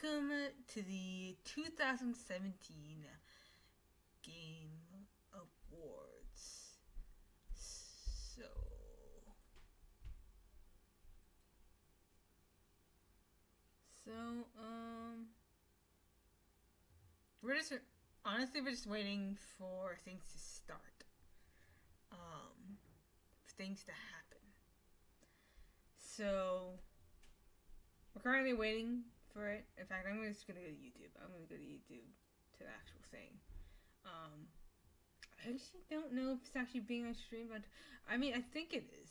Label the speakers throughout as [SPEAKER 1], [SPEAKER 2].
[SPEAKER 1] welcome to the 2017 Game Awards. So, we're just honestly we're just waiting for things to start, for things to happen. So, we're currently waiting for it. In fact, I'm just gonna go to YouTube. I'm gonna go to YouTube to the actual thing. I actually don't know if it's actually being on stream, but I mean, I think it is,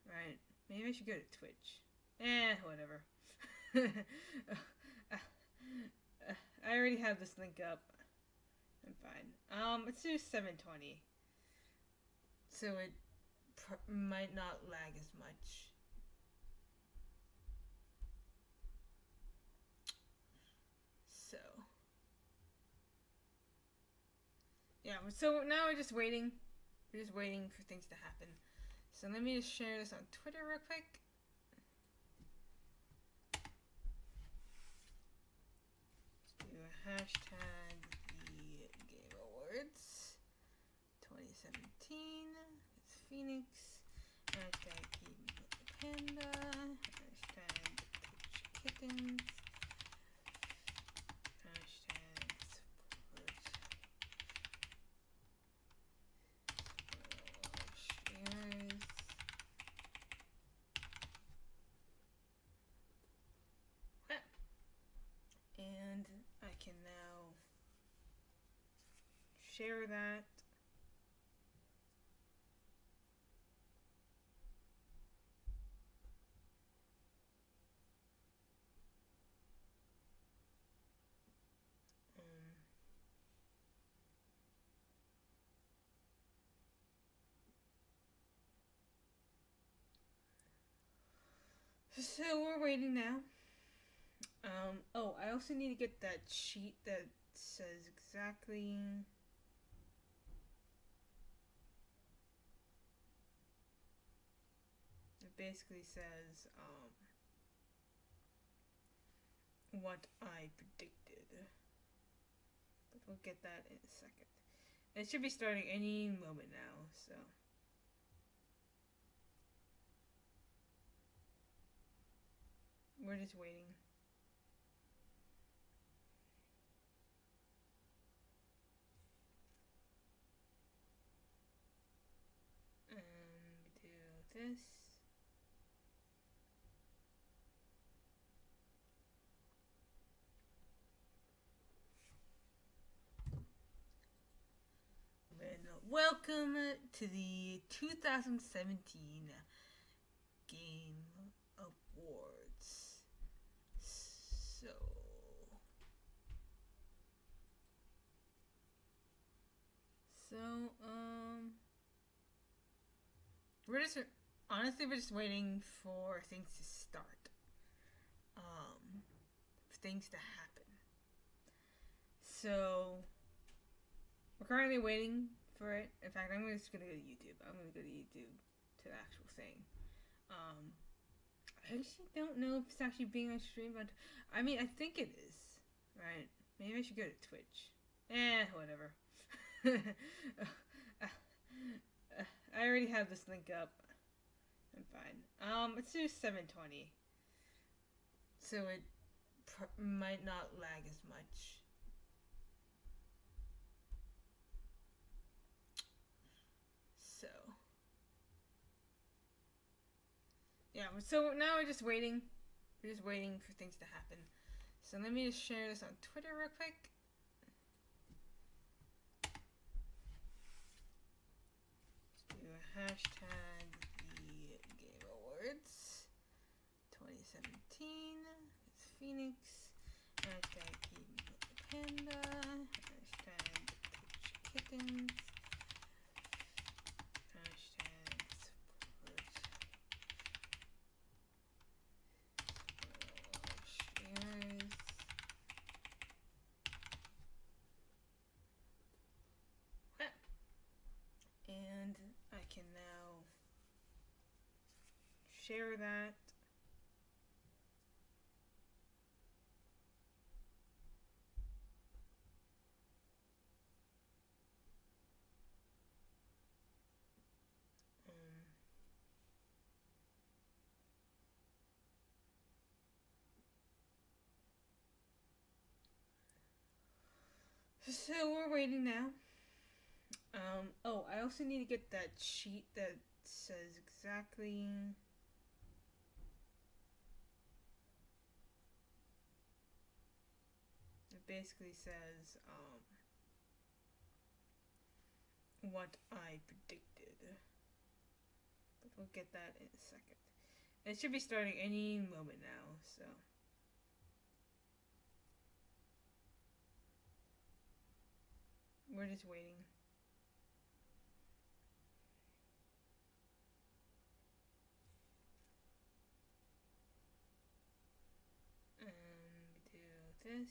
[SPEAKER 1] right? Maybe I should go to Twitch. Whatever. I already have this link up. I'm fine. Let's do 720, so it might not lag as much. So, yeah. So now we're just waiting. We're just waiting for things to happen. So let me just share this on Twitter real quick. Let's do a hashtag the Game Awards 2017. It's Phoenix. Hashtag Panda. Hashtag Twitch Kittens. Hashtag support streamers. And I can now share that. So we're waiting now. Oh, I also need to get that sheet that says exactly. It basically says what I predicted. But we'll get that in a second. It should be starting any moment now, so. We're just waiting. Do this. And welcome to the 2017 Game Awards. So, we're just honestly we're just waiting for things to start, for things to happen. So, we're currently waiting for it. In fact, I'm just gonna go to YouTube. I'm gonna go to YouTube to the actual thing. I actually don't know if it's actually being on stream, but I mean, I think it is, right? Maybe I should go to Twitch. Whatever. I already have this link up. I'm fine. Let's do 720, so it might not lag as much. So, yeah. So now we're just waiting. We're just waiting for things to happen. So let me just share this on Twitter real quick. Let's do a hashtag the Game Awards 2017. It's Phoenix. Hashtag Panda. Hashtag Twitch Kittens. Hashtag support streamers. And I can now share that. So we're waiting now. Oh, I also need to get that sheet that says exactly. It basically says, what I predicted. But we'll get that in a second. It should be starting any moment now, so. We're just waiting. Do this.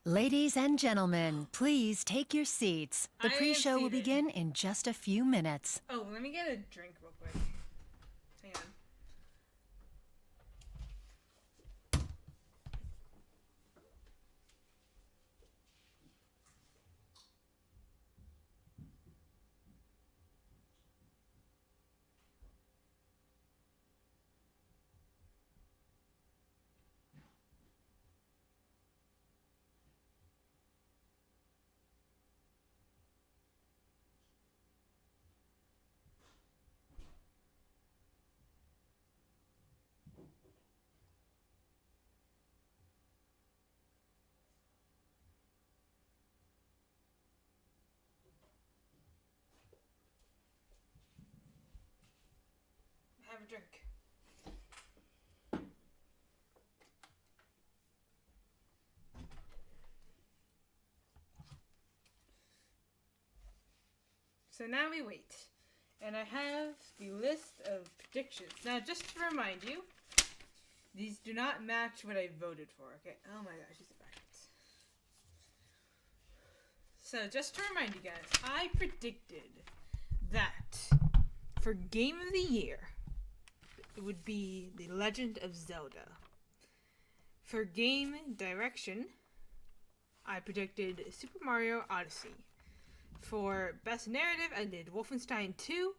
[SPEAKER 2] Ladies and gentlemen, please take your seats. The pre-show will begin in just a few minutes.
[SPEAKER 1] Oh, let me get a drink real quick. Hang on. Have a drink. So now we wait. And I have the list of predictions. Now, just to remind you, these do not match what I voted for, okay? Oh my gosh, these are backwards. So, just to remind you guys, I predicted that for Game of the Year, it would be The Legend of Zelda. For Game Direction, I predicted Super Mario Odyssey. For Best Narrative, I did Wolfenstein 2.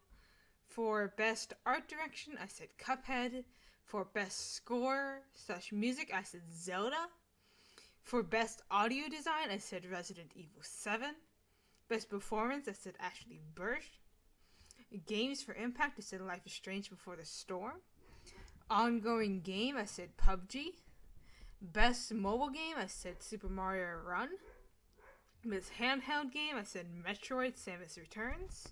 [SPEAKER 1] For Best Art Direction, I said Cuphead. For Best Score/Music, I said Zelda. For Best Audio Design, I said Resident Evil 7. Best Performance, I said Ashley Burch. Games for Impact, I said Life is Strange Before the Storm. Ongoing Game, I said PUBG. Best Mobile Game, I said Super Mario Run. Best Handheld Game, I said Metroid Samus Returns.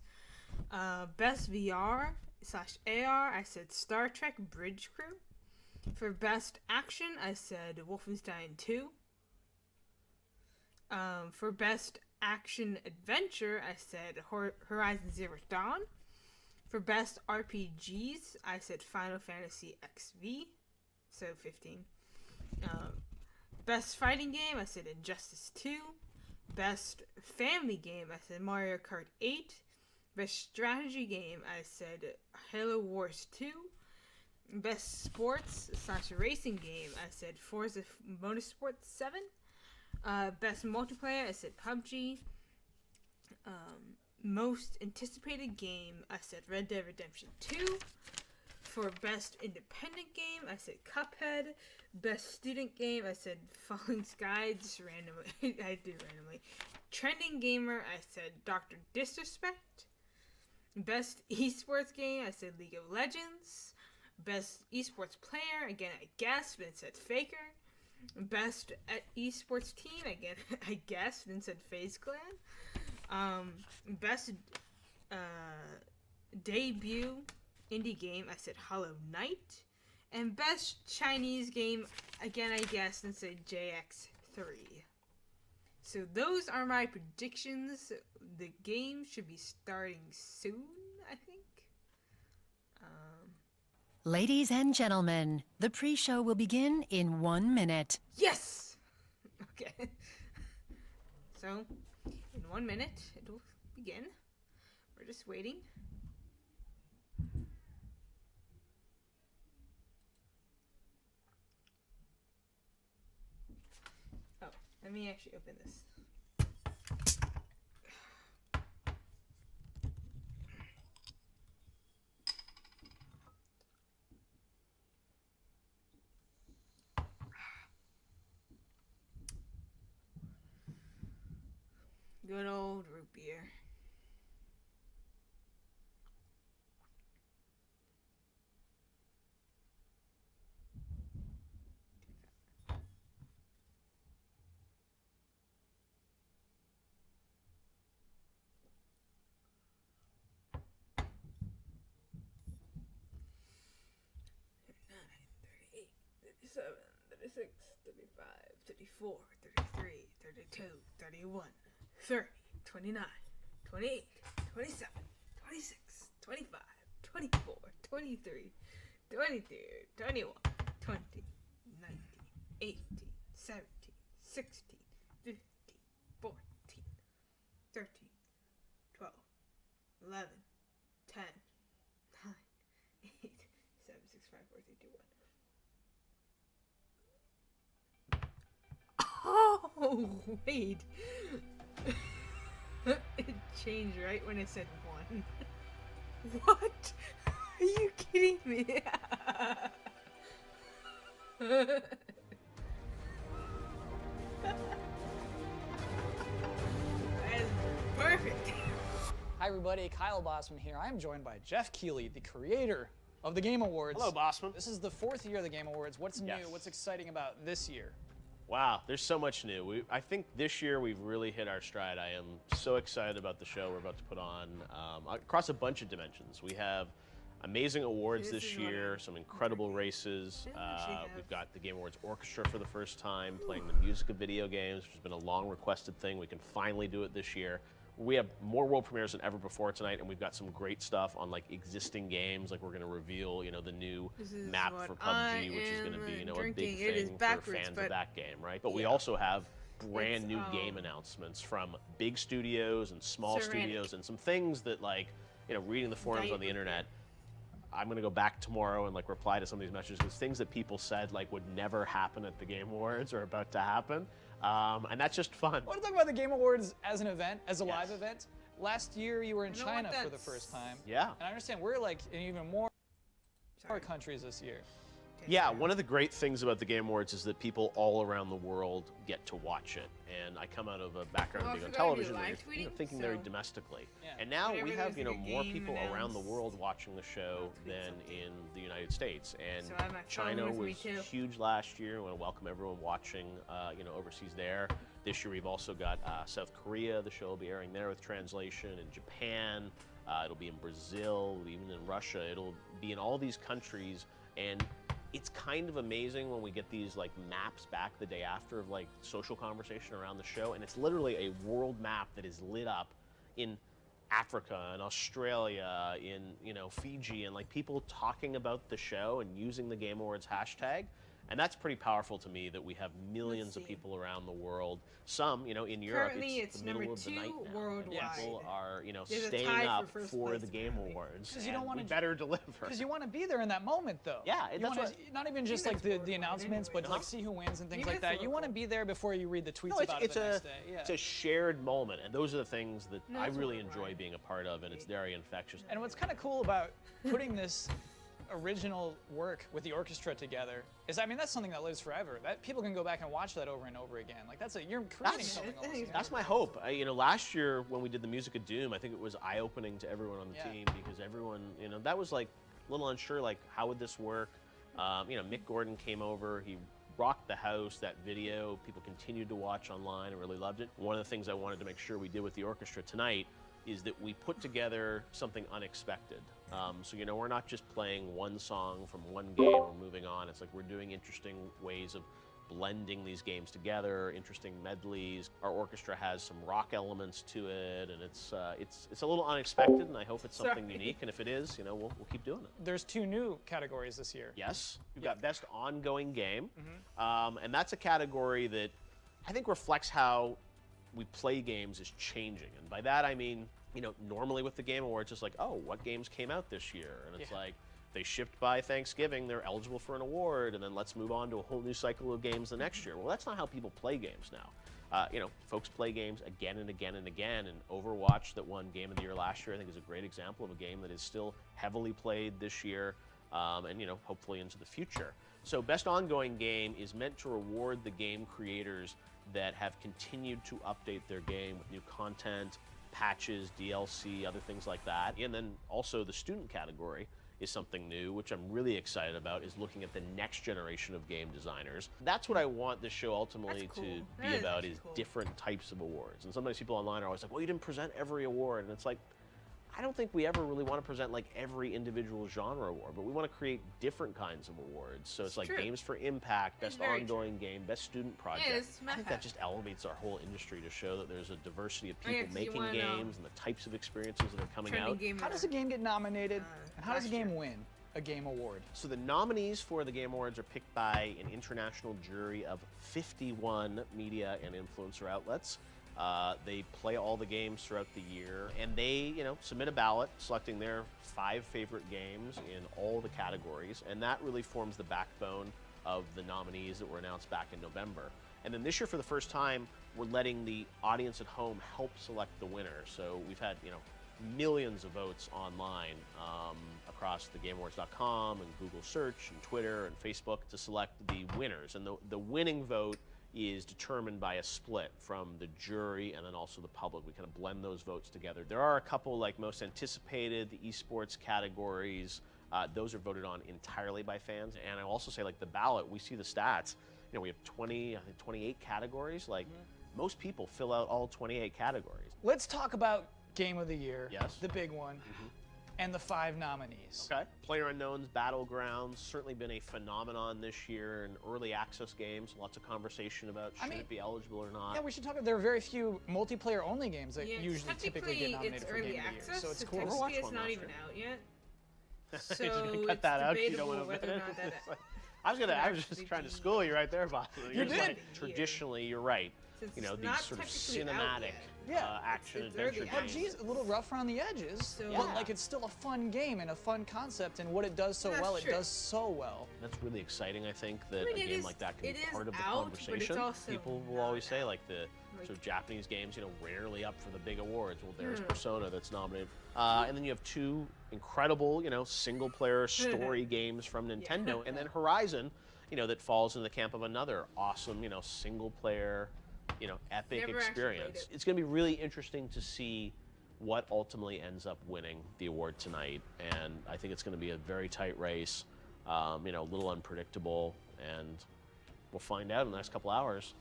[SPEAKER 1] Best VR/AR, I said Star Trek Bridge Crew. For Best Action, I said Wolfenstein 2. For Best Action Adventure, I said Horizon Zero Dawn. For Best RPGs, I said Final Fantasy XV, so 15. Best Fighting Game, I said Injustice 2. Best Family Game, I said Mario Kart 8. Best Strategy Game, I said Halo Wars 2. Best Sports/Racing Game, I said Forza Motorsport 7. Best Multiplayer, I said PUBG. Most Anticipated Game, I said Red Dead Redemption 2. For Best Independent Game, I said Cuphead. Best Student Game, I said Falling Sky, just randomly. I did randomly. Trending Gamer, I said Dr. Disrespect. Best Esports Game, I said League of Legends. Best Esports Player, again I guessed, but it said Faker. Best Esports Team, again I guessed, and said FaZe Clan. Best Debut Indie Game, I said Hollow Knight. And Best Chinese Game, again I guessed, and said JX3. So those are my predictions. The game should be starting soon, I think.
[SPEAKER 2] Ladies and gentlemen, the pre-show will begin in 1 minute.
[SPEAKER 1] Yes! Okay. So, in 1 minute, it will begin. We're just waiting. Oh, let me actually open this. Good old root beer. Seven, 36, 35, 34, 33, 32, 31, 30, 29, 28, 27, 26, 25, 24, 23, 22, 21, 20, 19, 18, 17, 16, 15, 14, 13, 12, 11, 10, 9, 8, 7, 6, 5, 4, 3, 2, 1. Oh, wait. It changed right when I said 1. What? Are you kidding me? That is perfect.
[SPEAKER 3] Hi everybody, Kyle Bossman here. I am joined by Jeff Keighley, the creator of the Game Awards.
[SPEAKER 4] Hello, Bossman.
[SPEAKER 3] This is the 4th year of the Game Awards. What's
[SPEAKER 4] Yes.
[SPEAKER 3] new? What's exciting about this year?
[SPEAKER 4] Wow, there's so much new. I think this year we've really hit our stride. I am so excited about the show we're about to put on across a bunch of dimensions. We have amazing awards
[SPEAKER 1] This
[SPEAKER 4] this
[SPEAKER 1] is what
[SPEAKER 4] year,
[SPEAKER 1] I'm
[SPEAKER 4] some incredible races.
[SPEAKER 1] I actually have-
[SPEAKER 4] We've got the Game Awards Orchestra for the first time, playing the music of video games, which has been a long requested thing. We can finally do it this year. We have more world premieres than ever before tonight, and we've got some great stuff on like existing games. Like we're going to reveal, the new
[SPEAKER 1] This is
[SPEAKER 4] map
[SPEAKER 1] what
[SPEAKER 4] for
[SPEAKER 1] I
[SPEAKER 4] PUBG, which is going to be,
[SPEAKER 1] am
[SPEAKER 4] a
[SPEAKER 1] drinking.
[SPEAKER 4] big
[SPEAKER 1] It is
[SPEAKER 4] thing for
[SPEAKER 1] backwards,
[SPEAKER 4] fans
[SPEAKER 1] but
[SPEAKER 4] of that game, right? But we
[SPEAKER 1] yeah.
[SPEAKER 4] also have brand new
[SPEAKER 1] It's,
[SPEAKER 4] game announcements from big studios and small
[SPEAKER 1] Ceramic.
[SPEAKER 4] studios, and some things that reading the forums on the
[SPEAKER 1] Diet.
[SPEAKER 4] internet. I'm gonna go back tomorrow and reply to some of these messages because things that people said would never happen at the Game Awards are about to happen, and that's just fun.
[SPEAKER 3] I want to talk about the Game Awards as an event, as a live
[SPEAKER 4] Yes.
[SPEAKER 3] event. Last year you were in
[SPEAKER 1] You know what,
[SPEAKER 3] China for the
[SPEAKER 1] that's-
[SPEAKER 3] first time.
[SPEAKER 4] Yeah.
[SPEAKER 3] And I understand we're like in even more
[SPEAKER 1] Sorry.
[SPEAKER 3] countries this year.
[SPEAKER 4] Yeah, one of the great things about the Game Awards is that people all around the world get to watch it. And I come out of a background
[SPEAKER 1] Well,
[SPEAKER 4] of being
[SPEAKER 1] if
[SPEAKER 4] on
[SPEAKER 1] we're gonna do
[SPEAKER 4] television where
[SPEAKER 1] live
[SPEAKER 4] you're
[SPEAKER 1] tweeting,
[SPEAKER 4] thinking very
[SPEAKER 1] so-
[SPEAKER 4] domestically.
[SPEAKER 3] Yeah.
[SPEAKER 4] And now
[SPEAKER 1] Whenever
[SPEAKER 4] we have,
[SPEAKER 1] there's like a
[SPEAKER 4] more
[SPEAKER 1] game
[SPEAKER 4] people around the
[SPEAKER 1] announced,
[SPEAKER 4] world watching the show
[SPEAKER 1] I'll tweet
[SPEAKER 4] than
[SPEAKER 1] something.
[SPEAKER 4] in the United States. And
[SPEAKER 1] So I have my phone
[SPEAKER 4] China
[SPEAKER 1] with me
[SPEAKER 4] was
[SPEAKER 1] too.
[SPEAKER 4] huge last year. I want to welcome everyone watching, overseas there. This year we've also got South Korea. The show will be airing there with translation. In Japan, it'll be in Brazil, even in Russia. It'll be in all these countries, and it's kind of amazing when we get these maps back the day after of social conversation around the show, and it's literally a world map that is lit up in Africa and Australia, in Fiji, and people talking about the show and using the Game Awards hashtag. And that's pretty powerful to me that we have millions of
[SPEAKER 1] see.
[SPEAKER 4] people around the world. Some, in Europe,
[SPEAKER 1] Currently,
[SPEAKER 4] it's
[SPEAKER 1] it's
[SPEAKER 4] the middle
[SPEAKER 1] number
[SPEAKER 4] of the night
[SPEAKER 1] 2
[SPEAKER 4] now. And
[SPEAKER 1] worldwide.
[SPEAKER 4] people are,
[SPEAKER 1] There's a
[SPEAKER 4] staying
[SPEAKER 1] tie for
[SPEAKER 4] up
[SPEAKER 1] first
[SPEAKER 4] for
[SPEAKER 1] place,
[SPEAKER 4] the Game
[SPEAKER 1] apparently.
[SPEAKER 4] Awards.
[SPEAKER 3] 'Cause you don't
[SPEAKER 4] and
[SPEAKER 3] wanna
[SPEAKER 4] we better deliver.
[SPEAKER 3] Because you want to be there in that moment, though.
[SPEAKER 4] Yeah,
[SPEAKER 3] you
[SPEAKER 4] that's
[SPEAKER 3] wanna,
[SPEAKER 4] what-
[SPEAKER 3] not even just
[SPEAKER 1] think
[SPEAKER 3] like
[SPEAKER 1] that's
[SPEAKER 3] the
[SPEAKER 1] worldwide
[SPEAKER 3] announcements,
[SPEAKER 1] anyway.
[SPEAKER 3] but see who wins and things
[SPEAKER 1] Even
[SPEAKER 3] like that. You want to
[SPEAKER 1] local.
[SPEAKER 3] be there before you read the tweets
[SPEAKER 4] No,
[SPEAKER 3] about it the next day. Yeah.
[SPEAKER 4] it's a shared moment, and those are the things that
[SPEAKER 1] No,
[SPEAKER 4] I
[SPEAKER 1] it's
[SPEAKER 4] really
[SPEAKER 1] worldwide.
[SPEAKER 4] enjoy being a part of, and it's very infectious.
[SPEAKER 3] And what's kind of cool about putting this original work with the orchestra together is, that's something that lives forever. That people can go back and watch that over and over again. Like you're creating
[SPEAKER 4] That's-
[SPEAKER 3] something.
[SPEAKER 1] I think
[SPEAKER 3] almost.
[SPEAKER 1] it's
[SPEAKER 4] That's my hope. Last year when we did the Music of Doom, I think it was eye-opening to everyone on the
[SPEAKER 3] Yeah.
[SPEAKER 4] team because everyone, that was a little unsure, how would this work? Mick Gordon came over, he rocked the house. That video, people continued to watch online and really loved it. One of the things I wanted to make sure we did with the orchestra tonight is that we put together something unexpected. So, we're not just playing one song from one game and moving on. It's we're doing interesting ways of blending these games together, interesting medleys. Our orchestra has some rock elements to it, and it's a little unexpected, and I hope it's something
[SPEAKER 1] Sorry.
[SPEAKER 4] unique. And if it is, we'll keep doing it.
[SPEAKER 3] There's 2 new categories this year.
[SPEAKER 4] Yes, we've got Best Ongoing Game, and that's a category that I think reflects how we play games is changing. And by that I mean, normally with the Game Awards, it's oh, what games came out this year? And it's
[SPEAKER 3] Yeah.
[SPEAKER 4] they shipped by Thanksgiving, they're eligible for an award, and then let's move on to a whole new cycle of games the next year. Well, that's not how people play games now. Folks play games again and again and again, and Overwatch, that won Game of the Year last year, I think is a great example of a game that is still heavily played this year, and hopefully into the future. So Best Ongoing Game is meant to reward the game creators that have continued to update their game with new content, patches, DLC, other things like that. And then also the student category is something new, which I'm really excited about, is looking at the next generation of game designers. That's what I want this show ultimately
[SPEAKER 1] That's cool.
[SPEAKER 4] to
[SPEAKER 1] That
[SPEAKER 4] be
[SPEAKER 1] is
[SPEAKER 4] about,
[SPEAKER 1] actually
[SPEAKER 4] is
[SPEAKER 1] cool.
[SPEAKER 4] different types of awards. And sometimes people online are always like, well, you didn't present every award. And it's like, I don't think we ever really want to present like every individual genre award, but we want to create different kinds of awards. So it's like
[SPEAKER 1] true.
[SPEAKER 4] games for impact,
[SPEAKER 1] It's
[SPEAKER 4] best
[SPEAKER 1] very
[SPEAKER 4] ongoing game, best student project.
[SPEAKER 1] it's
[SPEAKER 4] I think
[SPEAKER 1] math.
[SPEAKER 4] that just elevates our whole industry to show that there's a diversity of
[SPEAKER 1] Oh, yeah,
[SPEAKER 4] people
[SPEAKER 1] 'cause you
[SPEAKER 4] making
[SPEAKER 1] wanna
[SPEAKER 4] games and the types of experiences that are coming
[SPEAKER 1] Trending
[SPEAKER 4] out.
[SPEAKER 1] game
[SPEAKER 3] How does a game get nominated, and how does a
[SPEAKER 1] last year.
[SPEAKER 3] game win a game award?
[SPEAKER 4] So the nominees for the Game Awards are picked by an international jury of 51 media and influencer outlets. They play all the games throughout the year, and they, submit a ballot selecting their 5 favorite games in all the categories, and that really forms the backbone of the nominees that were announced back in November. And then this year, for the first time, we're letting the audience at home help select the winner. So we've had, millions of votes online across the GameAwards.com and Google Search and Twitter and Facebook to select the winners. And the winning vote is determined by a split from the jury and then also the public. We kind of blend those votes together. There are a couple, like most anticipated, the esports categories. Those are voted on entirely by fans. And I'll also say, like, the ballot, we see the stats. We have 28 categories. Like, most people fill out all 28 categories.
[SPEAKER 3] Let's talk about Game of the Year,
[SPEAKER 4] Yes.
[SPEAKER 3] the big one, and the 5 nominees.
[SPEAKER 4] Okay. PlayerUnknown's Battlegrounds certainly been a phenomenon this year in early access games. Lots of conversation about should it be eligible or not.
[SPEAKER 3] Yeah, we should talk about, there are very few multiplayer-only games that
[SPEAKER 1] Yeah,
[SPEAKER 3] usually typically get nominated
[SPEAKER 1] it's
[SPEAKER 3] for
[SPEAKER 1] early
[SPEAKER 3] Game of the Year,
[SPEAKER 1] access,
[SPEAKER 3] so it's
[SPEAKER 1] so
[SPEAKER 3] cool.
[SPEAKER 1] technically
[SPEAKER 4] Overwatch
[SPEAKER 1] it's
[SPEAKER 4] won
[SPEAKER 1] not
[SPEAKER 4] last
[SPEAKER 1] even
[SPEAKER 4] year.
[SPEAKER 1] out yet.
[SPEAKER 4] You're gonna
[SPEAKER 1] So
[SPEAKER 4] cut
[SPEAKER 1] it's
[SPEAKER 4] that out. You don't
[SPEAKER 1] debatable
[SPEAKER 4] want to
[SPEAKER 1] whether or not that.
[SPEAKER 4] I was
[SPEAKER 1] could
[SPEAKER 4] just
[SPEAKER 1] actually
[SPEAKER 4] trying to
[SPEAKER 1] be
[SPEAKER 4] school you right there, boss.
[SPEAKER 3] You
[SPEAKER 4] Just
[SPEAKER 3] did.
[SPEAKER 4] like, traditionally, you're right.
[SPEAKER 1] Since
[SPEAKER 4] These
[SPEAKER 1] it's not
[SPEAKER 4] sort of
[SPEAKER 1] technically out
[SPEAKER 4] cinematic
[SPEAKER 1] yet.
[SPEAKER 4] action
[SPEAKER 1] it's
[SPEAKER 4] adventure
[SPEAKER 1] early
[SPEAKER 3] But
[SPEAKER 4] games.
[SPEAKER 3] geez, a little rough around the edges,
[SPEAKER 1] So-
[SPEAKER 3] but like it's still a fun game and a fun concept, and what it does so
[SPEAKER 1] That's
[SPEAKER 3] well,
[SPEAKER 1] true.
[SPEAKER 3] it does so well.
[SPEAKER 4] That's really exciting, I think, that
[SPEAKER 1] I mean,
[SPEAKER 4] a
[SPEAKER 1] it
[SPEAKER 4] game
[SPEAKER 1] is-
[SPEAKER 4] like that can
[SPEAKER 1] it
[SPEAKER 4] be
[SPEAKER 1] is
[SPEAKER 4] part of the
[SPEAKER 1] out, but it's
[SPEAKER 4] conversation.
[SPEAKER 1] also
[SPEAKER 4] People will
[SPEAKER 1] not
[SPEAKER 4] always say,
[SPEAKER 1] out.
[SPEAKER 4] like, the sort of Japanese games, rarely up for the big awards. Well, there's
[SPEAKER 1] Hmm.
[SPEAKER 4] Persona that's nominated. And then you have 2 incredible, single-player story games from Nintendo, and then Horizon, that falls in the camp of another awesome, single-player, epic
[SPEAKER 1] Never actually played
[SPEAKER 4] experience.
[SPEAKER 1] it.
[SPEAKER 4] It's going to be really interesting to see what ultimately ends up winning the award tonight, and I think it's going to be a very tight race, a little unpredictable, and we'll find out in the next couple hours.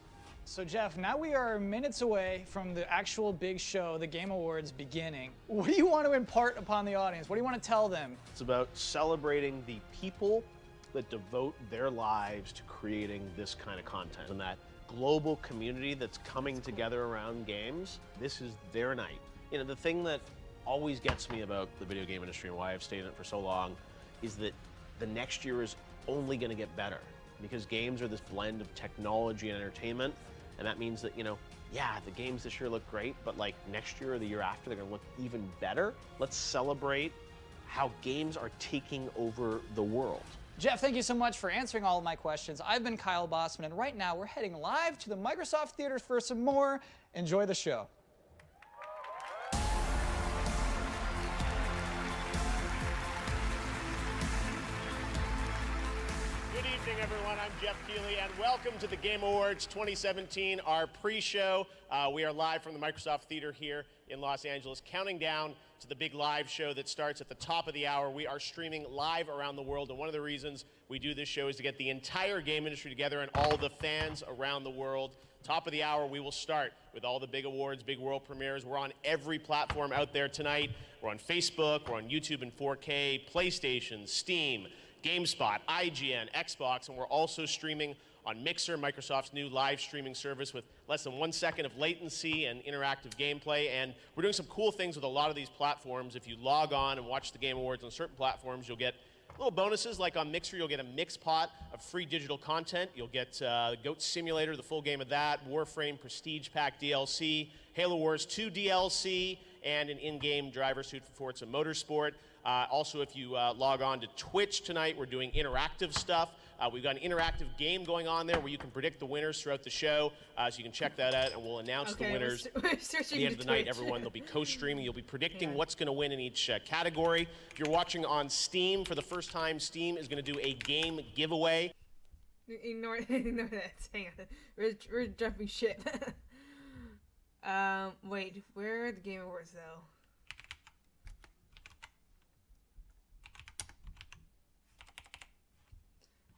[SPEAKER 3] So Jeff, now we are minutes away from the actual big show, the Game Awards beginning. What do you want to impart upon the audience? What do you want to tell them?
[SPEAKER 4] It's about celebrating the people that devote their lives to creating this kind of content, and that global community that's coming together around games. This is their night. The thing that always gets me about the video game industry and why I've stayed in it for so long is that the next year is only going to get better, because games are this blend of technology and entertainment, and that means that, the games this year look great, but like next year or the year after, they're going to look even better. Let's celebrate how games are taking over the world.
[SPEAKER 3] Jeff, thank you so much for answering all of my questions. I've been Kyle Bossman, and right now we're heading live to the Microsoft Theaters for some more. Enjoy the show.
[SPEAKER 5] Good evening, everyone. I'm Jeff Keighley, and welcome to the Game Awards 2017, our pre-show. We are live from the Microsoft Theater here in Los Angeles, counting down to the big live show that starts at the top of the hour. We are streaming live around the world, and one of the reasons we do this show is to get the entire game industry together and all the fans around the world. Top of the hour, we will start with all the big awards, big world premieres. We're on every platform out there tonight. We're on Facebook, we're on YouTube in 4K, PlayStation, Steam, GameSpot, IGN, Xbox, and we're also streaming on Mixer, Microsoft's new live streaming service with less than 1 second of latency and interactive gameplay. And we're doing some cool things with a lot of these platforms. If you log on and watch the Game Awards on certain platforms, you'll get little bonuses. Like on Mixer, you'll get a mix pot of free digital content. You'll get Goat Simulator, the full game of that, Warframe Prestige Pack DLC, Halo Wars 2 DLC, and an in-game driver suit for Forza Motorsport. Also, if you log on to Twitch tonight, we're doing interactive stuff. We've got an interactive game going on there where you can predict the winners throughout the show. So you can check that out, and we'll announce the winners
[SPEAKER 1] We're searching
[SPEAKER 5] at the end of the night.
[SPEAKER 1] Twitch.
[SPEAKER 5] Everyone, they'll be co-streaming. You'll be predicting what's going to win in each category. If you're watching on Steam for the first time, Steam is going to do a game giveaway.
[SPEAKER 1] Ignore that. Hang on. We're jumping ship. Wait. Where are the Game Awards though?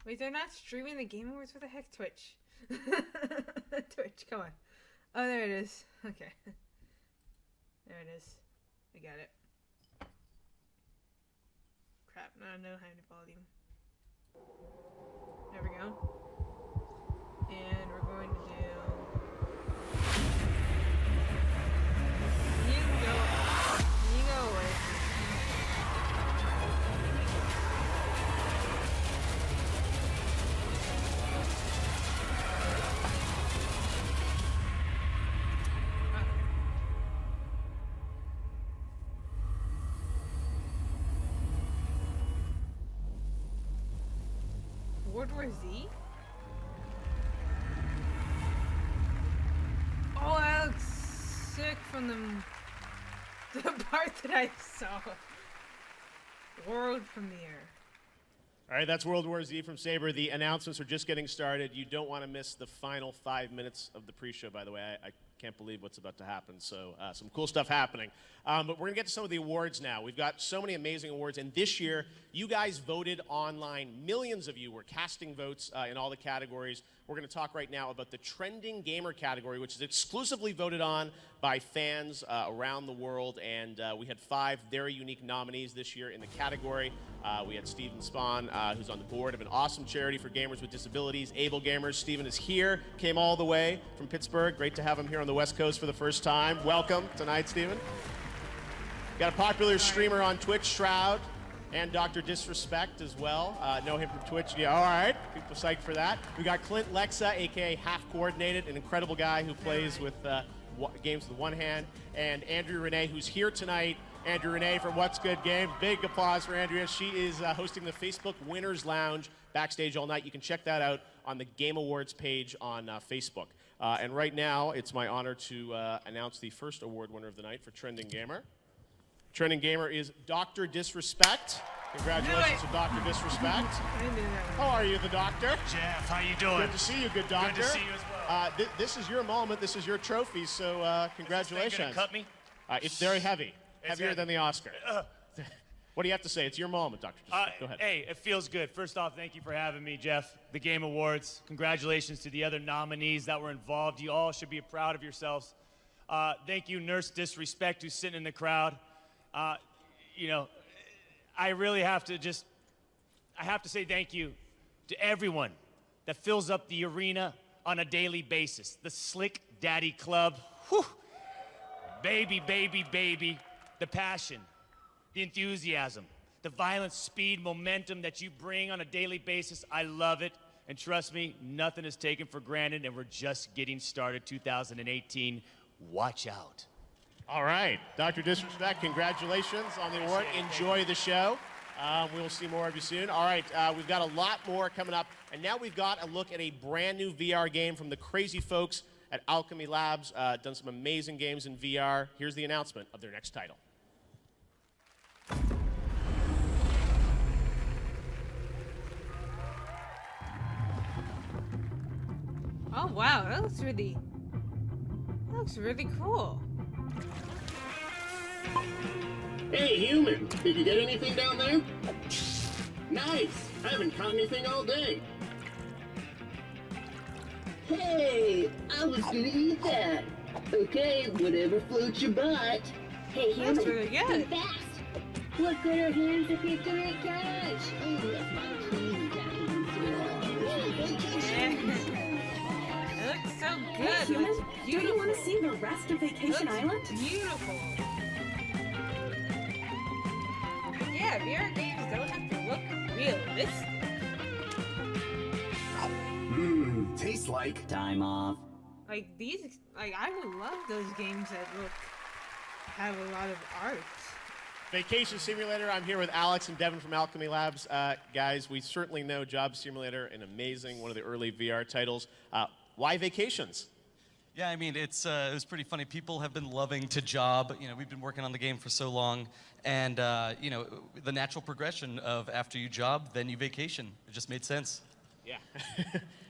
[SPEAKER 1] Wait, they're not streaming the Game Awards? What the heck, Twitch? Twitch, come on. Oh, there it is. Okay. There it is. I got it. Crap, no high volume. There we go. And we're going to do... You can go away. World War Z? Oh, that looks sick from the part that I saw. World premiere.
[SPEAKER 5] All right, that's World War Z from Saber. The announcements are just getting started. You don't want to miss the final 5 minutes of the pre-show, by the way. I can't believe what's about to happen. So some cool stuff happening. But we're going to get to some of the awards now. We've got so many amazing awards. And this year, you guys voted online. Millions of you were casting votes in all the categories. We're going to talk right now about the Trending Gamer category, which is exclusively voted on by fans around the world. And we had 5 very unique nominees this year in the category. We had Steven Spahn, who's on the board of an awesome charity for gamers with disabilities, Able Gamers. Steven is here, came all the way from Pittsburgh. Great to have him here on the West Coast for the first time. Welcome tonight, Steven. Got a popular streamer on Twitch, Shroud, and Dr. Disrespect as well. Know him from Twitch. Yeah, all right. People psyched for that. We got Clint Lexa, a.k.a. Half Coordinated, an incredible guy who plays with games with one hand, and Andrea Renee, who's here tonight. Andrea Renee from What's Good Games. Big applause for Andrea. She is hosting the Facebook Winners Lounge backstage all night. You can check that out on the Game Awards page on Facebook. And right now, it's my honor to announce the first award winner of the night for Trending Gamer. Trending Gamer is Dr. Disrespect. Congratulations to Dr. Disrespect.
[SPEAKER 1] I didn't do that one.
[SPEAKER 5] How are you, the doctor?
[SPEAKER 6] Jeff, how you doing?
[SPEAKER 5] Good to see you, good doctor.
[SPEAKER 6] Good to see you as well.
[SPEAKER 5] This is your moment. This is your trophy, so congratulations.
[SPEAKER 6] Is this thing gonna cut me?
[SPEAKER 5] It's very heavy. Heavier
[SPEAKER 6] heavy.
[SPEAKER 5] than the Oscar. What do you have to say? It's your moment, Dr. Disrespect. Go ahead.
[SPEAKER 6] Hey, it feels good. First off, thank you for having me, Jeff. The Game Awards. Congratulations to the other nominees that were involved. You all should be proud of yourselves. Thank you, Nurse Disrespect, who's sitting in the crowd. You know, I really have to say thank you to everyone that fills up the arena on a daily basis. The Slick Daddy Club. Whew. Baby, baby, baby. The passion, the enthusiasm, the violence, speed, momentum that you bring on a daily basis. I love it. And trust me, nothing is taken for granted, and we're just getting started. 2018. Watch out.
[SPEAKER 5] All right. Dr. Disrespect, congratulations on the award. Enjoy the show. We'll see more of you soon. All right, we've got a lot more coming up. And now we've got a look at a brand new VR game from the crazy folks at Alchemy Labs. Done some amazing games in VR. Here's the announcement of their next title.
[SPEAKER 1] Oh wow, that looks really cool.
[SPEAKER 7] Hey, human, did you get anything down there? Nice! I haven't caught anything all day. Hey, I was gonna eat that. Okay, whatever floats your boat.
[SPEAKER 8] Hey, human,
[SPEAKER 1] That's really good.
[SPEAKER 8] think fast. What good are hands if you can't catch? Oh, that's my team.
[SPEAKER 1] It looks so good.
[SPEAKER 8] Hey,
[SPEAKER 1] It
[SPEAKER 8] human,
[SPEAKER 1] looks
[SPEAKER 8] do you
[SPEAKER 1] beautiful.
[SPEAKER 8] want to see the rest of Vacation
[SPEAKER 1] Looks
[SPEAKER 8] Island?
[SPEAKER 1] Beautiful. Yeah, VR games don't have to look realistic.
[SPEAKER 7] Tastes like
[SPEAKER 9] Time off.
[SPEAKER 1] Like I would love those games that have a lot of art.
[SPEAKER 5] Vacation Simulator. I'm here with Alex and Devin from Alchemy Labs. Guys, we certainly know Job Simulator, an amazing, one of the early VR titles. Why Vacations?
[SPEAKER 10] Yeah, I mean, it was pretty funny. People have been loving To Job. You know, we've been working on the game for so long. And, you know, the natural progression of after you job, then you vacation. It just made sense.
[SPEAKER 5] Yeah.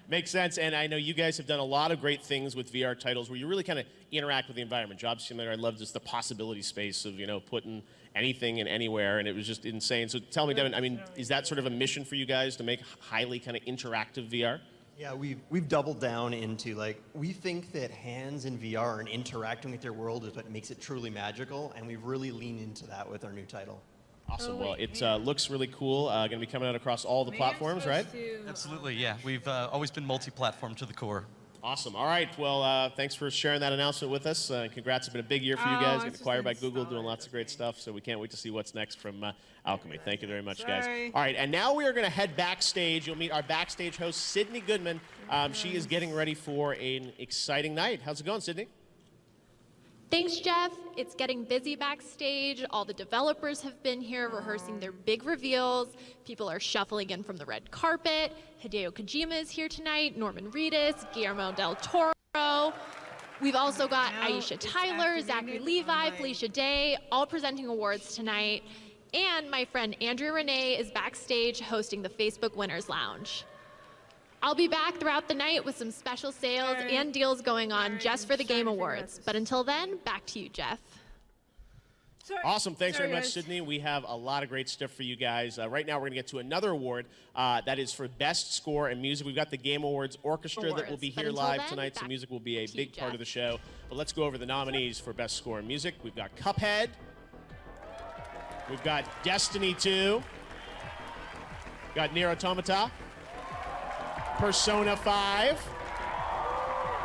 [SPEAKER 5] Makes sense, and I know you guys have done a lot of great things with VR titles where you really kind of interact with the environment. Job Simulator, I love just the possibility space of, putting anything and anywhere, and it was just insane. So tell me, Devin, I mean, is that sort of a mission for you guys to make highly kind of interactive VR?
[SPEAKER 9] Yeah, we've doubled down into, we think that hands in VR and interacting with your world is what makes it truly magical, and we've really leaned into that with our new title.
[SPEAKER 5] Awesome. Well, it looks really cool. Going to be coming out across all the platforms, right?
[SPEAKER 10] Absolutely, yeah. We've always been multi-platform to the core.
[SPEAKER 5] Awesome. All right. Well, thanks for sharing that announcement with us. Congrats. It's been a big year for you guys. Getting acquired by Google, doing lots of great stuff. So we can't wait to see what's next from Alchemy. Thank you very much, guys. All right. And now we are going to head backstage. You'll meet our backstage host, Sydney Goodman. She is getting ready for an exciting night. How's it going, Sydney?
[SPEAKER 11] Thanks, Jeff. It's getting busy backstage. All the developers have been here rehearsing their big reveals. People are shuffling in from the red carpet. Hideo Kojima is here tonight, Norman Reedus, Guillermo del Toro. We've also got Aisha Tyler, Zachary Levi, Felicia Day, all presenting awards tonight. And my friend Andrea Renee is backstage hosting the Facebook Winners Lounge. I'll be back throughout the night with some special sales and deals going on just for the Game Awards. But until then, back to you, Jeff.
[SPEAKER 5] Awesome. Thanks very much, Sydney. We have a lot of great stuff for you guys. Right now, we're going to get to another award that is for Best Score and Music. We've got the Game Awards Orchestra that will be here live tonight, so music will be a big part of the show. But let's go over the nominees for Best Score and Music. We've got Cuphead. We've got Destiny 2. We've got Nier Automata. Persona 5,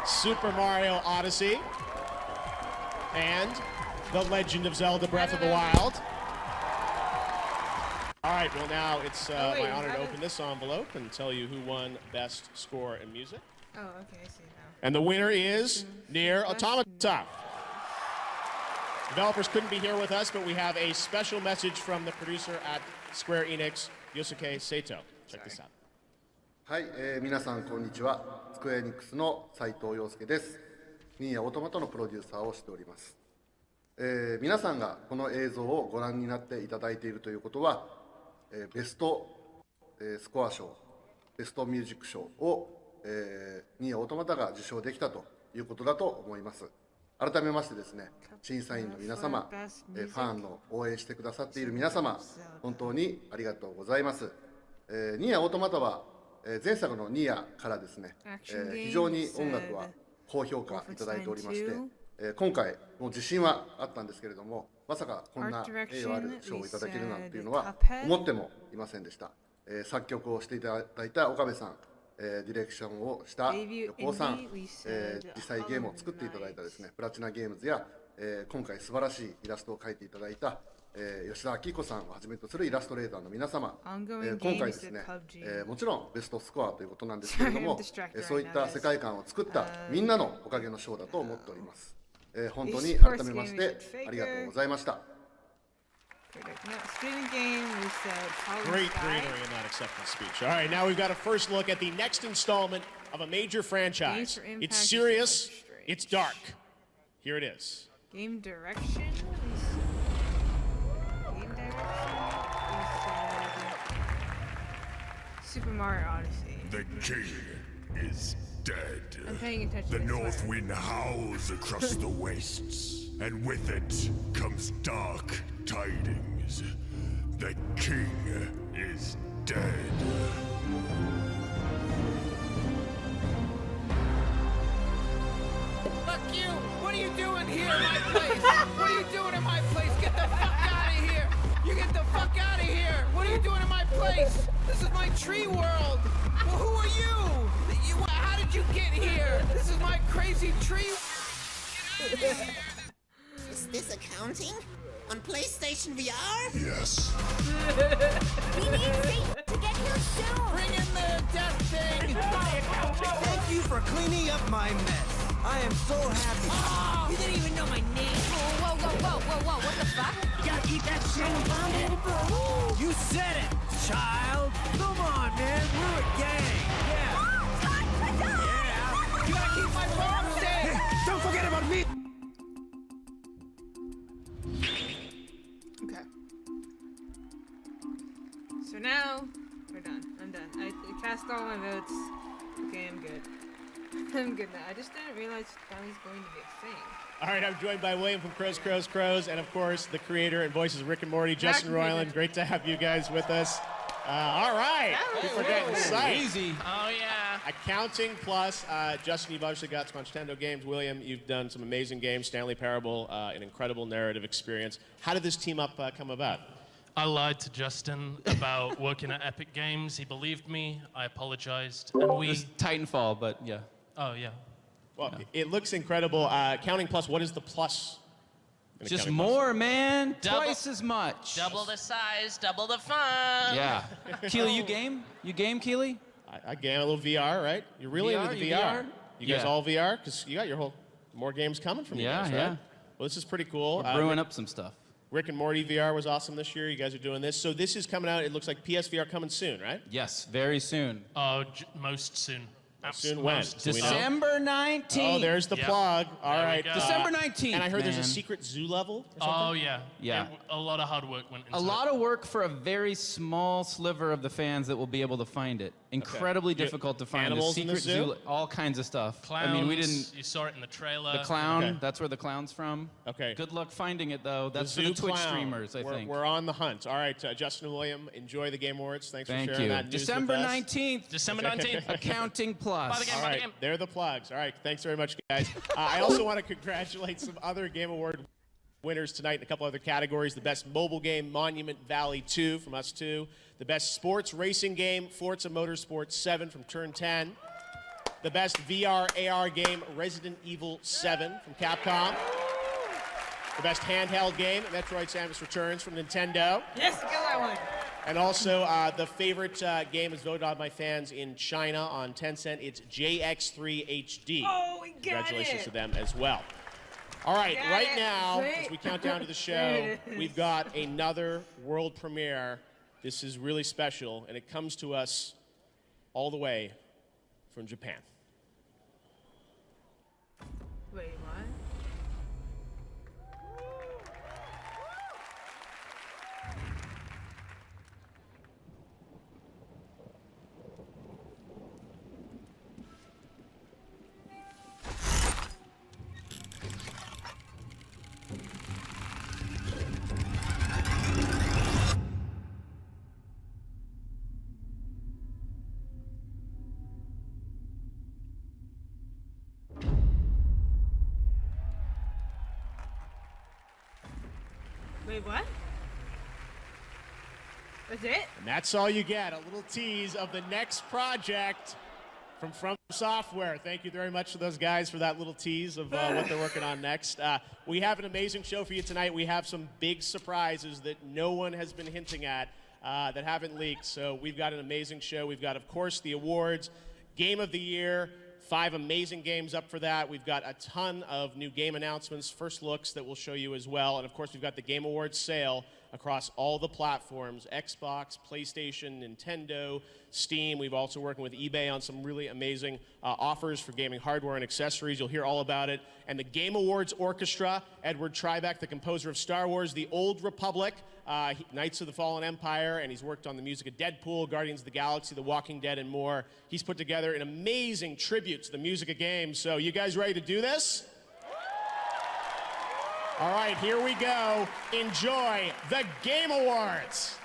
[SPEAKER 5] Super Mario Odyssey, and The Legend of Zelda Breath of the Wild. All right, well now it's my honor to open this envelope and tell you who won Best Score and Music.
[SPEAKER 1] Oh, okay, I see now.
[SPEAKER 5] And the winner is Nier Automata. Developers couldn't be here with us, but we have a special message from the producer at Square Enix, Yosuke Sato. Check this out.
[SPEAKER 12] はい、皆さんこんにちは。スクエアエニックスの斉藤陽介です。ニーヤオートマトのプロデューサーをしております。皆さんがこの映像をご覧になっていただいているということは、ベスト、スコア賞、ベストミュージック賞を、ニーヤオートマタが受賞できたということだと思います。改めましてですね、審査員の皆様、ファンの応援してくださっている皆様、本当にありがとうございます。ニーヤオートマタは前作のニーヤからですね、非常に音楽は高評価いただいておりまして、今回もう自信はあったんですけれども、まさかこんな栄誉ある賞をいただけるなんていうのは思ってもいませんでした。作曲をしていただいた岡部さん、ディレクションをした横尾さん、実際ゲームを作っていただいたですね、プラチナゲームズや、今回素晴らしいイラストを描いていただいた吉田明子さんをはじめとするイラストレーターの皆様、今回ですね、もちろんベストスコアということなんですけれども、そういった世界観を作ったみんなのおかげの賞だと思っております。本当に改めましてありがとうございました。
[SPEAKER 5] Great greenery in that acceptance speech. All right, now we've got a first look at the next installment of a major franchise. It's serious, it's dark. Here it is.
[SPEAKER 1] Game direction. Super Mario Odyssey.
[SPEAKER 13] The king is dead.
[SPEAKER 1] I'm paying attention.
[SPEAKER 13] The north wind howls across the wastes, and with it comes dark tidings. The king is dead.
[SPEAKER 14] Fuck you! What are you doing here in my place? What are you doing in my place? Get the fuck out of here! You get the fuck out of here! What are you doing in my place? This is my tree world! Well, who are you? How did you get here? This is my crazy tree.
[SPEAKER 15] Is this accounting? On PlayStation VR?
[SPEAKER 13] Yes.
[SPEAKER 15] We need Satan to get here soon!
[SPEAKER 14] Bring in the death thing! Thank you for cleaning up my mess. I am so happy. Oh, you didn't even know my name.
[SPEAKER 15] Whoa, whoa, whoa, whoa, whoa, what the fuck? You gotta keep that shit bomb.
[SPEAKER 14] You said it, child. Come on, man, we're a gang. Yeah. Yeah. You gotta keep my bomb safe. Hey, don't forget about me.
[SPEAKER 1] Okay. So now we're done. I'm done. cast all my votes. Okay, I'm good. I'm good now. I just didn't realize Johnny's going to be a thing.
[SPEAKER 5] All right, I'm joined by William from Crows, and of course, the creator and voices of Rick and Morty, Justin Roiland. Great to have you guys with us. All right, people are getting psyched.
[SPEAKER 16] Easy.
[SPEAKER 17] Oh, yeah.
[SPEAKER 5] Accounting Plus. Justin, you've obviously got some Nintendo games. William, you've done some amazing games. Stanley Parable, an incredible narrative experience. How did this team up come about?
[SPEAKER 17] I lied to Justin about working at Epic Games. He believed me. I apologized. And
[SPEAKER 16] It was Titanfall, but yeah.
[SPEAKER 17] Oh, yeah.
[SPEAKER 5] Well, it looks incredible. Accounting Plus, what is the plus? in
[SPEAKER 16] Just
[SPEAKER 5] Accounting Plus?
[SPEAKER 16] more, man.
[SPEAKER 17] Double-
[SPEAKER 16] Twice as much.
[SPEAKER 17] Double the size, double the fun.
[SPEAKER 16] Yeah. Keely, you game? You game, Keely?
[SPEAKER 5] I game a little VR, right? You're really
[SPEAKER 16] VR?
[SPEAKER 5] into the
[SPEAKER 16] You
[SPEAKER 5] VR.
[SPEAKER 16] VR?
[SPEAKER 5] You guys
[SPEAKER 16] Yeah.
[SPEAKER 5] all VR? Because you got your whole more games coming from you
[SPEAKER 16] Yeah,
[SPEAKER 5] guys, right?
[SPEAKER 16] yeah.
[SPEAKER 5] Well, this is pretty cool.
[SPEAKER 16] We're brewing up some stuff.
[SPEAKER 5] Rick and Morty VR was awesome this year. You guys are doing this. So this is coming out. It looks like PSVR coming soon, right?
[SPEAKER 16] Yes, very soon.
[SPEAKER 17] Oh, most soon.
[SPEAKER 5] Soon when?
[SPEAKER 17] Most
[SPEAKER 5] Do we know?
[SPEAKER 16] December 19th.
[SPEAKER 5] Oh, there's the
[SPEAKER 17] Yep.
[SPEAKER 5] plug. All
[SPEAKER 17] There we
[SPEAKER 5] right.
[SPEAKER 17] go.
[SPEAKER 16] December 19th,
[SPEAKER 5] And I heard there's a
[SPEAKER 16] man.
[SPEAKER 5] secret zoo level or
[SPEAKER 17] Oh,
[SPEAKER 5] something?
[SPEAKER 17] yeah.
[SPEAKER 16] Yeah.
[SPEAKER 17] A lot of hard work went into
[SPEAKER 16] A lot of work for a very small sliver of the fans that will be able to find it. Incredibly
[SPEAKER 5] You-
[SPEAKER 16] difficult to find.
[SPEAKER 5] animals
[SPEAKER 16] a
[SPEAKER 5] in the
[SPEAKER 16] secret
[SPEAKER 5] zoo?
[SPEAKER 16] all kinds of stuff.
[SPEAKER 17] Clowns.
[SPEAKER 16] I mean, we didn't.
[SPEAKER 17] You saw it in the trailer.
[SPEAKER 16] The clown,
[SPEAKER 5] Okay.
[SPEAKER 16] that's where the clown's from.
[SPEAKER 5] Okay.
[SPEAKER 16] Good luck finding it, though. That's
[SPEAKER 5] The
[SPEAKER 16] for the
[SPEAKER 5] zoo
[SPEAKER 16] Twitch
[SPEAKER 5] clown.
[SPEAKER 16] streamers, I think.
[SPEAKER 5] We're on the hunt. All right, Justin and William, enjoy the Game Awards. Thanks
[SPEAKER 16] Thank
[SPEAKER 5] for sharing
[SPEAKER 16] you.
[SPEAKER 5] that news
[SPEAKER 16] December
[SPEAKER 5] with us.
[SPEAKER 16] 19th.
[SPEAKER 17] December 19th.
[SPEAKER 16] Accounting Plus.
[SPEAKER 17] Buy the game,
[SPEAKER 5] All
[SPEAKER 17] buy the
[SPEAKER 5] right,
[SPEAKER 17] game.
[SPEAKER 5] they're the plugs. All right, thanks very much, guys. I also want to congratulate some other Game Award winners tonight in a couple other categories. The best mobile game, Monument Valley 2 from us too. The best sports racing game, Forza Motorsport 7 from Turn 10. The best VR AR game, Resident Evil 7 from Capcom. The best handheld game, Metroid Samus Returns from Nintendo.
[SPEAKER 1] Yes, get that one.
[SPEAKER 5] And also, the favorite game is voted on by fans in China on Tencent. It's JX3 HD.
[SPEAKER 1] Oh, we got
[SPEAKER 5] Congratulations
[SPEAKER 1] it.
[SPEAKER 5] to them as well. All right,
[SPEAKER 1] Got
[SPEAKER 5] right
[SPEAKER 1] it.
[SPEAKER 5] now,
[SPEAKER 1] Sweet.
[SPEAKER 5] as we count down to the show,
[SPEAKER 1] There it is.
[SPEAKER 5] we've got another world premiere. This is really special, and it comes to us all the way from Japan.
[SPEAKER 1] Wait, what? Wait, what? That's it?
[SPEAKER 5] And that's all you get, a little tease of the next project from Software. Thank you very much to those guys for that little tease of what they're working on next. We have an amazing show for you tonight. We have some big surprises that no one has been hinting at that haven't leaked. So we've got an amazing show. We've got, of course, the awards, Game of the Year, 5 amazing games up for that. We've got a ton of new game announcements, first looks that we'll show you as well. And of course, we've got the Game Awards sale across all the platforms, Xbox, PlayStation, Nintendo, Steam. We've also working with eBay on some really amazing offers for gaming hardware and accessories. You'll hear all about it. And the Game Awards Orchestra, Edward Tribeck, the composer of Star Wars, The Old Republic, Knights of the Fallen Empire, and he's worked on the music of Deadpool, Guardians of the Galaxy, The Walking Dead, and more. He's put together an amazing tribute to the music of games. So you guys ready to do this? All right, here we go. Enjoy the Game Awards.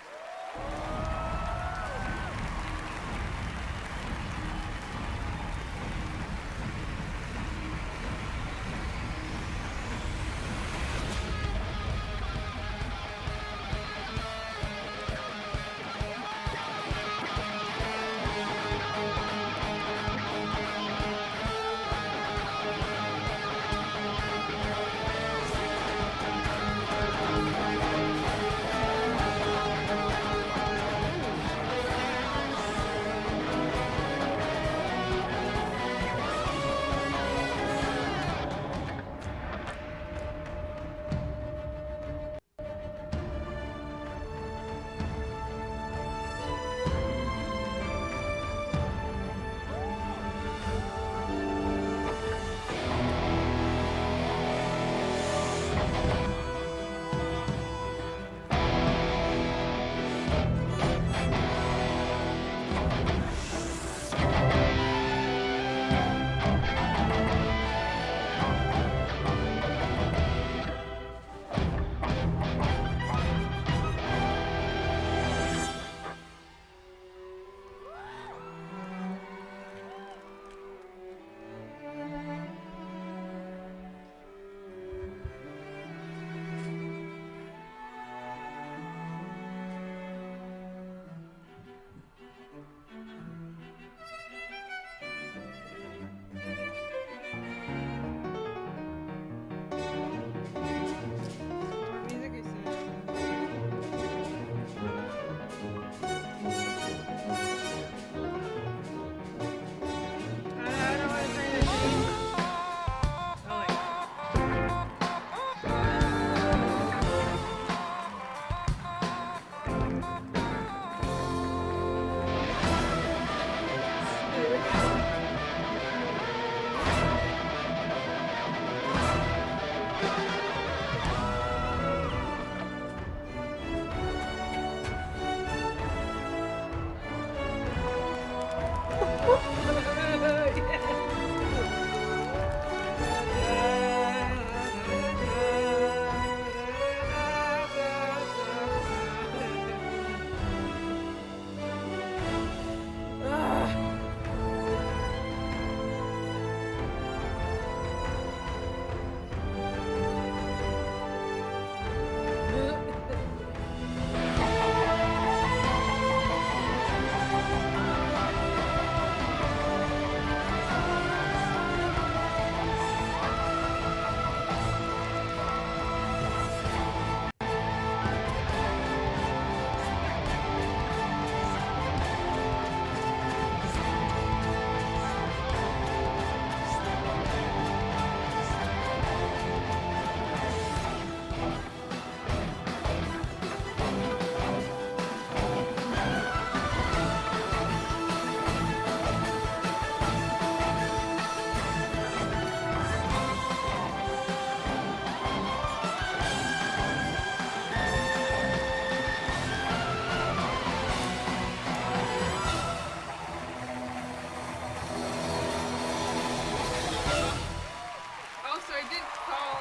[SPEAKER 1] Also, I did call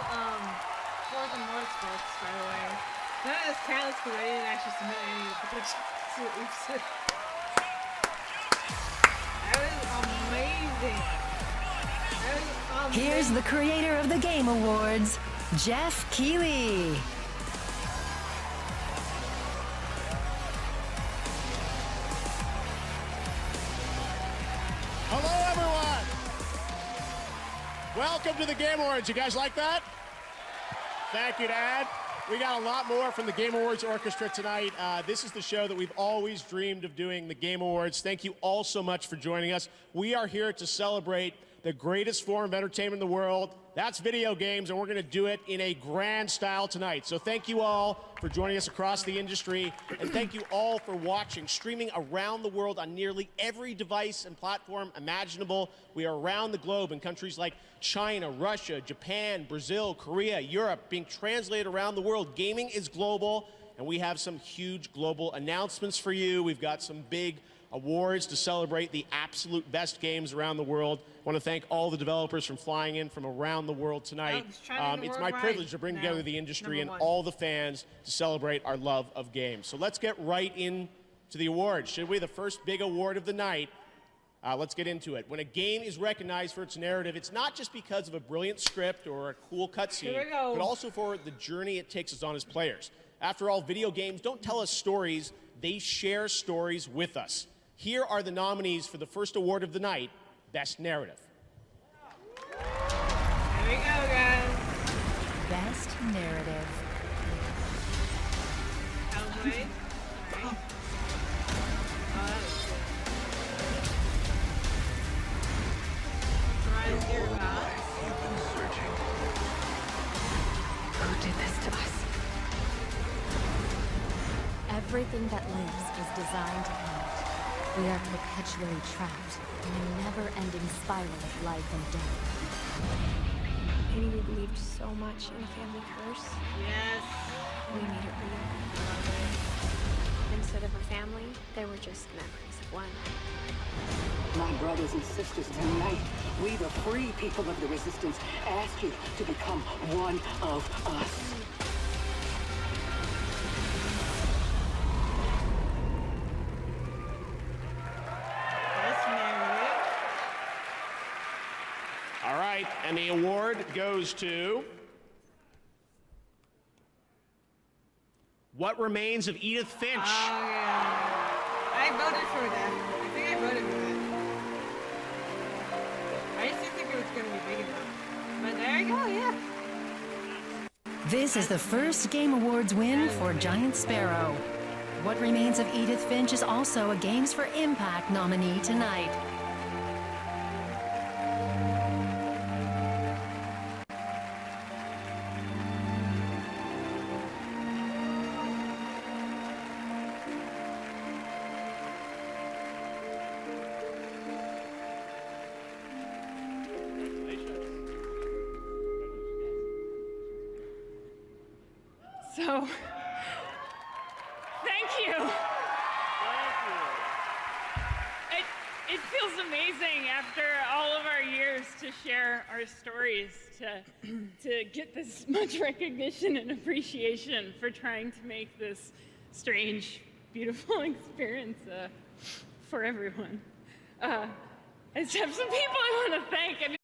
[SPEAKER 1] Forza Motorsports, by the way. None of this counts because I didn't actually submit any of the predictions. Oops. That was amazing. That was amazing.
[SPEAKER 2] Here's the creator of the Game Awards, Jeff Keighley.
[SPEAKER 5] Hello, everyone. Welcome to the Game Awards. You guys like that? Thank you, Dad. We got a lot more from the Game Awards Orchestra tonight. This is the show that we've always dreamed of doing, the Game Awards. Thank you all so much for joining us. We are here to celebrate the greatest form of entertainment in the world. That's video games, and we're going to do it in a grand style tonight. So thank you all for joining us across the industry, and thank you all for watching, streaming around the world on nearly every device and platform imaginable. We are around the globe in countries like China, Russia, Japan, Brazil, Korea, Europe, being translated around the world. Gaming is global, and we have some huge global announcements for you. We've got some big awards to celebrate the absolute best games around the world. I want to thank all the developers from flying in from around the world tonight. It's my privilege to bring together the industry and all the fans to celebrate our love of games. So let's get right into the awards, should we? The first big award of the night. Let's get into it. When a game is recognized for its narrative, it's not just because of a brilliant script or a cool cutscene, but also for the journey it takes us on as players. After all, video games don't tell us stories, they share stories with us. Here are the nominees for the first award of the night, Best Narrative.
[SPEAKER 1] Here we go, guys.
[SPEAKER 2] Best Narrative.
[SPEAKER 1] Out of the way. Right. Oh, that was good. Surprise here, Bob.
[SPEAKER 15] You've been searching. Who did this to us?
[SPEAKER 18] Everything that lives is designed to end. We are perpetually trapped in a never-ending spiral of life and death.
[SPEAKER 19] Amy, we believed so much in a family curse.
[SPEAKER 1] Yes.
[SPEAKER 19] We made it real. Instead of a family, they were just memories of one.
[SPEAKER 15] My brothers and sisters, tonight, we, the free people of the Resistance, ask you to become one of us.
[SPEAKER 5] All right, and the award goes to What Remains of Edith Finch.
[SPEAKER 1] Oh, yeah. I voted for that. I think I voted for that. I just didn't think it was going to be big enough. But there you go, yeah.
[SPEAKER 2] This is the first Game Awards win for Giant Sparrow. What Remains of Edith Finch is also a Games for Impact nominee tonight.
[SPEAKER 20] So, thank you. It feels amazing after all of our years to share our stories, to get this much recognition and appreciation for trying to make this strange, beautiful experience for everyone. I just have some people I want to thank. And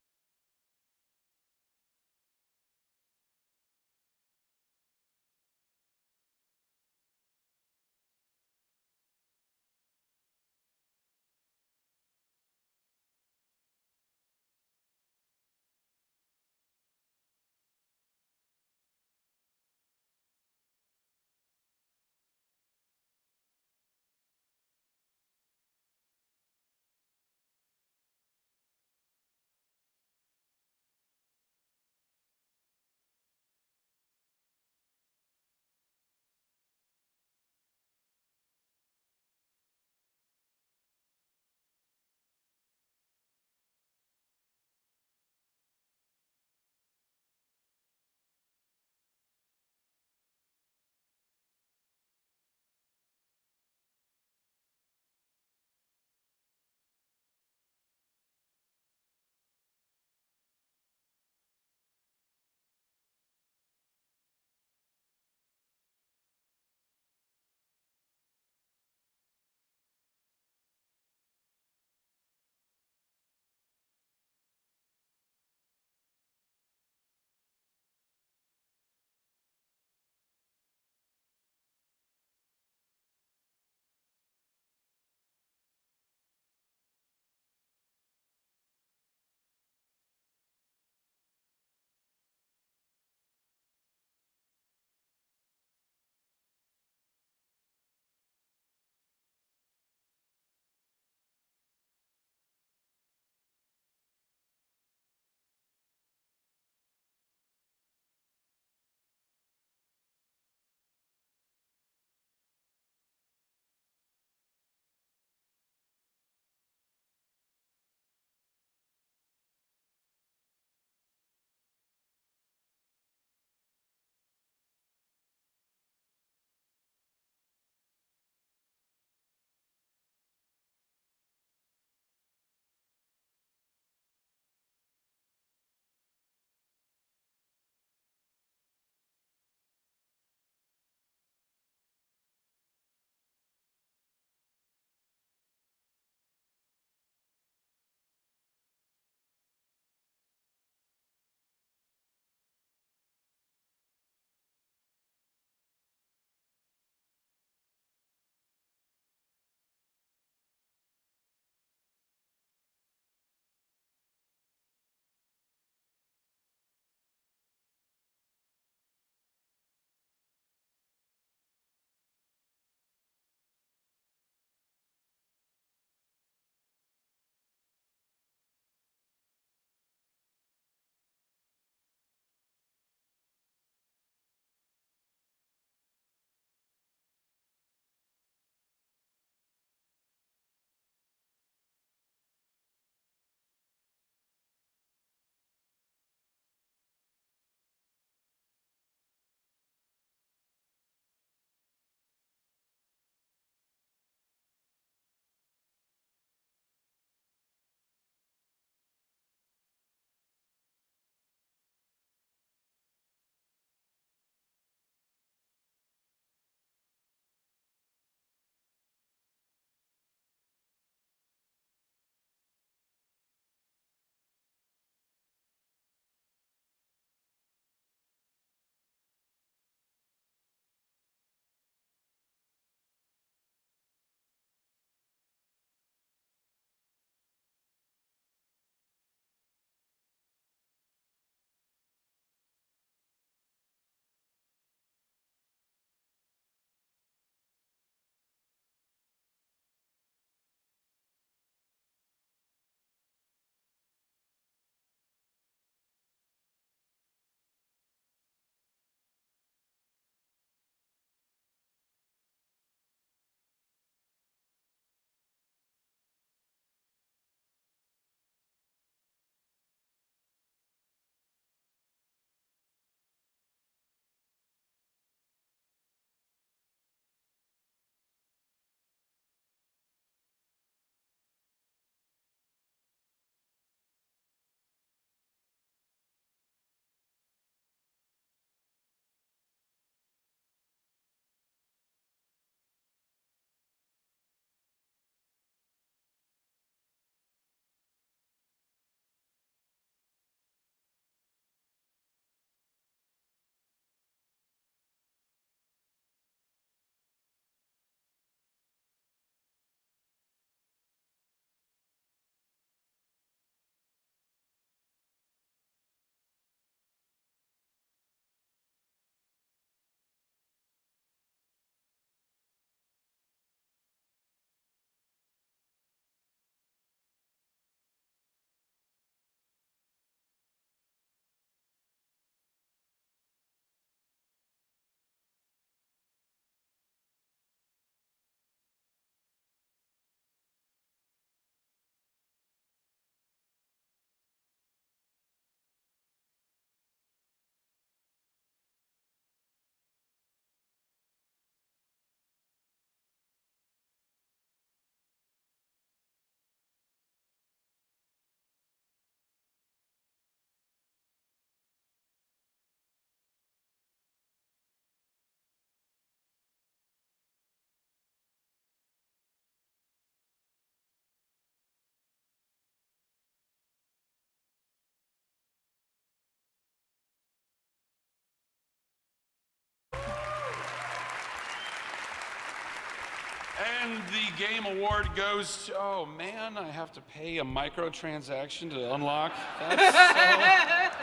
[SPEAKER 21] And the game award goes to, oh man, I have to pay a microtransaction to unlock. That's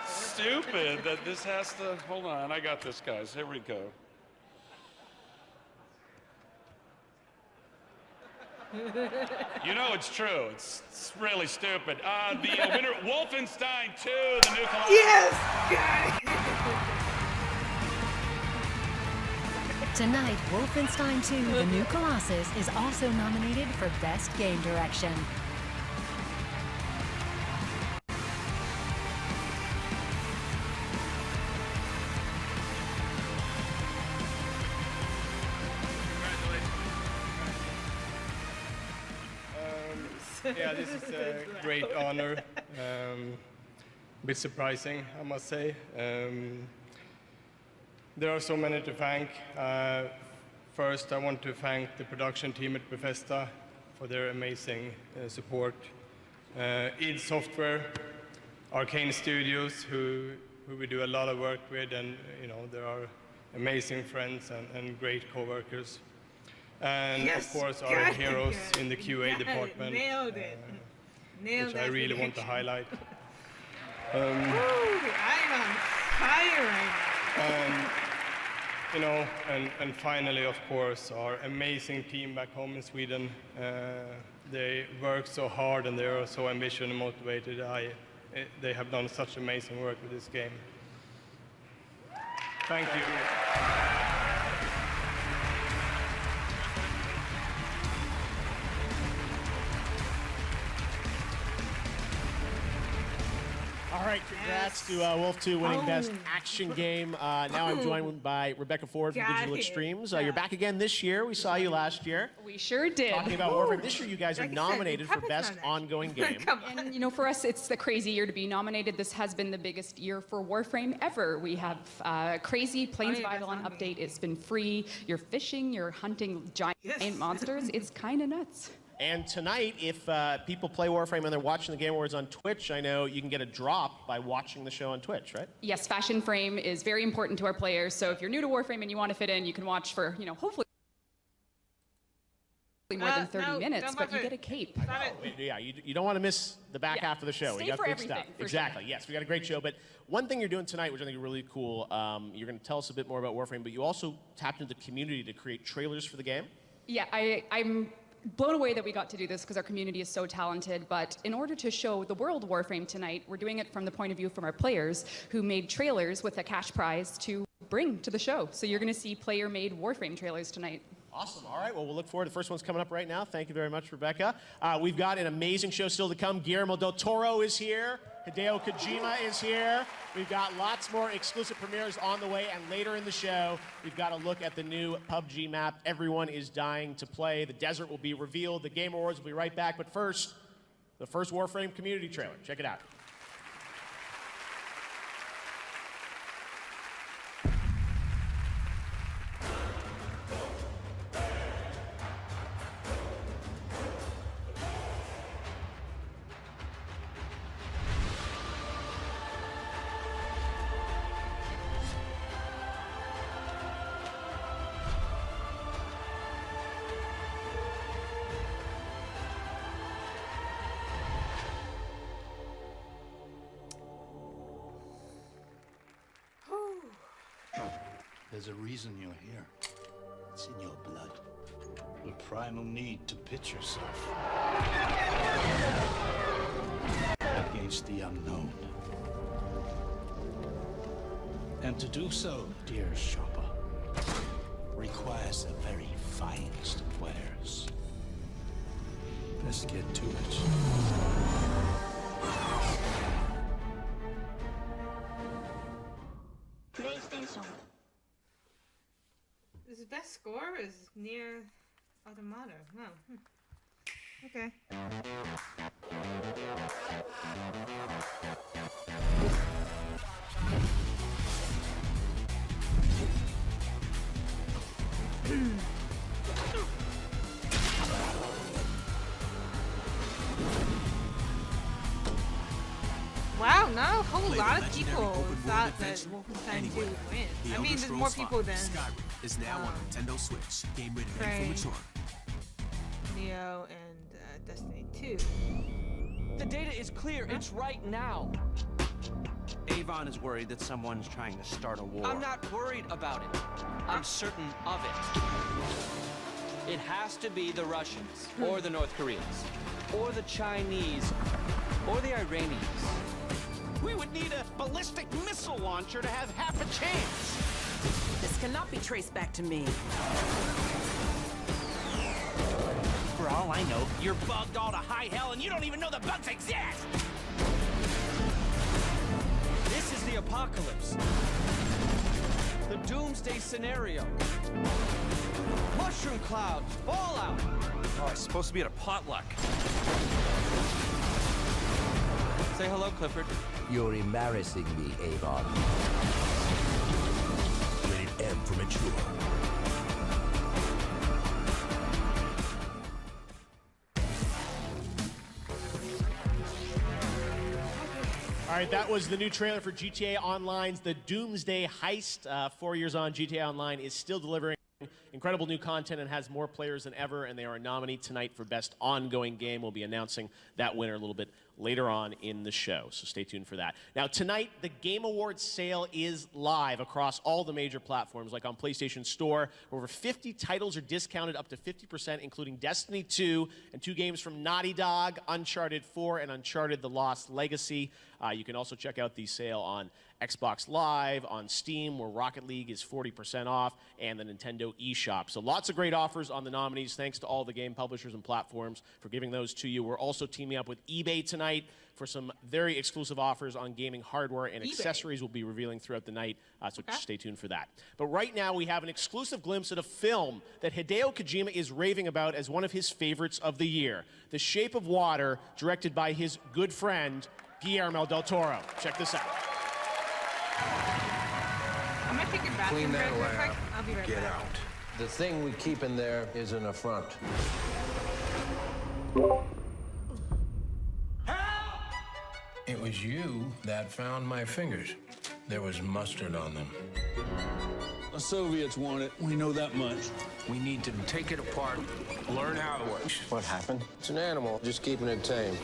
[SPEAKER 21] so stupid that this has to, hold on, I got this, guys, here we go. You know it's true, it's really stupid. The winner, Wolfenstein 2, the new Colossus.
[SPEAKER 1] Yes!
[SPEAKER 2] Tonight, Wolfenstein 2, The New Colossus is also nominated for Best Game Direction.
[SPEAKER 22] Yeah, this is a great honor. A bit surprising, I must say. There are so many to thank. First, I want to thank the production team at Bethesda for their amazing support. id Software, Arcane Studios, who we do a lot of work with, and there are amazing friends and great co-workers. And
[SPEAKER 1] Yes,
[SPEAKER 22] of course, our
[SPEAKER 1] got it,
[SPEAKER 22] heroes
[SPEAKER 1] got it.
[SPEAKER 22] in the QA
[SPEAKER 1] Got it,
[SPEAKER 22] department,
[SPEAKER 1] nailed it. Nailed
[SPEAKER 22] which I
[SPEAKER 1] that
[SPEAKER 22] really want to
[SPEAKER 1] prediction.
[SPEAKER 22] highlight.
[SPEAKER 1] Ooh, I'm on fire right
[SPEAKER 22] And finally, of course, our amazing team back home in Sweden. They work so hard and they are so ambitious and motivated. They have done such amazing work with this game. Thank you.
[SPEAKER 5] All right, congrats to Wolf 2 winning Best Action Game. Now I'm joined by Rebecca Ford from
[SPEAKER 1] Got
[SPEAKER 5] Digital
[SPEAKER 1] it.
[SPEAKER 5] Extremes. You're back again this year. We saw you last year.
[SPEAKER 23] We sure did.
[SPEAKER 5] Talking about Warframe. This year you guys are
[SPEAKER 23] Like I said,
[SPEAKER 5] nominated for Best Ongoing Game.
[SPEAKER 23] And for us, it's the crazy year to be nominated. This has been the biggest year for Warframe ever. We have crazy Plains of Eidolon update. It's been free. You're fishing, you're hunting giant monsters. It's kind of nuts.
[SPEAKER 5] And tonight, if people play Warframe and they're watching the Game Awards on Twitch, I know you can get a drop by watching the show on Twitch, right?
[SPEAKER 23] Yes, Fashion Frame is very important to our players. So if you're new to Warframe and you want to fit in, you can watch for, hopefully more than 30 minutes, but you get a cape.
[SPEAKER 5] Yeah, you don't want to miss the back half of the show.
[SPEAKER 23] Stay
[SPEAKER 5] We got
[SPEAKER 23] for
[SPEAKER 5] good
[SPEAKER 23] everything,
[SPEAKER 5] stuff.
[SPEAKER 23] for
[SPEAKER 5] Exactly.
[SPEAKER 23] sure.
[SPEAKER 5] Yes, we got a great show. But one thing you're doing tonight, which I think is really cool, you're going to tell us a bit more about Warframe, but you also tapped into the community to create trailers for the game.
[SPEAKER 23] Yeah, I'm blown away that we got to do this because our community is so talented. But in order to show the world Warframe tonight, we're doing it from the point of view from our players who made trailers with a cash prize to bring to the show. So you're going to see player-made Warframe trailers tonight.
[SPEAKER 5] Awesome. All right. Well, we'll look forward. The first one's coming up right now. Thank you very much, Rebecca. We've got an amazing show still to come. Guillermo del Toro is here. Hideo Kojima is here. We've got lots more exclusive premieres on the way. And later in the show, we've got a look at the new PUBG map. Everyone is dying to play. The desert will be revealed. The Game Awards will be right back. But first, the first Warframe community trailer. Check it out.
[SPEAKER 24] There's a reason you're here. It's in your blood. The primal need to pit yourself against the unknown. And to do so, dear shopper, requires the very finest of wares. Let's get to it.
[SPEAKER 8] PlayStation.
[SPEAKER 1] His best score is near Automata. Oh. Okay. Wow, no, holy a lot of people thought that Wolfenstein 2 would win. I mean, there's more people than
[SPEAKER 3] Skyrim is now on Nintendo Switch. Game rated M
[SPEAKER 1] Prey,
[SPEAKER 3] for mature.
[SPEAKER 1] Neo, and Destiny 2.
[SPEAKER 4] The data is clear. It's right now.
[SPEAKER 6] Avon is worried that someone's trying to start a war.
[SPEAKER 4] I'm not worried about it. I'm certain of it. It has to be the Russians, or the North Koreans, or the Chinese, or the Iranians.
[SPEAKER 6] We would need a ballistic missile launcher to have half a chance.
[SPEAKER 7] This cannot be traced back to me.
[SPEAKER 6] For all I know, you're bugged all to high hell and you don't even know the bugs exist!
[SPEAKER 4] This is the apocalypse. The doomsday scenario. Mushroom clouds, fallout.
[SPEAKER 6] Oh, it's supposed to be at a potluck.
[SPEAKER 4] Say hello, Clifford.
[SPEAKER 25] You're embarrassing me, Avon.
[SPEAKER 13] Rated M for mature.
[SPEAKER 5] All right, that was the new trailer for GTA Online's The Doomsday Heist. 4 years on, GTA Online is still delivering incredible new content and has more players than ever, and they are a nominee tonight for Best Ongoing Game. We'll be announcing that winner a little bit later on in the show, so stay tuned for that. Now, tonight, the Game Awards sale is live across all the major platforms, like on PlayStation Store. Over 50 titles are discounted up to 50%, including Destiny 2 and 2 games from Naughty Dog, Uncharted 4 and Uncharted The Lost Legacy. You can also check out the sale on Xbox Live, on Steam, where Rocket League is 40% off, and the Nintendo eShop. So lots of great offers on the nominees. Thanks to all the game publishers and platforms for giving those to you. We're also teaming up with eBay tonight for some very exclusive offers on gaming hardware and accessories we'll be revealing throughout the night, so stay tuned for that. But right now, we have an exclusive glimpse at a film that Hideo Kojima is raving about as one of his favorites of the year, The Shape of Water, directed by his good friend, Guillermo del Toro. Check this out.
[SPEAKER 1] I'm gonna take a bathroom
[SPEAKER 26] Clean that
[SPEAKER 1] break real quick.
[SPEAKER 26] lab.
[SPEAKER 1] I'll be right
[SPEAKER 26] Get
[SPEAKER 1] back.
[SPEAKER 26] out. The thing we keep in there is an affront. It was you that found my fingers. There was mustard on them.
[SPEAKER 27] The Soviets want it. We know that much.
[SPEAKER 26] We need to take it apart, learn how it works. What happened? It's an animal, just keeping it tame.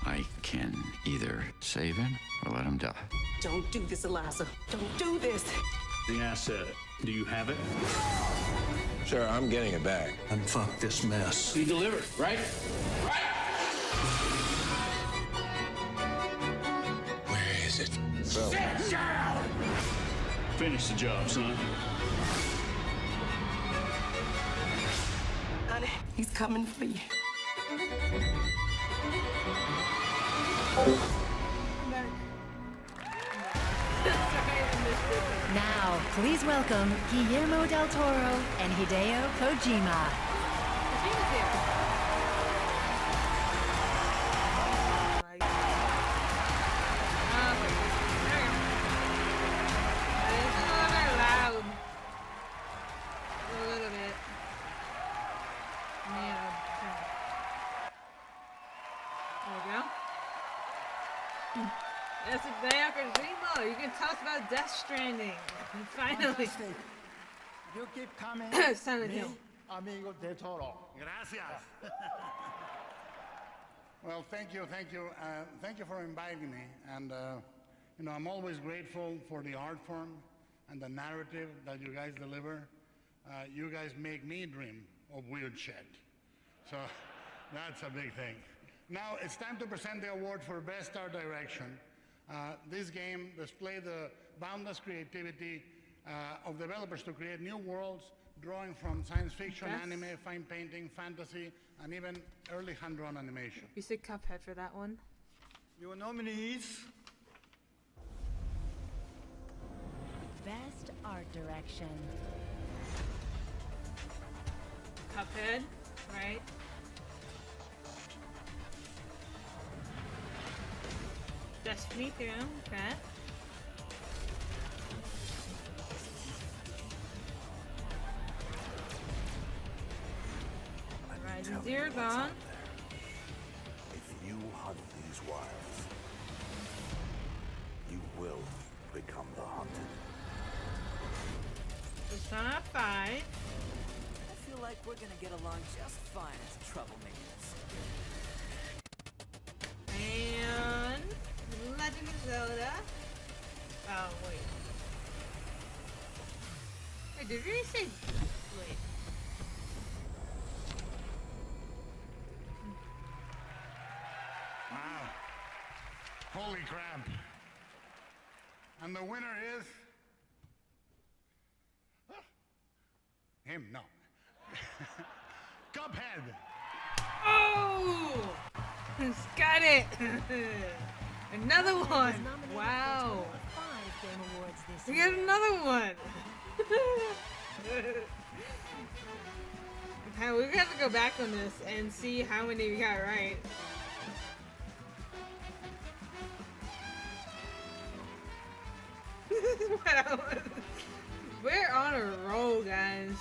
[SPEAKER 28] I can either save him or let him die.
[SPEAKER 7] Don't do this, Eliza. Don't do this.
[SPEAKER 27] The asset. Do you have it?
[SPEAKER 26] Sure, I'm getting it back.
[SPEAKER 27] And fuck this mess.
[SPEAKER 26] You delivered, right?
[SPEAKER 27] Where is it?
[SPEAKER 26] So.
[SPEAKER 27] Sit down! Finish the job, son.
[SPEAKER 7] Honey, he's coming for you.
[SPEAKER 2] Now, please welcome Guillermo del Toro and Hideo Kojima.
[SPEAKER 1] Yes, Hideo Kojima. You can tell us about Death Stranding. Finally.
[SPEAKER 29] You keep coming.
[SPEAKER 1] Silent Hill.
[SPEAKER 29] Amigo del Toro. Gracias. Well, thank you. Thank you for inviting me. And, you know, I'm always grateful for the art form and the narrative that you guys deliver. You guys make me dream of weird shit. So that's a big thing. Now, it's time to present the award for Best Art Direction. This game displayed the boundless creativity of developers to create new worlds, drawing from science fiction, anime, fine painting, fantasy, and even early hand-drawn animation.
[SPEAKER 1] You said Cuphead for that one.
[SPEAKER 29] Your nominees.
[SPEAKER 2] Best Art Direction.
[SPEAKER 1] Cuphead, right? Destiny 2, okay. Horizon Zero Dawn.
[SPEAKER 13] If you hunt these wilds,
[SPEAKER 9] will become the hunted.
[SPEAKER 1] Persona 5.
[SPEAKER 10] I feel like we're gonna get along just fine as troublemakers.
[SPEAKER 1] And Legend of Zelda. Oh wait. Wait, did we say? Wait.
[SPEAKER 29] Wow. Holy crap. And the winner is... him, no. Cuphead.
[SPEAKER 1] Oh! He's got it! Another one! Wow! We got another one! Okay, we have to go back on this and see how many we got right. Wow. We're on a roll, guys.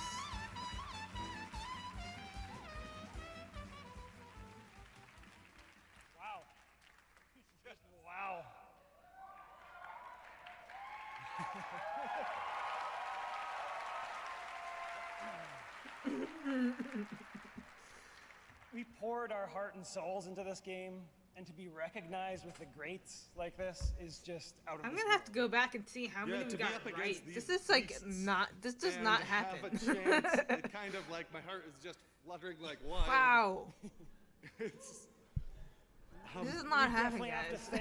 [SPEAKER 22] Wow. Just wow. We poured our heart and souls into this game, and to be recognized with the greats like this is just out of
[SPEAKER 1] I'm
[SPEAKER 22] this
[SPEAKER 1] gonna have to go back and see how many we
[SPEAKER 11] to be
[SPEAKER 1] got
[SPEAKER 11] up against
[SPEAKER 1] right.
[SPEAKER 11] these
[SPEAKER 1] This is like
[SPEAKER 11] beasts
[SPEAKER 1] not. This does
[SPEAKER 11] and
[SPEAKER 1] not
[SPEAKER 11] have
[SPEAKER 1] happen.
[SPEAKER 11] a chance, it kind of like my heart is just fluttering like wild.
[SPEAKER 1] Wow.
[SPEAKER 11] It's,
[SPEAKER 1] This is not
[SPEAKER 22] we
[SPEAKER 1] happening,
[SPEAKER 22] definitely have
[SPEAKER 1] guys.
[SPEAKER 22] to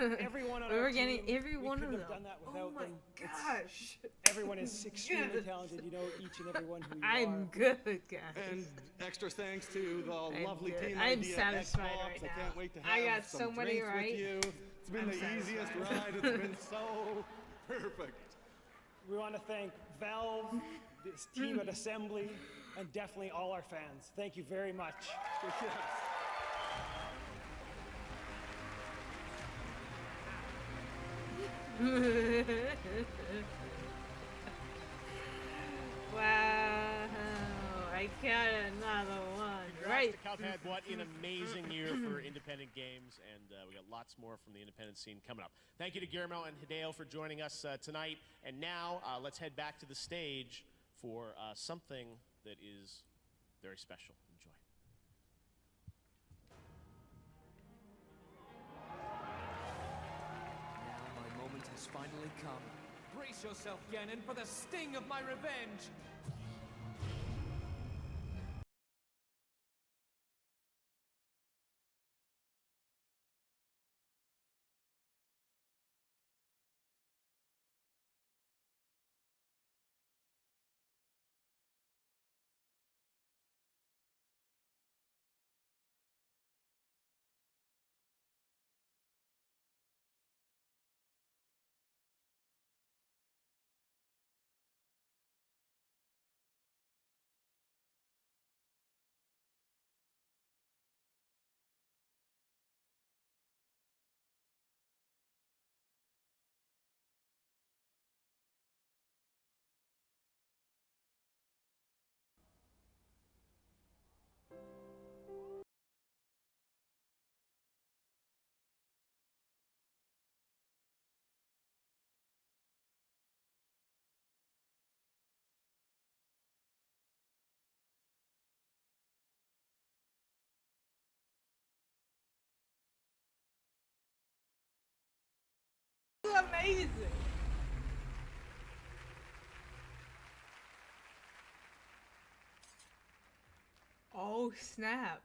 [SPEAKER 22] thank everyone on
[SPEAKER 1] We
[SPEAKER 22] our
[SPEAKER 1] were getting
[SPEAKER 22] team.
[SPEAKER 1] every
[SPEAKER 22] We
[SPEAKER 1] one of
[SPEAKER 22] couldn't
[SPEAKER 1] them.
[SPEAKER 22] have done that
[SPEAKER 1] Oh
[SPEAKER 22] without
[SPEAKER 1] my
[SPEAKER 22] them.
[SPEAKER 1] gosh.
[SPEAKER 22] Everyone is extremely talented. You know each and every one who you
[SPEAKER 1] I'm
[SPEAKER 22] are.
[SPEAKER 1] good, guys.
[SPEAKER 11] and extra thanks to the lovely
[SPEAKER 1] good.
[SPEAKER 11] team
[SPEAKER 1] I'm
[SPEAKER 11] idea
[SPEAKER 1] satisfied
[SPEAKER 11] Xbox.
[SPEAKER 1] right
[SPEAKER 11] I
[SPEAKER 1] now.
[SPEAKER 11] can't wait to
[SPEAKER 1] I
[SPEAKER 11] have
[SPEAKER 1] got
[SPEAKER 11] some
[SPEAKER 1] so many
[SPEAKER 11] drinks
[SPEAKER 1] right.
[SPEAKER 11] with you. It's been
[SPEAKER 1] I'm
[SPEAKER 11] the easiest
[SPEAKER 1] satisfied.
[SPEAKER 11] ride. It's been so perfect.
[SPEAKER 22] We want to thank Valve, this team at Assembly, and definitely all our fans. Thank you very much.
[SPEAKER 11] Yes.
[SPEAKER 1] Wow, I got another one.
[SPEAKER 5] Congrats
[SPEAKER 1] Right.
[SPEAKER 5] to Cuphead. What an amazing year for independent games, and we got lots more from the independent scene coming up. Thank you to Guillermo and Hideo for joining us tonight. And now let's head back to the stage for something that is very special. Enjoy.
[SPEAKER 10] Now my moment has finally come. Brace yourself, Ganon, for the sting of my revenge!
[SPEAKER 1] This is amazing. Oh snap.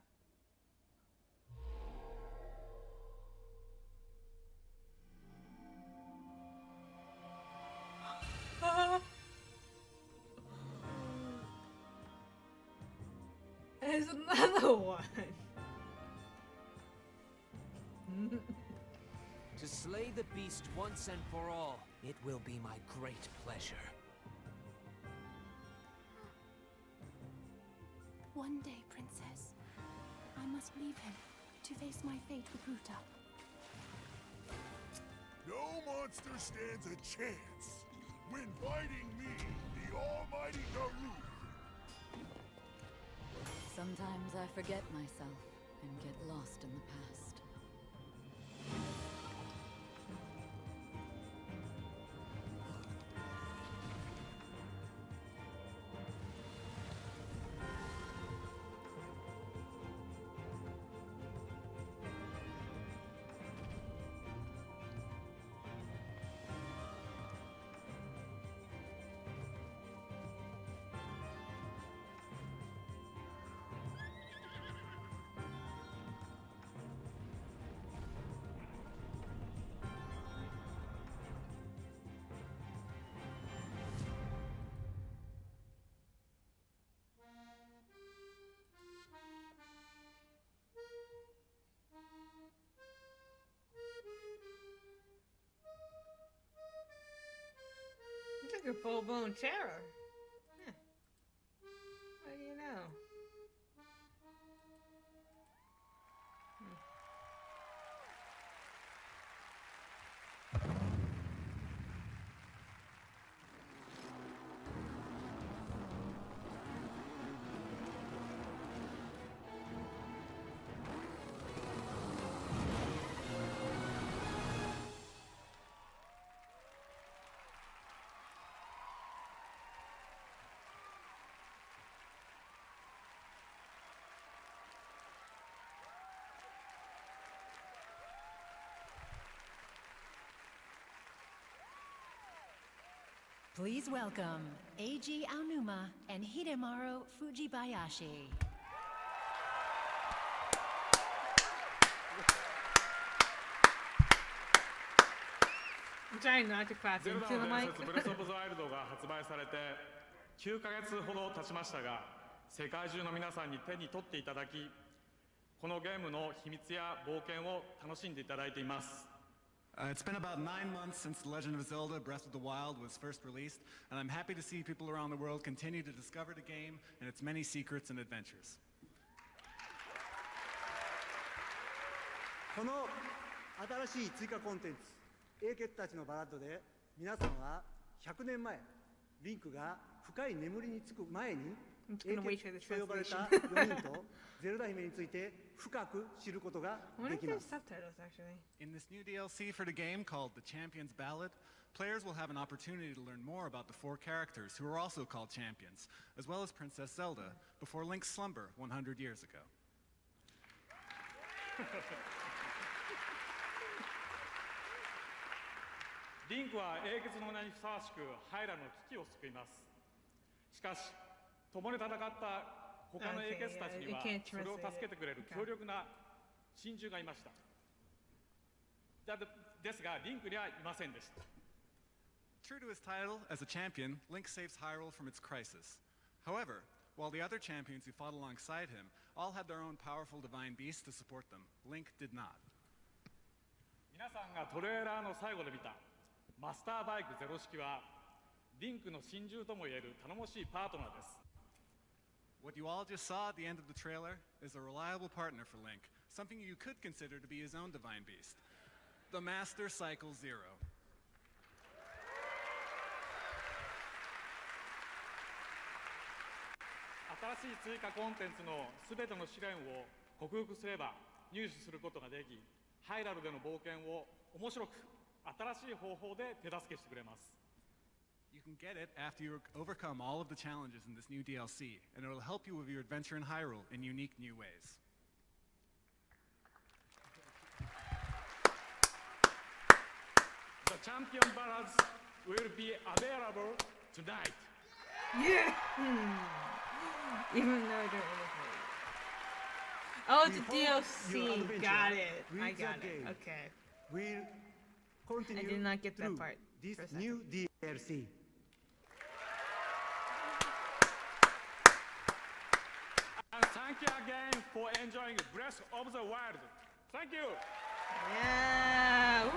[SPEAKER 1] There's another one.
[SPEAKER 10] To slay the beast once and for all, it will be my great pleasure.
[SPEAKER 12] One day, Princess, I must leave him to face my fate with Ruta.
[SPEAKER 13] No monster stands a chance when fighting me, the almighty Garou.
[SPEAKER 14] Sometimes I forget myself and get lost in the past.
[SPEAKER 1] like a full-blown terror. Huh. What do you know?
[SPEAKER 2] Please welcome Eiji Aonuma and Hidemaru Fujibayashi.
[SPEAKER 1] I'm trying not to clap into the mic.
[SPEAKER 15] ブレスオブザワイルドが発売されて9ヶ月ほど経ちましたが、世界中の皆さんに手に取っていただき、このゲームの秘密や冒険を楽しんでいただいています。
[SPEAKER 16] It's been about 9 months since The Legend of Zelda Breath of the Wild was first released, and I'm happy to see people around the world continue to discover the game and its many secrets and adventures.
[SPEAKER 17] この新しい追加コンテンツ、英傑たちのバラッドで、皆さんは100年前、リンクが深い眠りにつく前に、英傑と呼ばれた4人とゼルダ姫について深く知ることができます。
[SPEAKER 16] In this new DLC for the game called The Champion's Ballad, players will have an opportunity to learn more about the 4 characters who are also called champions, as well as Princess Zelda, before Link's slumber 100 years ago.
[SPEAKER 15] リンクは英傑の名にふさわしくハイラの危機を救います。しかし、共に戦った他の英傑たちにはそれを助けてくれる強力な親友がいました。ですが、リンクにはいませんでした。
[SPEAKER 16] True to his title as a champion, Link saves Hyrule from its crisis. However, while the other champions who fought alongside him all had their own powerful divine beasts to support them, Link did not.
[SPEAKER 15] 皆さんがトレーラーの最後で見たマスターバイクゼロ式はリンクの親友ともいえる頼もしいパートナーです。
[SPEAKER 16] What you all just saw at the end of the trailer is a reliable partner for Link, something you could consider to be his own divine beast, the Master Cycle Zero.
[SPEAKER 15] 新しい追加コンテンツのすべての試練を克服すれば入手することができ、ハイラルでの冒険を面白く新しい方法で手助けしてくれます。
[SPEAKER 16] You can get it after you overcome all of the challenges in this new DLC, and it will help you with your adventure in Hyrule in unique new ways.
[SPEAKER 15] The Champion Ballads will be available tonight.
[SPEAKER 1] Yeah! Even though I don't really play it. Oh, it's a DLC. Got it. I got it. Okay.
[SPEAKER 17] We'll continue
[SPEAKER 1] I did not get that part.
[SPEAKER 17] This new DLC.
[SPEAKER 15] And thank you again for enjoying Breath of the Wild. Thank you.
[SPEAKER 1] Yeah. Woo!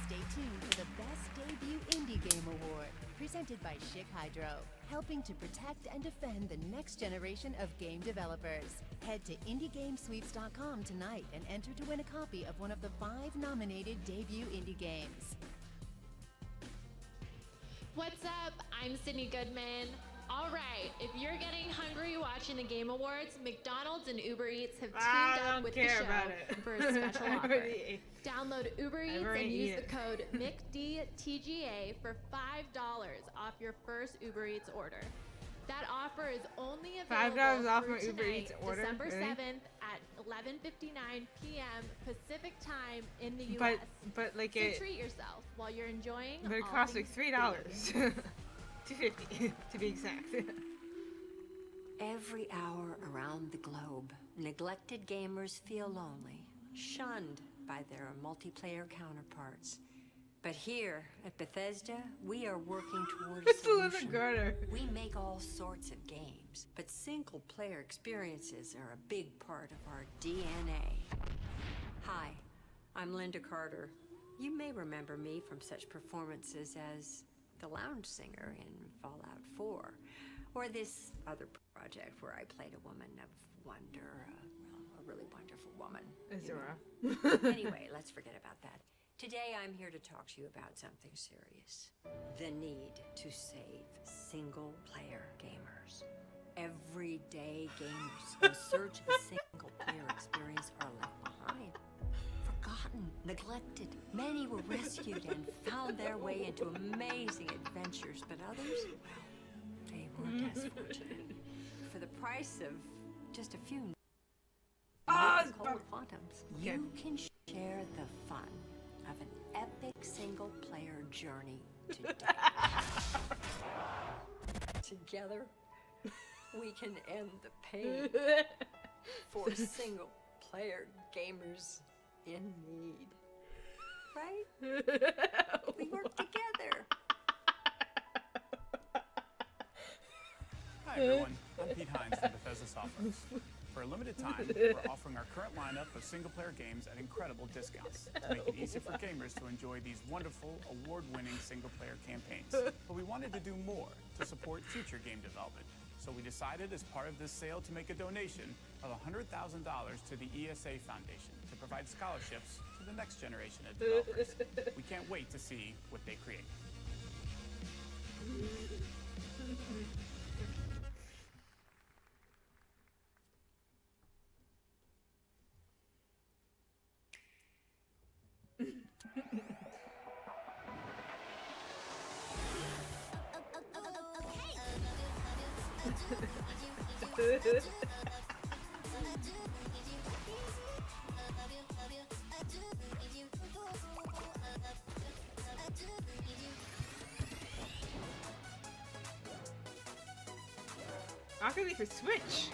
[SPEAKER 2] Stay tuned for the Best Debut Indie Game Award, presented by Schick Hydro, helping to protect and defend the next generation of game developers. Head to IndieGameSweeps.com tonight and enter to win a copy of one of the 5 nominated debut indie games.
[SPEAKER 18] What's up? I'm Sydney Goodman. All right, if you're getting hungry watching the Game Awards, McDonald's and Uber Eats have teamed up with the show for a special offer. Download Uber Eats and use the code McDTGA for $5 off your first Uber Eats order. That offer is only available
[SPEAKER 1] off
[SPEAKER 18] through
[SPEAKER 1] my Uber
[SPEAKER 18] tonight,
[SPEAKER 1] Eats order,
[SPEAKER 18] December
[SPEAKER 1] really?
[SPEAKER 18] 7th at 11:59 p.m. Pacific time in the U.S.
[SPEAKER 1] But like
[SPEAKER 18] so
[SPEAKER 1] it.
[SPEAKER 18] treat yourself while you're enjoying.
[SPEAKER 1] But it
[SPEAKER 18] all
[SPEAKER 1] costs like
[SPEAKER 18] things
[SPEAKER 1] $3. $2.50 to be exact.
[SPEAKER 19] Every hour around the globe, neglected gamers feel lonely, shunned by their multiplayer counterparts. But here at Bethesda, we are working towards a solution. We make all sorts of games, but single-player experiences are a big part of our DNA. Hi, I'm Linda Carter. You may remember me from such performances as the lounge singer in Fallout 4, or this other project where I played a woman of wonder, a really wonderful woman.
[SPEAKER 1] Azura.
[SPEAKER 19] Anyway, let's forget about that. Today I'm here to talk to you about something serious. The need to save single-player gamers. Everyday gamers in search of a single-player experience are left behind. Forgotten, neglected. Many were rescued and found their way into amazing adventures, but others, well, they weren't as fortunate. For the price of just a few cold quantums, you can share the fun of an epic single-player journey today. Together, we can end the pain for single-player gamers in need. Right? We work together.
[SPEAKER 3] Hi everyone, I'm Pete Hines from Bethesda Software. For a limited time, we're offering our current lineup of single-player games at incredible discounts to make it easy for gamers to enjoy these wonderful, award-winning single-player campaigns. But we wanted to do more to support future game development. So we decided as part of this sale to make a donation of $100,000 to the ESA Foundation to provide scholarships to the next generation of developers. We can't wait to see what they create.
[SPEAKER 1] Rocket League for Switch.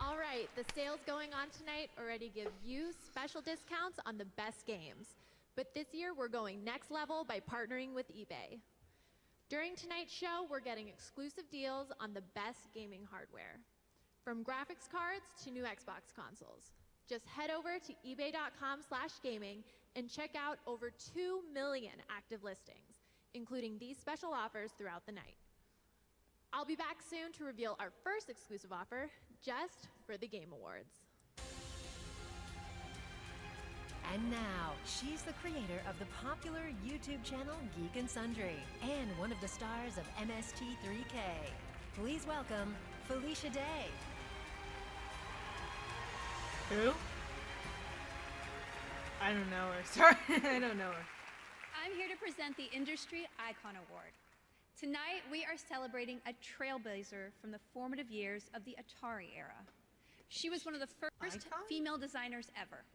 [SPEAKER 18] All right, the sales going on tonight already give you special discounts on the best games. But this year, we're going next level by partnering with eBay. During tonight's show, we're getting exclusive deals on the best gaming hardware, from graphics cards to new Xbox consoles. Just head over to ebay.com/gaming and check out over 2 million active listings, including these special offers throughout the night. I'll be back soon to reveal our first exclusive offer, just for the Game Awards.
[SPEAKER 2] And now, she's the creator of the popular YouTube channel Geek and Sundry, and one of the stars of MST3K. Please welcome Felicia Day.
[SPEAKER 1] Who? I don't know her. Sorry, I don't know her.
[SPEAKER 4] I'm here to present the Industry Icon Award. Tonight, we are celebrating a trailblazer from the formative years of the Atari era. She was one of the first female designers ever,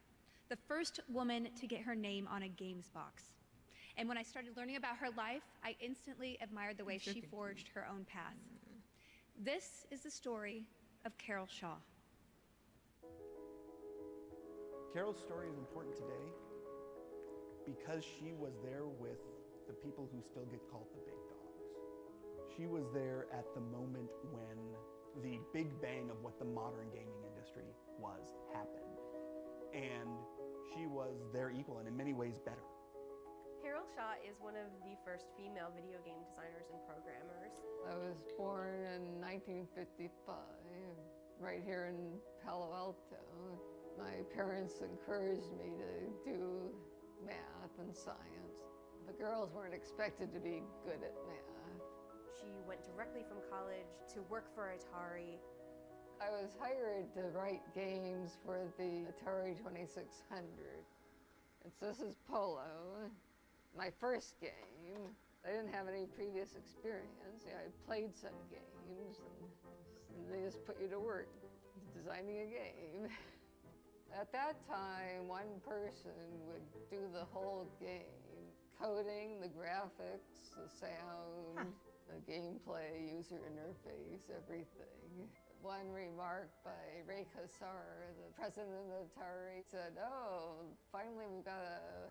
[SPEAKER 4] the first woman to get her name on a games box. And when I started learning about her life, I instantly admired the way she forged her own path. This is the story of Carol Shaw.
[SPEAKER 6] Carol's story is important today because she was there with the people who still get called the big dogs. She was there at the moment when the big bang of what the modern gaming industry was happened. And she was their equal and in many ways better.
[SPEAKER 8] Carol Shaw is one of the first female video game designers and programmers.
[SPEAKER 20] I was born in 1955, right here in Palo Alto. My parents encouraged me to do math and science. The girls weren't expected to be good at math.
[SPEAKER 8] She went directly from college to work for Atari.
[SPEAKER 20] I was hired to write games for the Atari 2600. This is Polo, my first game. I didn't have any previous experience. I played some games and and they just put you to work designing a game. At that time, one person would do the whole game. Coding, the graphics, the sound, the gameplay, user interface, everything. One remark by Ray Kassar, the president of Atari, said, "Oh, finally we've got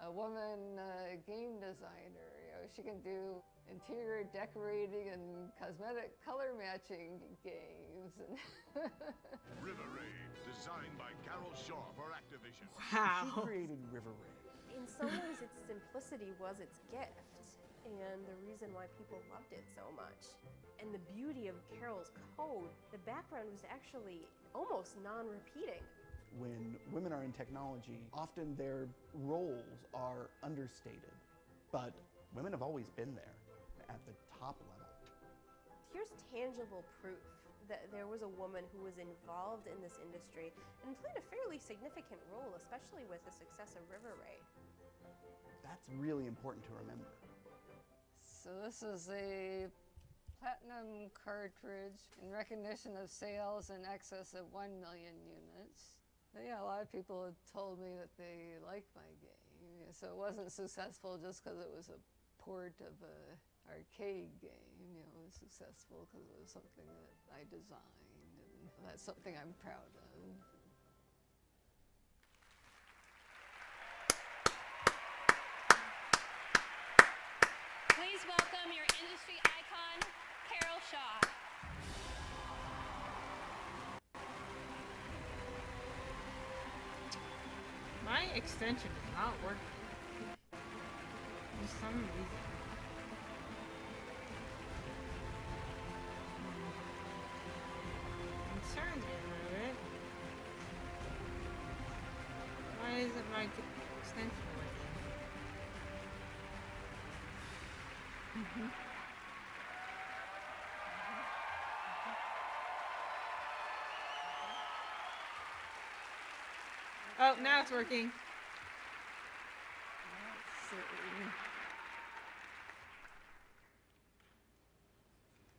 [SPEAKER 20] a woman game designer. You know, she can do interior decorating and cosmetic color matching games."
[SPEAKER 13] River Raid, designed by Carol Shaw for Activision.
[SPEAKER 6] She created River Raid.
[SPEAKER 8] In some ways, its simplicity was its gift, and the reason why people loved it so much. And the beauty of Carol's code, the background was actually almost non-repeating.
[SPEAKER 6] When women are in technology, often their roles are understated, but women have always been there at the top level.
[SPEAKER 8] Here's tangible proof that there was a woman who was involved in this industry and played a fairly significant role, especially with the success of River Raid.
[SPEAKER 6] That's really important to remember.
[SPEAKER 20] So this is a platinum cartridge in recognition of sales in excess of 1 million units. But yeah, a lot of people had told me that they liked my game. So it wasn't successful just because it was a port of an arcade game. You know, it was successful because it was something that I designed, and that's something I'm proud of.
[SPEAKER 4] Please welcome your industry icon, Carol Shaw.
[SPEAKER 1] My extension is not working. For some reason. Concerns me a little bit. Why isn't my extension working? Oh, now it's working.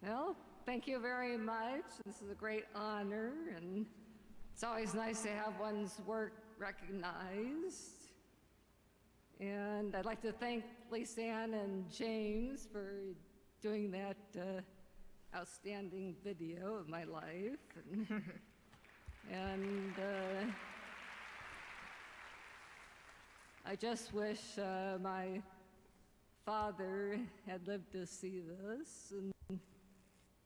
[SPEAKER 20] Well, thank you very much. This is a great honor, and it's always nice to have one's work recognized. And I'd like to thank Lisanne and James for doing that outstanding video of my life. And I just wish my father had lived to see this. And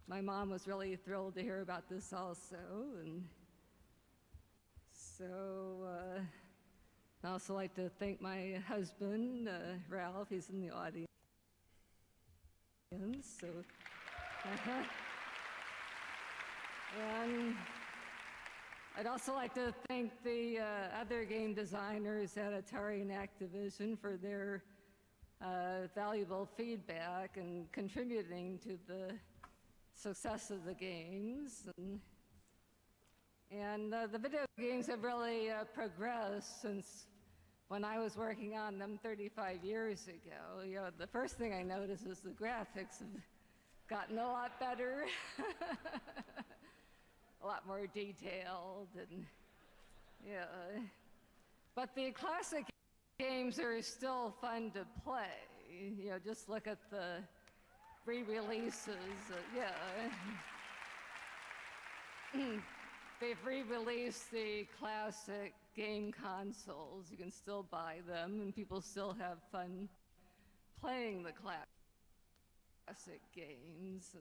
[SPEAKER 20] my mom was really thrilled to hear about this also. And so I'd also like to thank my husband, Ralph. He's in the audience. So, and I'd also like to thank the other game designers at Atari and Activision for their valuable feedback and contributing to the success of the games. And the video games have really progressed since when I was working on them 35 years ago. You know, the first thing I noticed is the graphics have gotten a lot better, a lot more detailed, and yeah. But the classic games are still fun to play. You know, just look at the re-releases. They've re-released the classic game consoles. You can still buy them, and people still have fun playing the classic games.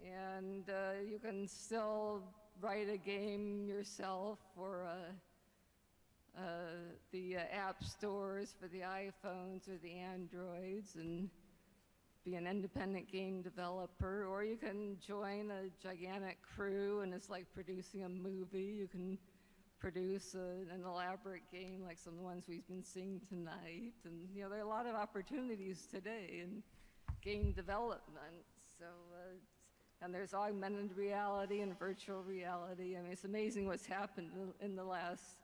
[SPEAKER 20] And you can still write a game yourself for the app stores for the iPhones or the Androids and be an independent game developer, or you can join a gigantic crew and it's like producing a movie. You can produce an elaborate game like some of the ones we've been seeing tonight. And you know, there are a lot of opportunities today in game development. So, and there's augmented reality and virtual reality. I mean, it's amazing what's happened in the last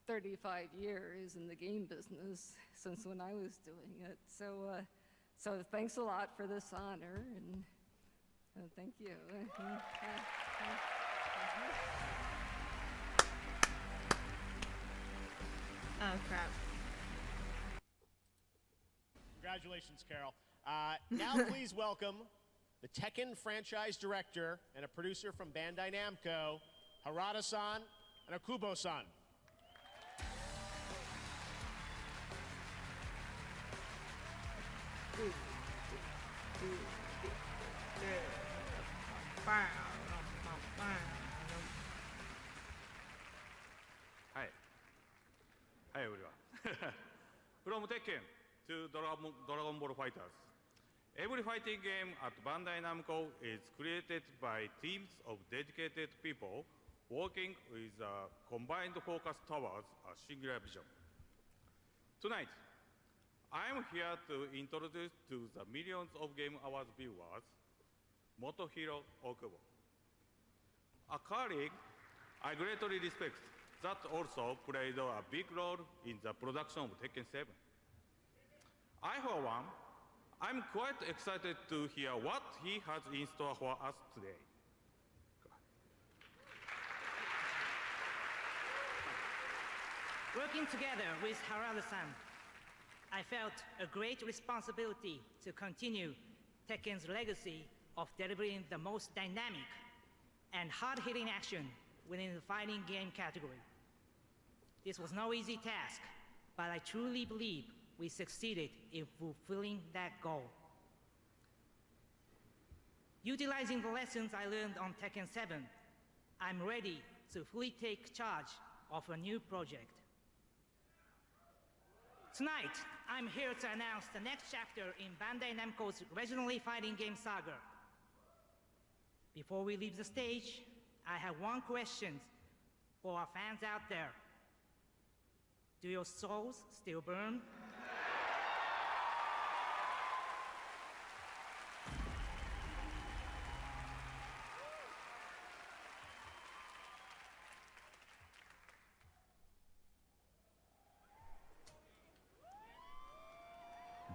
[SPEAKER 20] 35 years in the game business since when I was doing it. So thanks a lot for this honor, Thank you.
[SPEAKER 1] Oh, crap.
[SPEAKER 5] Congratulations, Carol. Now please welcome the Tekken franchise director and a producer from Bandai Namco, Harada-san and Akubo-san.
[SPEAKER 7] Hi. Hi, everyone. From Tekken to Dragon Ball Fighters. Every fighting game at Bandai Namco is created by teams of dedicated people working with a combined focus towards a singular vision. Tonight, I am here to introduce to the millions of Game Awards viewers, Motohiro Okubo, a colleague I greatly respect that also played a big role in the production of Tekken 7. I, for one, I'm quite excited to hear what he has in store for us today.
[SPEAKER 9] Working together with Harada-san, I felt a great responsibility to continue Tekken's legacy of delivering the most dynamic and hard-hitting action within the fighting game category. This was no easy task, but I truly believe we succeeded in fulfilling that goal. Utilizing the lessons I learned on Tekken 7, I'm ready to fully take charge of a new project. Tonight, I'm here to announce the next chapter in Bandai Namco's regionally fighting game saga. Before we leave the stage, I have one question for our fans out there. Do your souls still burn?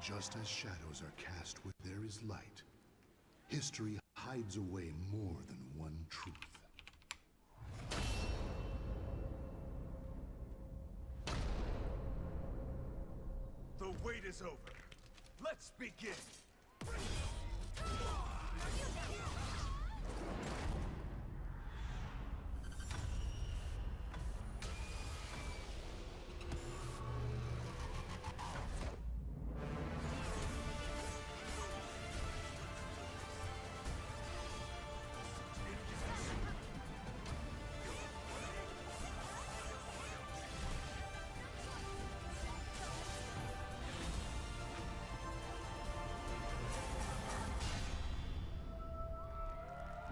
[SPEAKER 13] Just as shadows are cast where there is light, history hides away more than one truth.
[SPEAKER 21] The wait is over. Let's begin.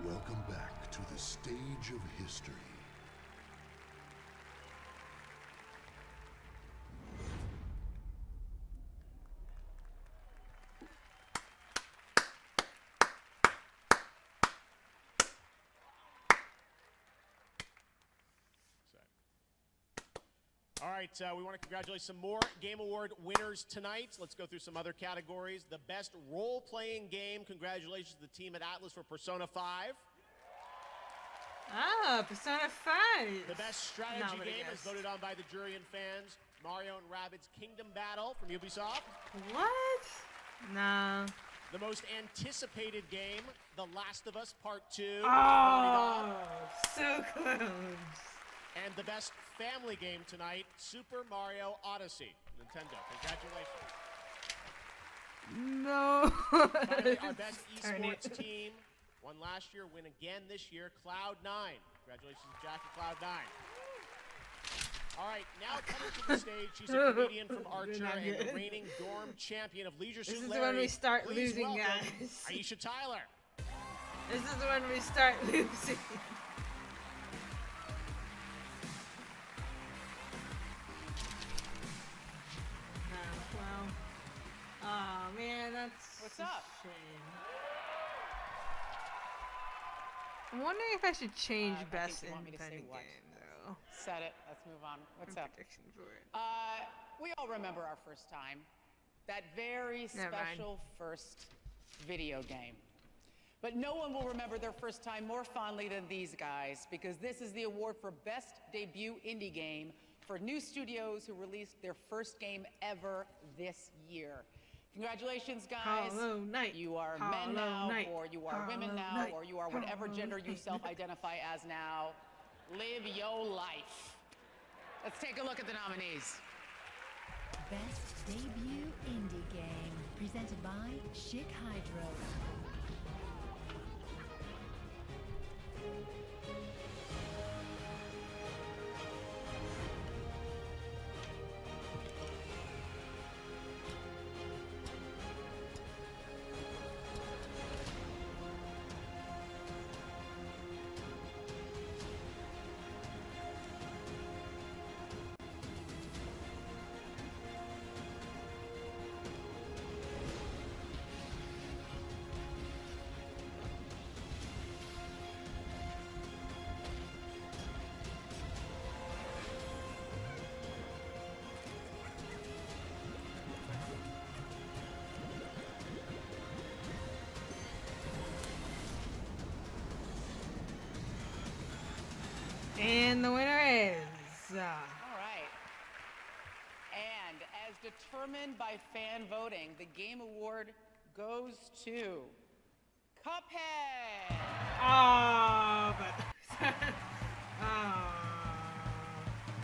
[SPEAKER 13] Welcome back to the stage of history.
[SPEAKER 5] All right, we want to congratulate some more Game Award winners tonight. Let's go through some other categories. The best role-playing game. Congratulations to the team at Atlas for Persona 5.
[SPEAKER 1] Ah, Persona 5.
[SPEAKER 5] The best strategy game is voted on by the jury and fans. Mario and Rabbids Kingdom Battle from Ubisoft.
[SPEAKER 1] What? No.
[SPEAKER 5] The most anticipated game, The Last of Us Part 2.
[SPEAKER 1] Oh, so close.
[SPEAKER 5] And the best family game tonight, Super Mario Odyssey. Nintendo, congratulations.
[SPEAKER 1] No.
[SPEAKER 5] Finally, our best esports team won last year, win again this year, Cloud9. Congratulations, Jack and Cloud9. All right, now coming to the stage, she's a comedian from Archer and the reigning dorm champion of Leisure Suit Larry.
[SPEAKER 1] This is when we start
[SPEAKER 5] Please
[SPEAKER 1] losing,
[SPEAKER 5] welcome
[SPEAKER 1] guys.
[SPEAKER 5] Aisha Tyler.
[SPEAKER 1] This is when we start losing. Oh man, that's
[SPEAKER 23] What's up?
[SPEAKER 1] a shame. I'm wondering if I should change best in independent game though.
[SPEAKER 23] Said it. Let's move on. What's up?
[SPEAKER 1] Predictions for it.
[SPEAKER 23] We all remember our first time. That very
[SPEAKER 1] Never mind.
[SPEAKER 23] special first video game. But no one will remember their first time more fondly than these guys, because this is the award for Best Debut Indie Game for new studios who released their first game ever this year. Congratulations, guys.
[SPEAKER 1] Hollow Knight.
[SPEAKER 23] You are men now, or you are women now, or you are whatever gender you self-identify as now. Live your life. Let's take a look at the nominees.
[SPEAKER 2] Best Debut Indie Game, presented by Chic Hydro.
[SPEAKER 1] And the winner is...
[SPEAKER 23] All right. And as determined by fan voting, the Game Award goes to Cuphead.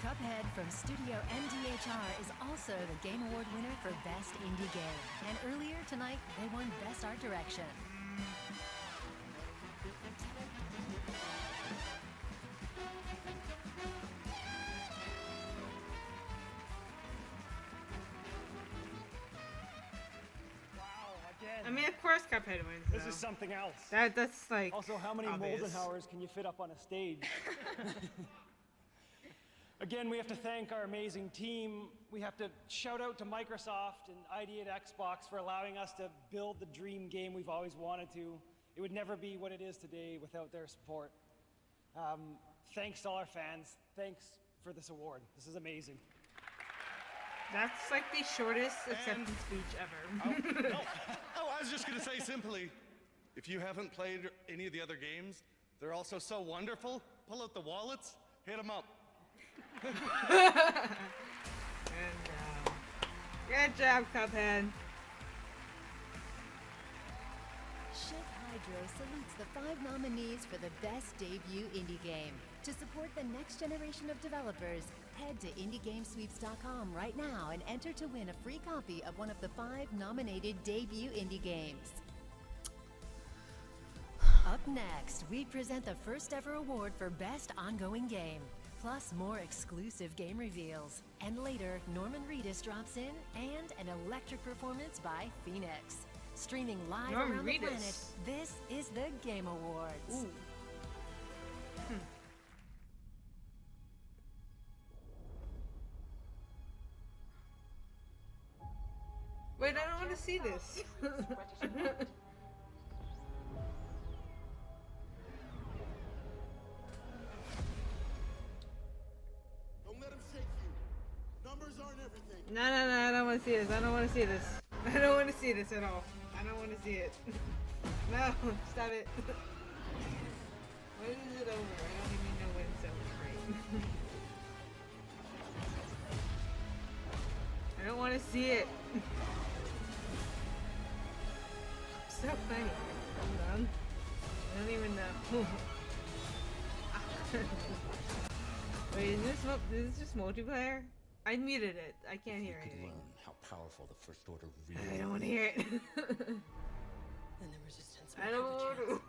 [SPEAKER 2] Cuphead from Studio MDHR is also the Game Award winner for Best Indie Game. And earlier tonight, they won Best Art Direction.
[SPEAKER 1] I mean, of course Cuphead wins.
[SPEAKER 10] This
[SPEAKER 1] though.
[SPEAKER 10] is something else.
[SPEAKER 1] That's like
[SPEAKER 10] Also, how many
[SPEAKER 1] obvious.
[SPEAKER 10] Moldenhauers can you fit up on a stage? Again, we have to thank our amazing team. We have to shout out to Microsoft and ID at Xbox for allowing us to build the dream game we've always wanted to. It would never be what it is today without their support. Thanks to all our fans. Thanks for this award. This is amazing.
[SPEAKER 1] That's like the shortest acceptance speech ever.
[SPEAKER 11] I was just going to say simply, if you haven't played any of the other games, they're also so wonderful. Pull out the wallets, hit them up.
[SPEAKER 1] Good job, Cuphead.
[SPEAKER 2] Chic Hydro salutes the 5 nominees for the Best Debut Indie Game. To support the next generation of developers, head to IndieGameSweeps.com right now and enter to win a free copy of one of the 5 nominated debut indie games. Up next, we present the first ever award for Best Ongoing Game, plus more exclusive game reveals. And later, Norman Reedus drops in and an electric performance by Phoenix. Streaming live
[SPEAKER 1] Norman
[SPEAKER 2] around
[SPEAKER 1] Reedus.
[SPEAKER 2] the planet, this is the Game Awards.
[SPEAKER 1] Ooh. Wait, I don't want to see this.
[SPEAKER 22] Don't let him shake you. Numbers aren't everything.
[SPEAKER 1] No, I don't want to see this. I don't want to see this. I don't want to see this at all. I don't want to see it. No, stop it. When is it over? I don't even know when it's over. I don't want to see it. So funny. Hold on. I don't even know. Wait, is this just multiplayer? I muted it. I can't hear anything.
[SPEAKER 24] Learn how powerful the First Order really
[SPEAKER 1] I don't want to hear it.
[SPEAKER 22] Then the resistance.
[SPEAKER 1] I don't want to.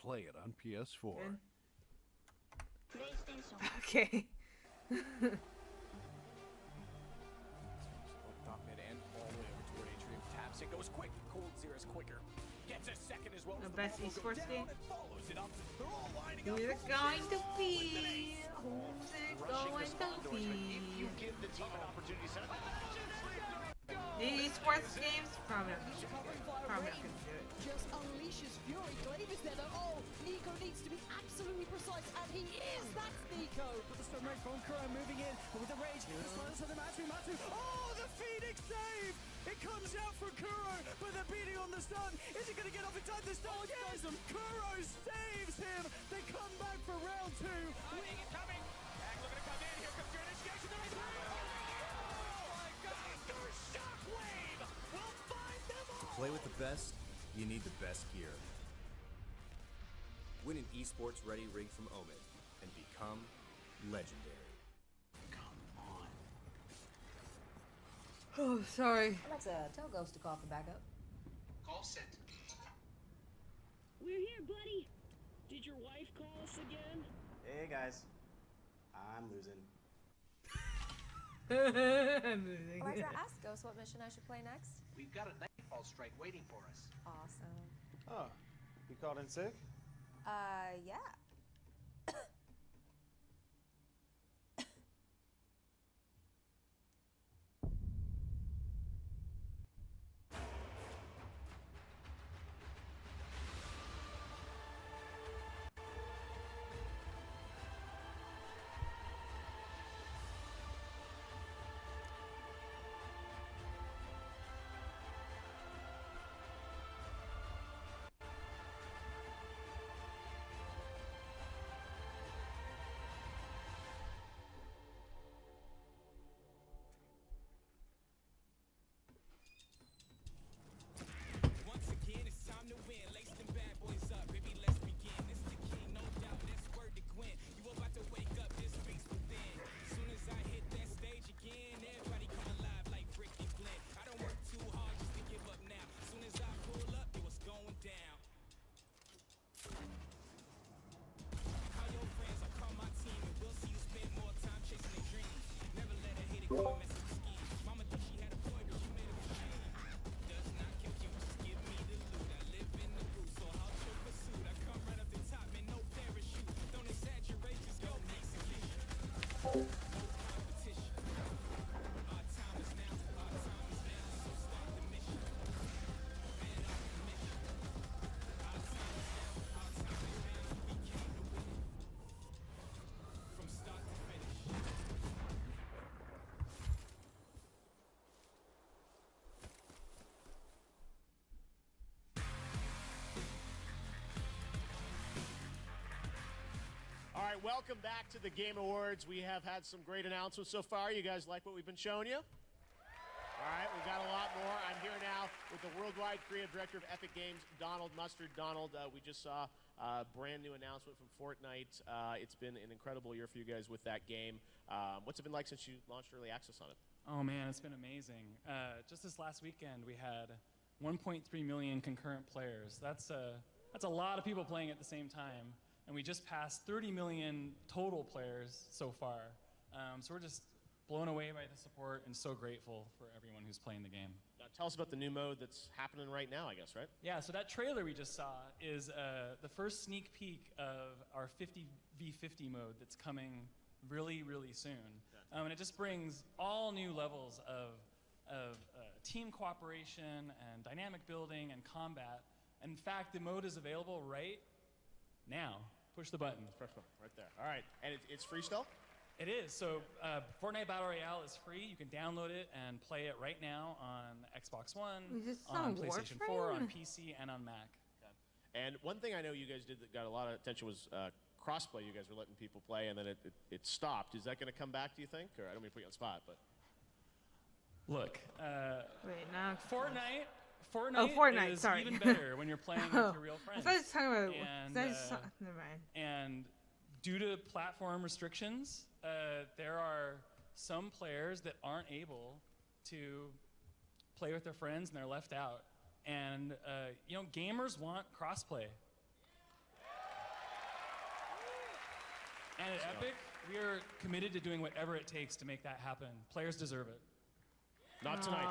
[SPEAKER 25] Play it on PS4.
[SPEAKER 1] Okay.
[SPEAKER 26] Top mid and all the way over toward Atrium. Taps it, goes quick. Cold Zero's quicker. Gets a second as well.
[SPEAKER 1] The best esports game?
[SPEAKER 26] Follows it up. They're all lining
[SPEAKER 1] Who's it going to be? Who's it going to be?
[SPEAKER 5] If you give the team an opportunity,
[SPEAKER 1] Esports games? Probably not gonna do it.
[SPEAKER 12] Just unleashes fury. Glaive is there though. Oh, Nico needs to be absolutely precise, and he is. That's Nico.
[SPEAKER 14] But the stun rate from Kuro moving in with the rage. The sliders for the Matsu. Oh, the Phoenix save! It comes out from Kuro, but they're beating on the stun. Is he going to get off in time this time? Yes! Kuro saves him. They come back for round 2.
[SPEAKER 26] Coming. Bag looking to come in. Here comes your initiation. Oh my God! Thunder Shockwave will find them all.
[SPEAKER 15] To play with the best, you need the best gear. Win an esports ready rig from Omen and become legendary.
[SPEAKER 1] Oh, sorry.
[SPEAKER 16] Alexa, tell Ghost to call for backup.
[SPEAKER 17] Call sent.
[SPEAKER 19] We're here, buddy. Did your wife call us again?
[SPEAKER 17] Hey guys, I'm losing.
[SPEAKER 1] I'm losing.
[SPEAKER 8] Alexa, ask Ghost what mission I should play next.
[SPEAKER 17] We've got a nightfall strike waiting for us.
[SPEAKER 8] Awesome.
[SPEAKER 17] Oh, you called in sick?
[SPEAKER 8] Yeah.
[SPEAKER 26] Once again, it's time to win. Lace them bad boys up, baby, let's begin. It's the king, no doubt, that's word to Gwen. You about to wake up, this beast within. Soon as I hit that stage again, everybody come alive like Rick and Glenn. I don't work too hard just to give up now. Soon as I pull up, it was going down. Call your friends, I'll call my team, and we'll see you spend more time chasing their dreams. Never let a hit it go and mess with the scheme. Mama thought she had a boy, girl, she made a machine. Does not compute, just give me the loot. I live in the booth, so halt your pursuit. I come right up the top, man, no parachute. Don't exaggerate, just go execution. No competition. Our time is now, so start the mission. Man on the mission. Our time is now, we came to win. From start to finish.
[SPEAKER 5] All right, welcome back to the Game Awards. We have had some great announcements so far. You guys like what we've been showing you? All right, we've got a lot more. I'm here now with the Worldwide Creative Director of Epic Games, Donald Mustard. Donald, we just saw a brand new announcement from Fortnite. It's been an incredible year for you guys with that game. What's it been like since you launched early access on it?
[SPEAKER 27] Oh man, it's been amazing. Just this last weekend, we had 1.3 million concurrent players. That's a lot of people playing at the same time. And we just passed 30 million total players so far. So we're just blown away by the support and so grateful for everyone who's playing the game.
[SPEAKER 5] Now, tell us about the new mode that's happening right now, I guess, right?
[SPEAKER 27] Yeah, so that trailer we just saw is the first sneak peek of our 50v50 mode that's coming really, really soon. And it just brings all new levels of team cooperation and dynamic building and combat. In fact, the mode is available right now. Push the button.
[SPEAKER 5] Right there. All right. And it's free still?
[SPEAKER 27] It is. So Fortnite Battle Royale is free. You can download it and play it right now on Xbox One,
[SPEAKER 1] Is this
[SPEAKER 27] on
[SPEAKER 1] on
[SPEAKER 27] PlayStation
[SPEAKER 1] Warframe?
[SPEAKER 27] 4, on PC, and on Mac.
[SPEAKER 5] And one thing I know you guys did that got a lot of attention was crossplay. You guys were letting people play, and then it stopped. Is that going to come back, do you think? Or I don't mean to put you on the spot, but...
[SPEAKER 27] Look,
[SPEAKER 1] Wait, now
[SPEAKER 27] Fortnite is
[SPEAKER 1] sorry.
[SPEAKER 27] even better when you're playing with your real friends.
[SPEAKER 1] I thought you were talking about
[SPEAKER 27] And,
[SPEAKER 1] never mind.
[SPEAKER 27] And due to platform restrictions, there are some players that aren't able to play with their friends and they're left out. And you know, gamers want crossplay. And at Epic, we are committed to doing whatever it takes to make that happen. Players deserve it.
[SPEAKER 5] Not tonight.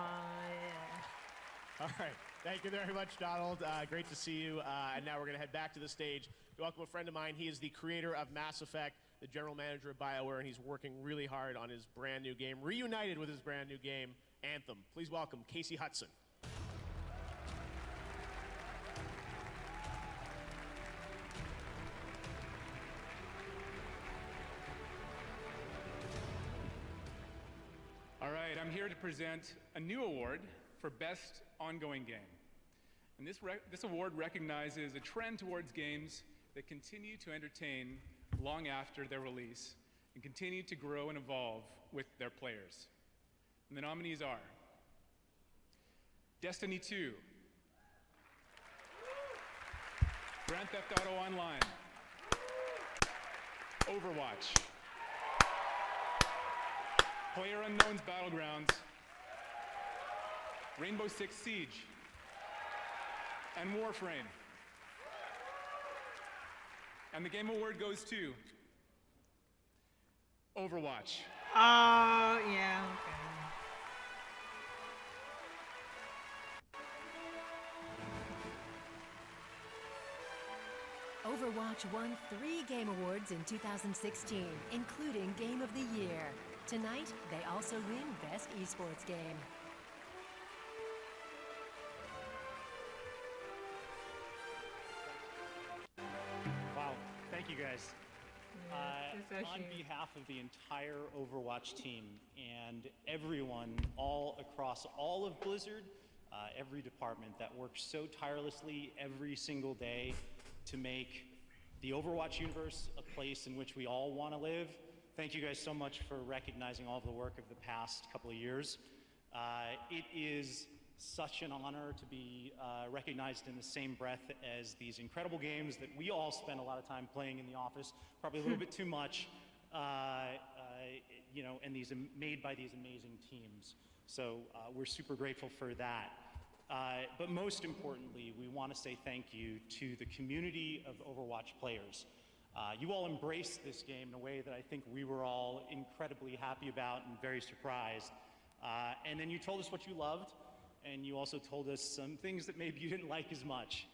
[SPEAKER 1] Yeah.
[SPEAKER 5] All right. Thank you very much, Donald. Great to see you. And now we're going to head back to the stage to welcome a friend of mine. He is the creator of Mass Effect, the general manager of BioWare, and he's working really hard on his brand new game, reunited with his brand new game, Anthem. Please welcome Casey Hudson.
[SPEAKER 3] All right, I'm here to present a new award for Best Ongoing Game. And this award recognizes a trend towards games that continue to entertain long after their release and continue to grow and evolve with their players. And the nominees are Destiny 2, Grand Theft Auto Online, Overwatch, PlayerUnknown's Battlegrounds, Rainbow Six Siege, and Warframe. And the Game Award goes to Overwatch.
[SPEAKER 1] Oh, yeah, okay.
[SPEAKER 2] Overwatch won 3 Game Awards in 2016, including Game of the Year. Tonight, they also win Best Esports Game.
[SPEAKER 4] Wow, thank you guys. On behalf of the entire Overwatch team and everyone all across all of Blizzard, every department that works so tirelessly every single day to make the Overwatch universe a place in which we all want to live, thank you guys so much for recognizing all of the work of the past couple of years. It is such an honor to be recognized in the same breath as these incredible games that we all spend a lot of time playing in the office, probably a little bit too much, you know, and these made by these amazing teams. So we're super grateful for that. But most importantly, we want to say thank you to the community of Overwatch players. You all embraced this game in a way that I think we were all incredibly happy about and very surprised. And then you told us what you loved, and you also told us some things that maybe you didn't like as much.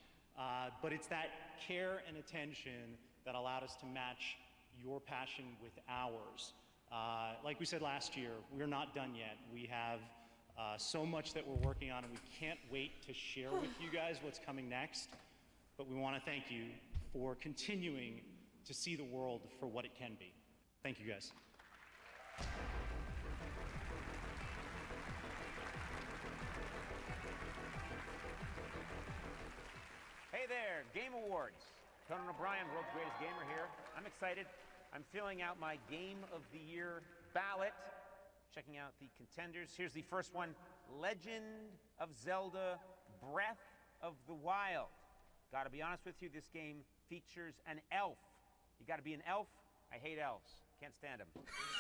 [SPEAKER 4] But it's that care and attention that allowed us to match your passion with ours. Like we said last year, we're not done yet. We have so much that we're working on, and we can't wait to share with you guys what's coming next. But we want to thank you for continuing to see the world for what it can be. Thank you, guys.
[SPEAKER 6] Hey there, Game Awards. Conan O'Brien, world's greatest gamer here. I'm excited. I'm filling out my Game of the Year ballot, checking out the contenders. Here's the first one, Legend of Zelda Breath of the Wild. Gotta be honest with you, this game features an elf. You gotta be an elf? I hate elves. Can't stand them.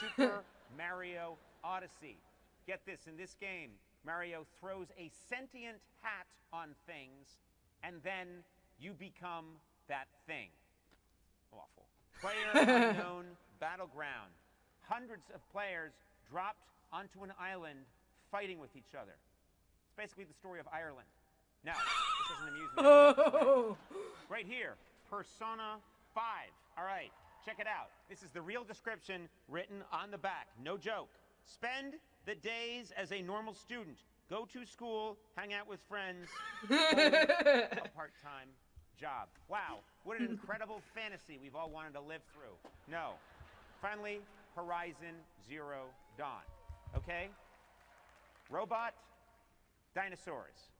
[SPEAKER 6] Super Mario Odyssey. Get this, in this game, Mario throws a sentient hat on things, and then you become that thing. Awful. PlayerUnknown Battleground. Hundreds of players dropped onto an island fighting with each other. It's basically the story of Ireland. Now, this is an amusement. Right here, Persona 5. All right, check it out. This is the real description written on the back. No joke. Spend the days as a normal student. Go to school, hang out with friends, a part-time job. Wow, what an incredible fantasy we've all wanted to live through. No. Finally, Horizon Zero Dawn. Okay? Robot, dinosaurs.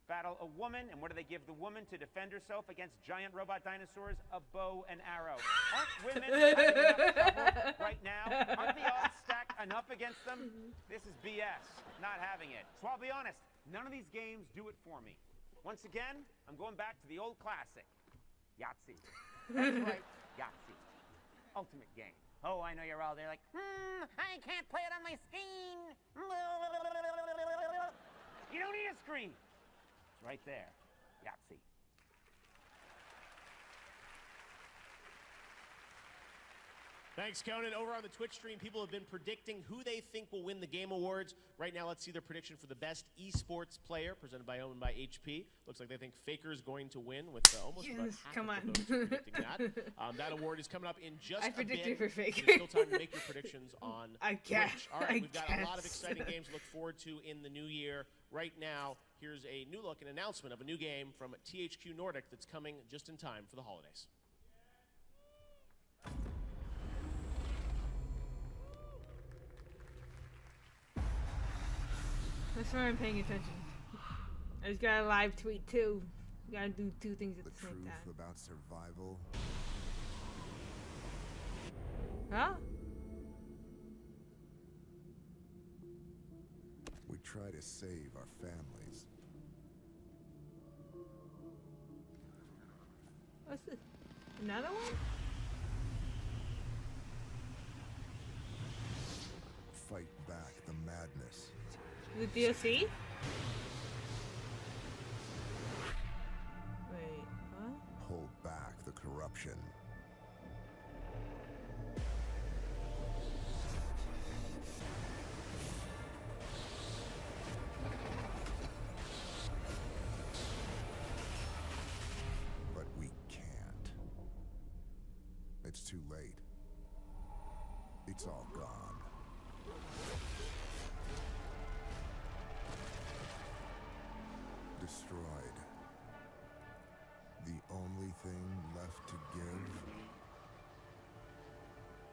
[SPEAKER 6] Battle a woman, and what do they give the woman to defend herself against giant robot dinosaurs? A bow and arrow. Aren't women having enough trouble right now? Aren't the odds stacked enough against them? This is BS. Not having it. So I'll be honest, none of these games do it for me. Once again, I'm going back to the old classic, Yahtzee. That's right, Yahtzee. Ultimate game. Oh, I know you're all there like, I can't play it on my screen. You don't need a screen. It's right there, Yahtzee.
[SPEAKER 5] Thanks, Conan. Over on the Twitch stream, people have been predicting who they think will win the Game Awards. Right now, let's see their prediction for the best esports player, presented by Omen by HP. Looks like they think Faker is going to win with almost about half
[SPEAKER 1] come
[SPEAKER 5] of
[SPEAKER 1] on.
[SPEAKER 5] the votes predicting that. That award is coming up in just
[SPEAKER 1] I
[SPEAKER 5] a bit.
[SPEAKER 1] predicted for Faker.
[SPEAKER 5] There's still time to make your predictions on
[SPEAKER 1] I guess.
[SPEAKER 5] Twitch. All right, we've got a lot of
[SPEAKER 1] guess.
[SPEAKER 5] exciting games to look forward to in the new year. Right now, here's a new look, an announcement of a new game from THQ Nordic that's coming just in time for the holidays.
[SPEAKER 1] That's why I'm paying attention. I just got a live tweet too. You gotta do two things at the same
[SPEAKER 7] Truth
[SPEAKER 1] time.
[SPEAKER 7] about survival.
[SPEAKER 1] Huh?
[SPEAKER 7] We try to save our families.
[SPEAKER 1] What's this? Another one?
[SPEAKER 7] Fight back the madness.
[SPEAKER 1] The DLC? Wait, what?
[SPEAKER 7] Hold back the corruption. But we can't. It's too late. It's all gone. Destroyed. The only thing left to give?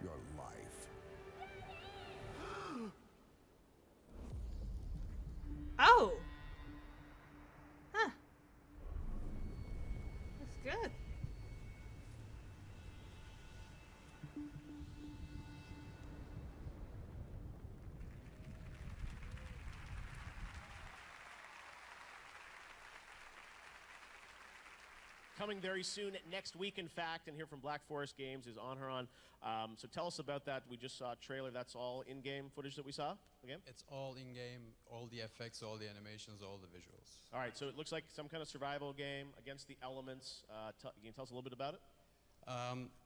[SPEAKER 7] Your life.
[SPEAKER 1] Oh! Huh. That's good.
[SPEAKER 5] Coming very soon, next week, in fact, and here from Black Forest Games is Anharan. So tell us about that. We just saw a trailer. That's all in-game footage that we saw again?
[SPEAKER 9] It's all in-game, all the effects, all the animations, all the visuals.
[SPEAKER 5] All right, so it looks like some kind of survival game against the elements. Can you tell us a little bit about it?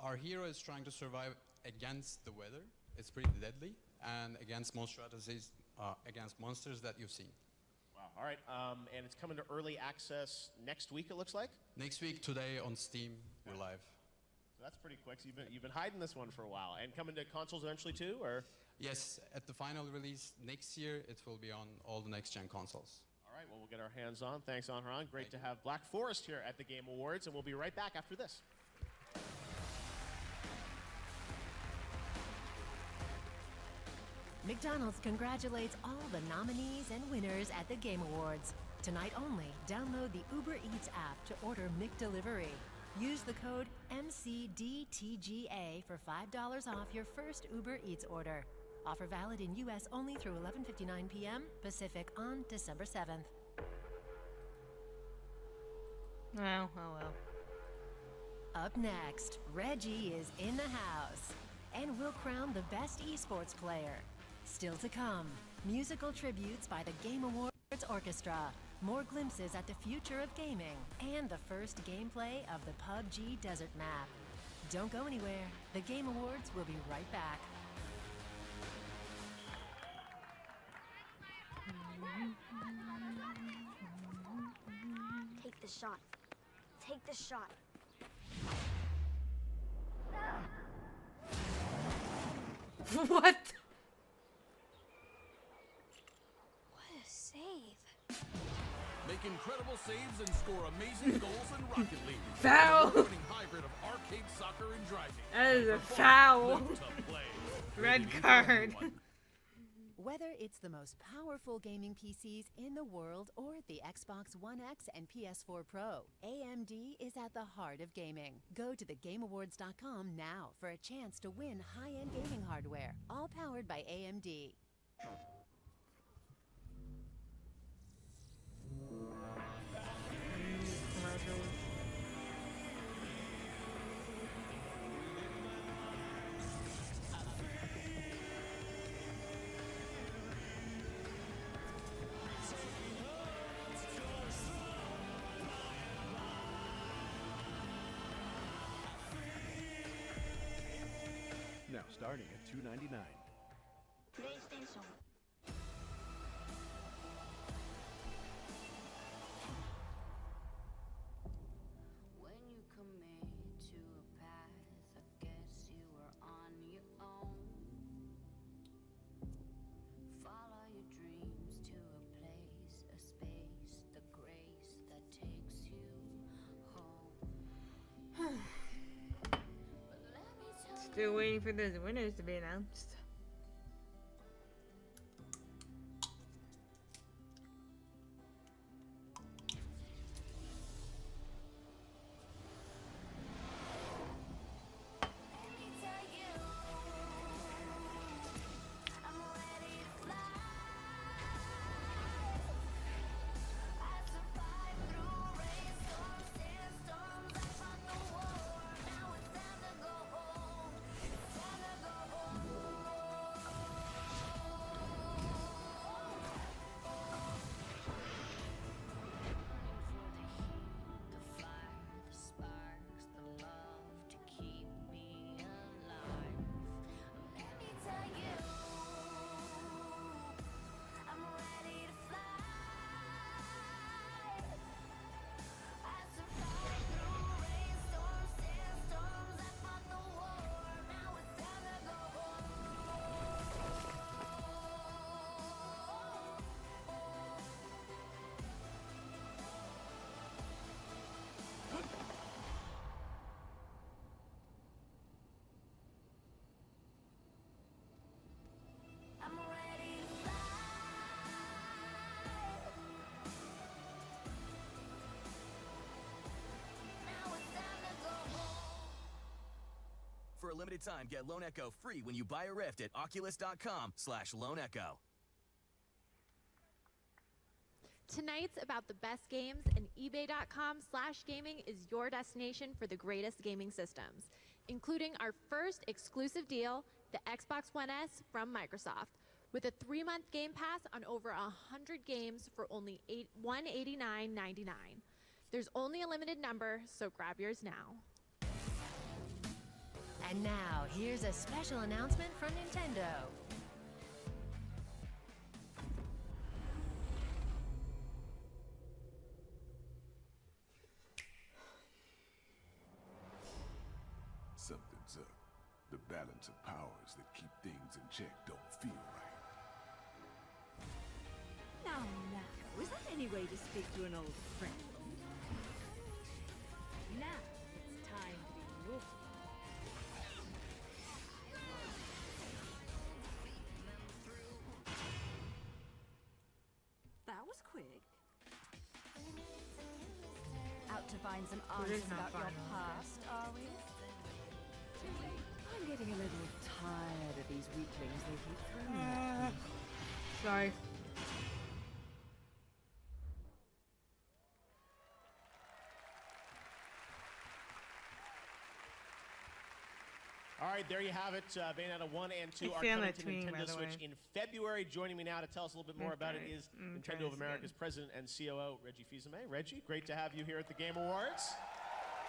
[SPEAKER 9] Our hero is trying to survive against the weather. It's pretty deadly, and against monstrosities, against monsters that you've seen.
[SPEAKER 5] Wow. All right, and it's coming to early access next week, it looks like?
[SPEAKER 9] Next week, today on Steam, we're live.
[SPEAKER 5] So that's pretty quick. So you've been hiding this one for a while. And coming to consoles eventually too, or?
[SPEAKER 9] Yes, at the final release next year, it will be on all the next-gen consoles.
[SPEAKER 5] All right, well, we'll get our hands on. Thanks, Anharan. Great to have Black Forest here at the Game Awards, and we'll be right back after this.
[SPEAKER 2] McDonald's congratulates all the nominees and winners at the Game Awards. Tonight only, download the Uber Eats app to order McDelivery. Use the code MCDTGA for $5 off your first Uber Eats order. Offer valid in U.S. only through 11:59 p.m. Pacific on December 7th.
[SPEAKER 1] Oh, well.
[SPEAKER 2] Up next, Reggie is in the house, and we'll crown the best esports player. Still to come, musical tributes by the Game Awards Orchestra, more glimpses at the future of gaming, and the first gameplay of the PUBG Desert Map. Don't go anywhere. The Game Awards will be right back.
[SPEAKER 13] Take the shot. Take the shot.
[SPEAKER 1] What?
[SPEAKER 13] What a save.
[SPEAKER 25] Make incredible saves and score amazing goals in Rocket League.
[SPEAKER 1] Foul.
[SPEAKER 25] The winning hybrid of arcade soccer and driving.
[SPEAKER 1] That is a
[SPEAKER 25] The fun,
[SPEAKER 1] foul.
[SPEAKER 25] live to play.
[SPEAKER 1] Red
[SPEAKER 25] Rated
[SPEAKER 1] card.
[SPEAKER 25] 18.
[SPEAKER 2] Whether it's the most powerful gaming PCs in the world or the Xbox One X and PS4 Pro, AMD is at the heart of gaming. Go to thegameawards.com now for a chance to win high-end gaming hardware, all powered by AMD.
[SPEAKER 25] Now
[SPEAKER 10] starting at $2.99.
[SPEAKER 13] PlayStation.
[SPEAKER 11] When you commit to a path, I guess you were on your own. Follow your dreams to a place, a space, the grace that takes you home.
[SPEAKER 1] Still waiting for those winners to be announced.
[SPEAKER 18] For a limited time, get Lone Echo free when you buy a Rift at Oculus.com/Lone Echo.
[SPEAKER 20] Tonight's about the best games, and eBay.com/gaming is your destination for the greatest gaming systems, including our first exclusive deal, the Xbox One S from Microsoft, with a 3-month Game Pass on over 100 games for only $189.99. There's only a limited number, so grab yours now.
[SPEAKER 2] And now, here's a special announcement from Nintendo.
[SPEAKER 7] Something's up. The balance of powers that keep things in check don't feel right.
[SPEAKER 21] Now, is that any way to speak to an old friend? Now, it's time to be naughty. That was quick.
[SPEAKER 16] Out to find some
[SPEAKER 1] It is
[SPEAKER 16] answers
[SPEAKER 1] not
[SPEAKER 16] about your
[SPEAKER 1] final,
[SPEAKER 16] past, are we?
[SPEAKER 21] I'm getting a little tired of these weaklings they keep throwing at me.
[SPEAKER 1] Sorry.
[SPEAKER 5] All right, there you have it. Bayonetta 1 and 2
[SPEAKER 1] I
[SPEAKER 5] are
[SPEAKER 1] found
[SPEAKER 5] coming
[SPEAKER 1] that
[SPEAKER 5] to
[SPEAKER 1] tweet, by
[SPEAKER 5] Nintendo
[SPEAKER 1] the
[SPEAKER 5] Switch
[SPEAKER 1] way.
[SPEAKER 5] in February. Joining me now to tell us a little bit more about it is
[SPEAKER 1] try
[SPEAKER 5] Nintendo of
[SPEAKER 1] this
[SPEAKER 5] America's president and COO, Reggie Fils-Aimé. Reggie, great to have you here at the Game Awards.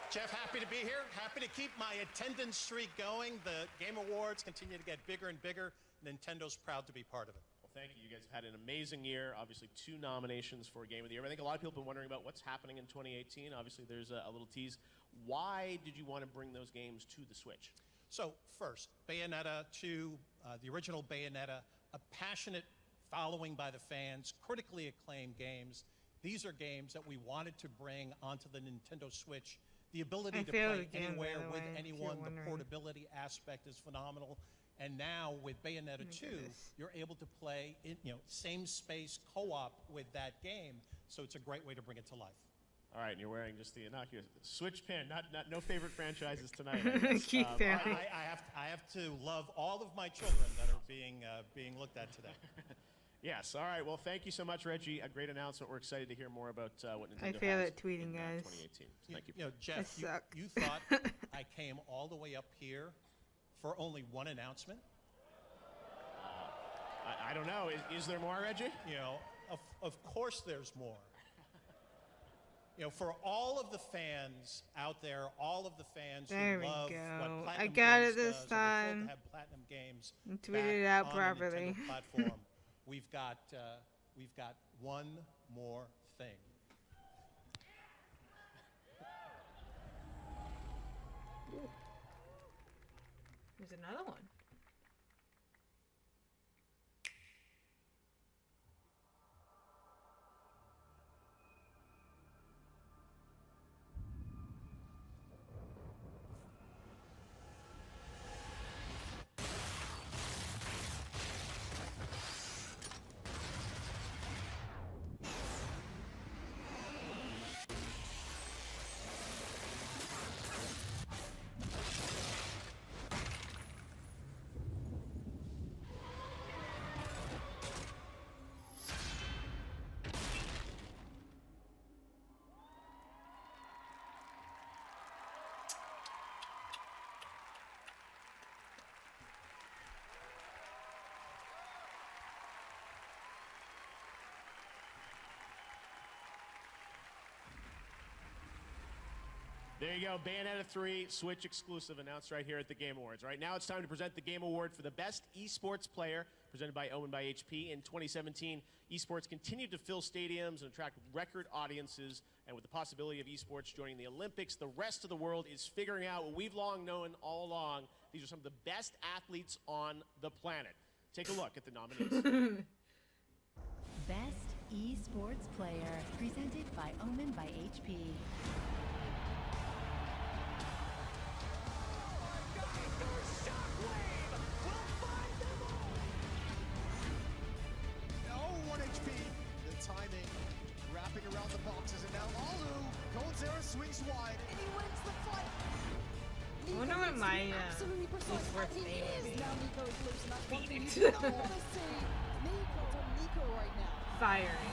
[SPEAKER 23] Jeff, happy to be here. Happy to keep my attendance streak going. The Game Awards continue to get bigger and bigger. Nintendo's proud to be part of it.
[SPEAKER 5] Well, thank you. You guys have had an amazing year. Obviously, 2 nominations for Game of the Year. I think a lot of people have been wondering about what's happening in 2018. Obviously, there's a little tease. Why did you want to bring those games to the Switch?
[SPEAKER 23] So first, Bayonetta 2, the original Bayonetta, a passionate following by the fans, critically acclaimed games. These are games that we wanted to bring onto the Nintendo Switch. The ability to play anywhere with anyone, the portability aspect is phenomenal. And now with Bayonetta 2, you're able to play in, same space co-op with that game. So it's a great way to bring it to life.
[SPEAKER 5] All right, and you're wearing just the innocuous Switch pin. No favorite franchises tonight. I guess.
[SPEAKER 23] I have to love all of my children that are being looked at today.
[SPEAKER 5] Yes. All right. Well, thank you so much, Reggie. A great announcement. We're excited to hear more about what Nintendo
[SPEAKER 1] I fail
[SPEAKER 5] has
[SPEAKER 1] at tweeting,
[SPEAKER 5] in,
[SPEAKER 1] guys.
[SPEAKER 5] 2018. Thank you.
[SPEAKER 23] Jeff, you thought I came all the way up here for only one announcement?
[SPEAKER 5] I don't know. Is there more, Reggie?
[SPEAKER 23] Of course there's more. you know, for all of the fans out there, all of the fans
[SPEAKER 1] There
[SPEAKER 23] who
[SPEAKER 1] we
[SPEAKER 23] love
[SPEAKER 1] go.
[SPEAKER 23] what Platinum
[SPEAKER 1] I got
[SPEAKER 23] Games
[SPEAKER 1] it this
[SPEAKER 23] does, and we're thrilled
[SPEAKER 1] time.
[SPEAKER 23] to have Platinum Games
[SPEAKER 1] And
[SPEAKER 23] back
[SPEAKER 1] tweeted it out
[SPEAKER 23] on
[SPEAKER 1] properly.
[SPEAKER 23] the Nintendo platform. We've got one more thing.
[SPEAKER 1] There's another one.
[SPEAKER 5] There you go, Bayonetta 3 Switch exclusive announced right here at the Game Awards. Right now it's time to present the Game Award for the Best Esports Player, presented by Owned by HP. In 2017, esports continued to fill stadiums and attract record audiences, and with the possibility of esports joining the Olympics, the rest of the world is figuring out what we've long known all along. These are some of the best athletes on the planet. Take a look at the nominees.
[SPEAKER 2] Best Esports Player, presented by Omen by HP.
[SPEAKER 10] Oh, 1 HP. The timing, wrapping around the boxes, and now Alu, Coldzera swings wide, and he wins the fight.
[SPEAKER 1] I wonder what my esports name would be.
[SPEAKER 10] Now Nico is losing that one thing
[SPEAKER 1] Phoenix.
[SPEAKER 10] you don't want to see. Nico right now.
[SPEAKER 1] Fiery.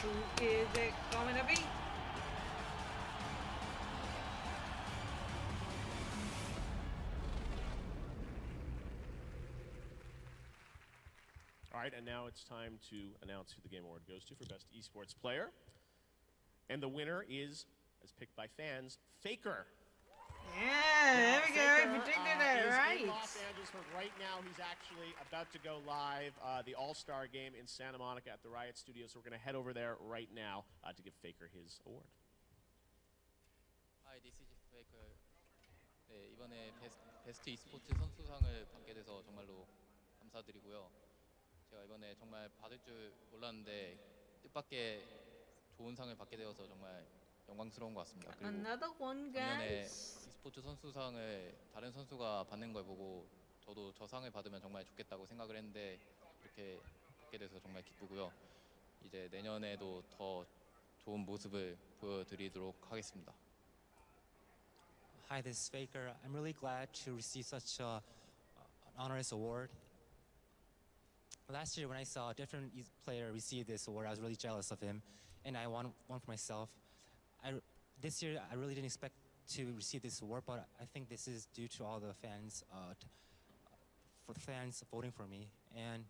[SPEAKER 1] Who is it going to be?
[SPEAKER 5] All right, and now it's time to announce who the Game Award goes to for Best Esports Player. And the winner is, as picked by fans, Faker.
[SPEAKER 1] Yeah, there we go. I
[SPEAKER 5] Faker,
[SPEAKER 1] predicted it
[SPEAKER 5] is
[SPEAKER 1] right.
[SPEAKER 5] in Los Angeles, but right now he's actually about to go live the All-Star game in Santa Monica at the Riot Studios. So we're going to head over there right now to give Faker his award.
[SPEAKER 12] Hi, this is Faker. 네, 이번에 베스트 e스포츠 선수상을 받게 돼서 정말로 감사드리고요. 제가 이번에 정말 받을 줄 몰랐는데 뜻밖의 좋은 상을 받게 되어서 정말 영광스러운 것 같습니다. 그리고
[SPEAKER 1] Another one,
[SPEAKER 12] 작년에
[SPEAKER 1] guys.
[SPEAKER 12] e스포츠 선수상을 다른 선수가 받는 걸 보고 저도 저 상을 받으면 정말 좋겠다고 생각을 했는데 이렇게 받게 돼서 정말 기쁘고요. 이제 내년에도 더 좋은 모습을 보여드리도록 하겠습니다.
[SPEAKER 14] Hi, this is Faker. I'm really glad to receive such an honorous award. Last year, when I saw a different player receive this award, I was really jealous of him, and I want one for myself. This year, I really didn't expect to receive this award, but I think this is due to all the fans, for the fans voting for me, and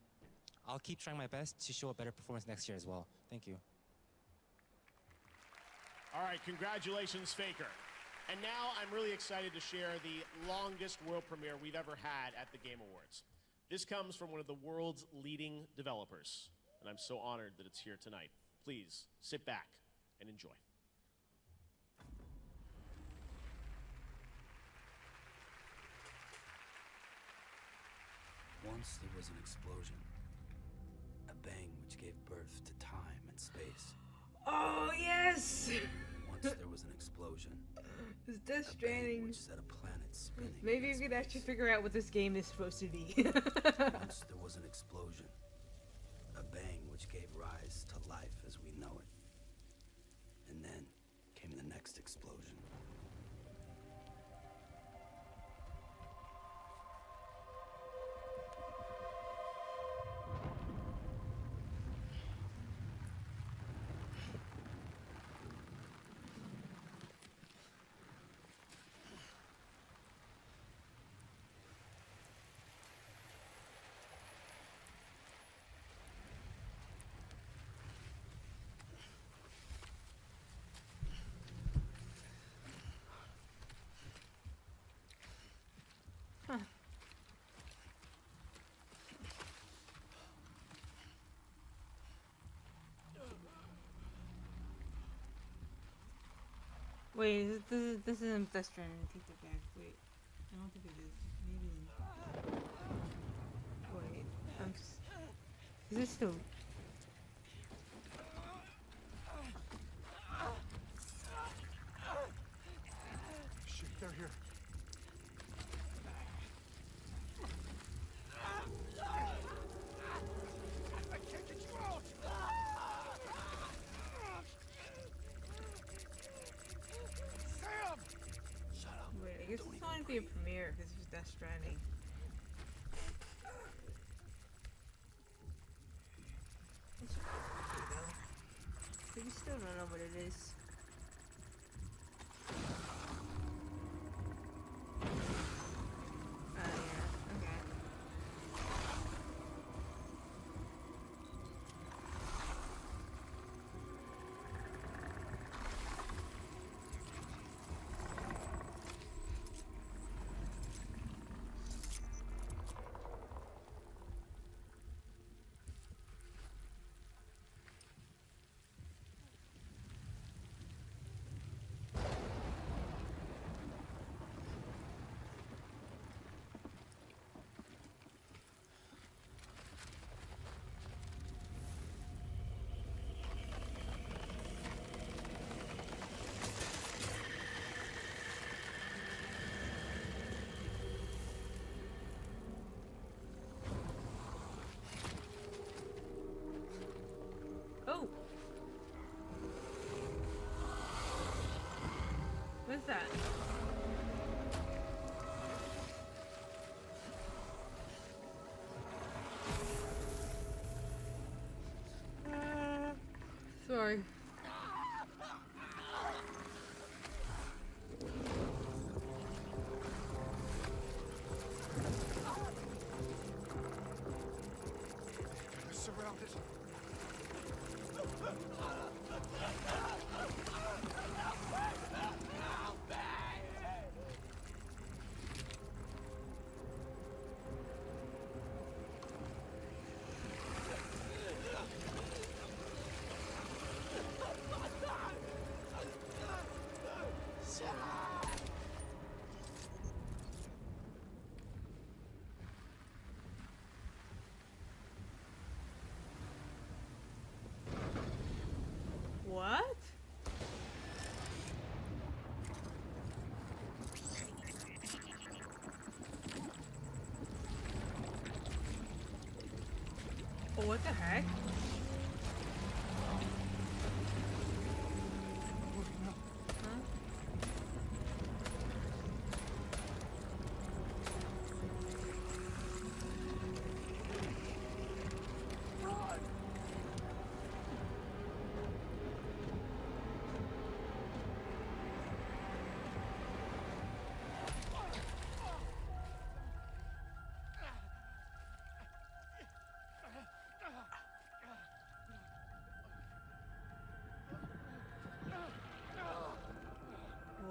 [SPEAKER 14] I'll keep trying my best to show a better performance next year as well. Thank you.
[SPEAKER 5] All right, congratulations, Faker. And now I'm really excited to share the longest world premiere we've ever had at the Game Awards. This comes from one of the world's leading developers, and I'm so honored that it's here tonight. Please sit back and enjoy.
[SPEAKER 15] Once there was an explosion, a bang which gave birth to time and space.
[SPEAKER 1] Oh, yes!
[SPEAKER 15] Once there was an explosion,
[SPEAKER 1] It's Death Stranding.
[SPEAKER 15] which set a planet spinning.
[SPEAKER 1] Maybe you could actually figure out what this game is supposed to be.
[SPEAKER 15] Once there was an explosion, a bang which gave rise to life as we know it. And then came the next explosion.
[SPEAKER 1] Wait, this isn't Death Stranding. Take that back. Wait, I don't think it is. Maybe. Wait, is this still?
[SPEAKER 10] Shit, they're here. I can't get you out! Sam! Shut up.
[SPEAKER 1] Wait, I guess it's going to be a premiere because it's Death Stranding. It's pretty though. But you still don't know what it is. Oh yeah, okay. Oh! What's that? Sorry.
[SPEAKER 10] Surrounded.
[SPEAKER 1] What? Oh, what the heck? Huh?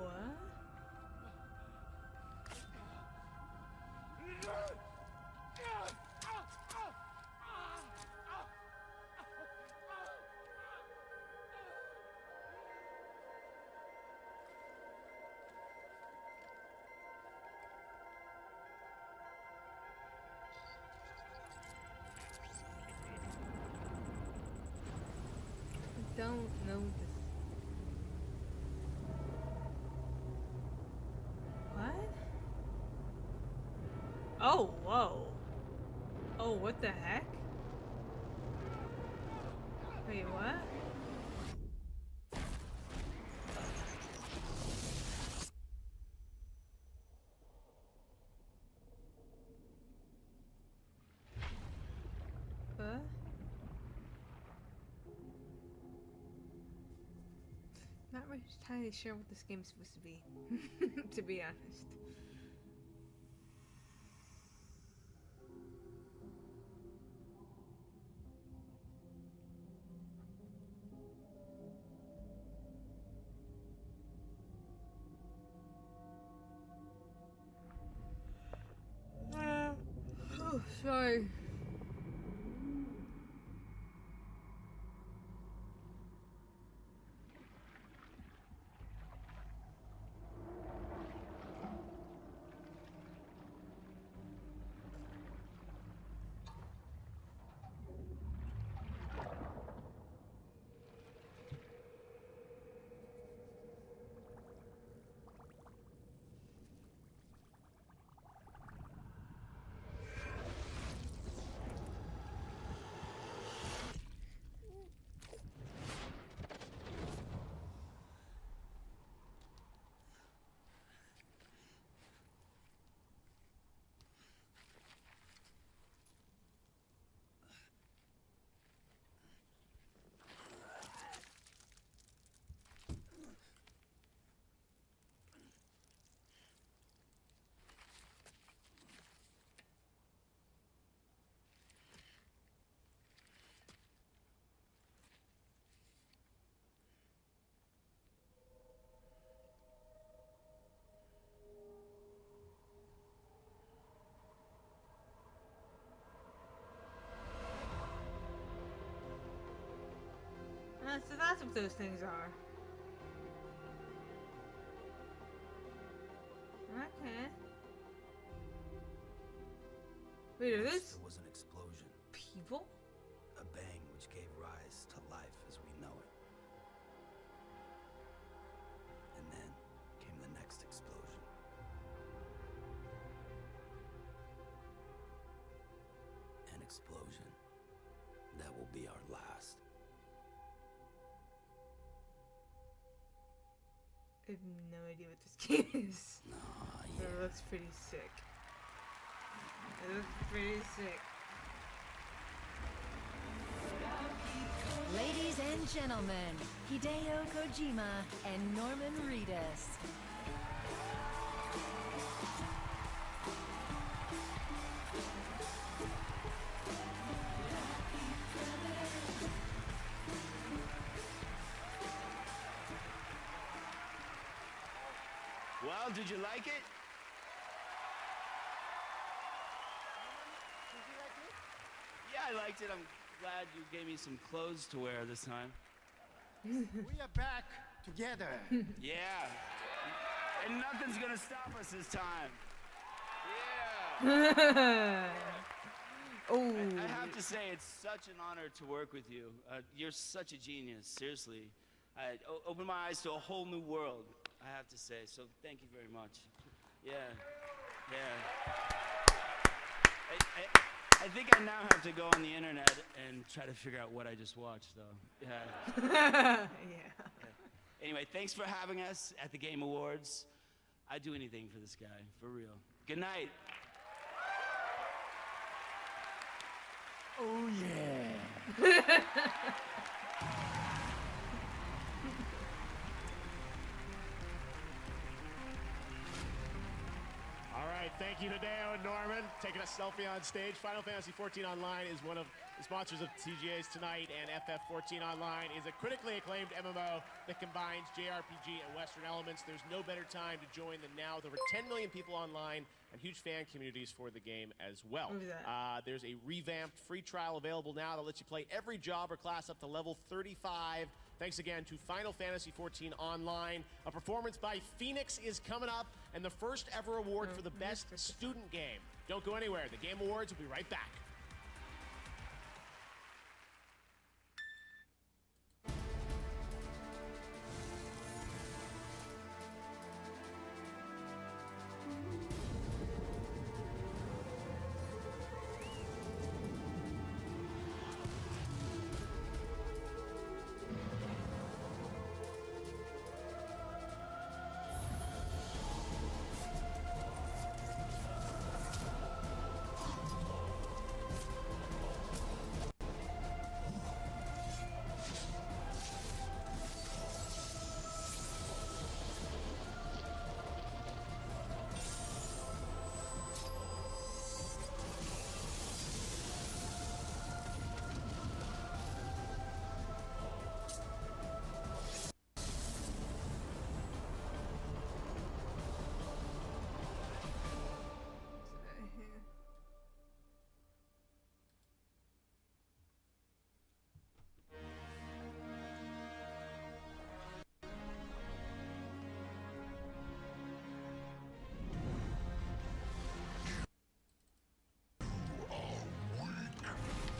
[SPEAKER 1] What? I don't know this. What? Oh, whoa. Oh, what the heck? Wait, what? What? Not really entirely sure what this game's supposed to be, to be honest. Oh, sorry. That's what those things are. Okay. Wait, are those
[SPEAKER 15] There was an explosion,
[SPEAKER 1] people?
[SPEAKER 15] a bang which gave rise to life as we know it. And then came the next explosion. An explosion that will be our last.
[SPEAKER 1] I have no idea what this game is. It looks pretty sick. It looks pretty sick.
[SPEAKER 2] Ladies and gentlemen, Hideo Kojima and Norman Reedus.
[SPEAKER 8] Well, did you like it? Yeah, I liked it. I'm glad you gave me some clothes to wear this time.
[SPEAKER 10] We are back together.
[SPEAKER 8] Yeah. And nothing's gonna stop us this time.
[SPEAKER 1] Oh.
[SPEAKER 8] I have to say, it's such an honor to work with you. You're such a genius, seriously. Opened my eyes to a whole new world, I have to say. So thank you very much. Yeah. I think I now have to go on the internet and try to figure out what I just watched, though. Yeah. Anyway, thanks for having us at the Game Awards. I'd do anything for this guy, for real. Good night.
[SPEAKER 10] Oh, yeah.
[SPEAKER 5] All right, thank you, Hideo and Norman. Taking a selfie on stage. Final Fantasy XIV Online is one of the sponsors of TGA's tonight, and FF14 Online is a critically acclaimed MMO that combines JRPG and Western elements. There's no better time to join than now. There were 10 million people online and huge fan communities for the game as well. There's a revamped free trial available now that lets you play every job or class up to level 35. Thanks again to Final Fantasy XIV Online. A performance by Phoenix is coming up, and the first ever award for the best student game. Don't go anywhere. The Game Awards will be right back.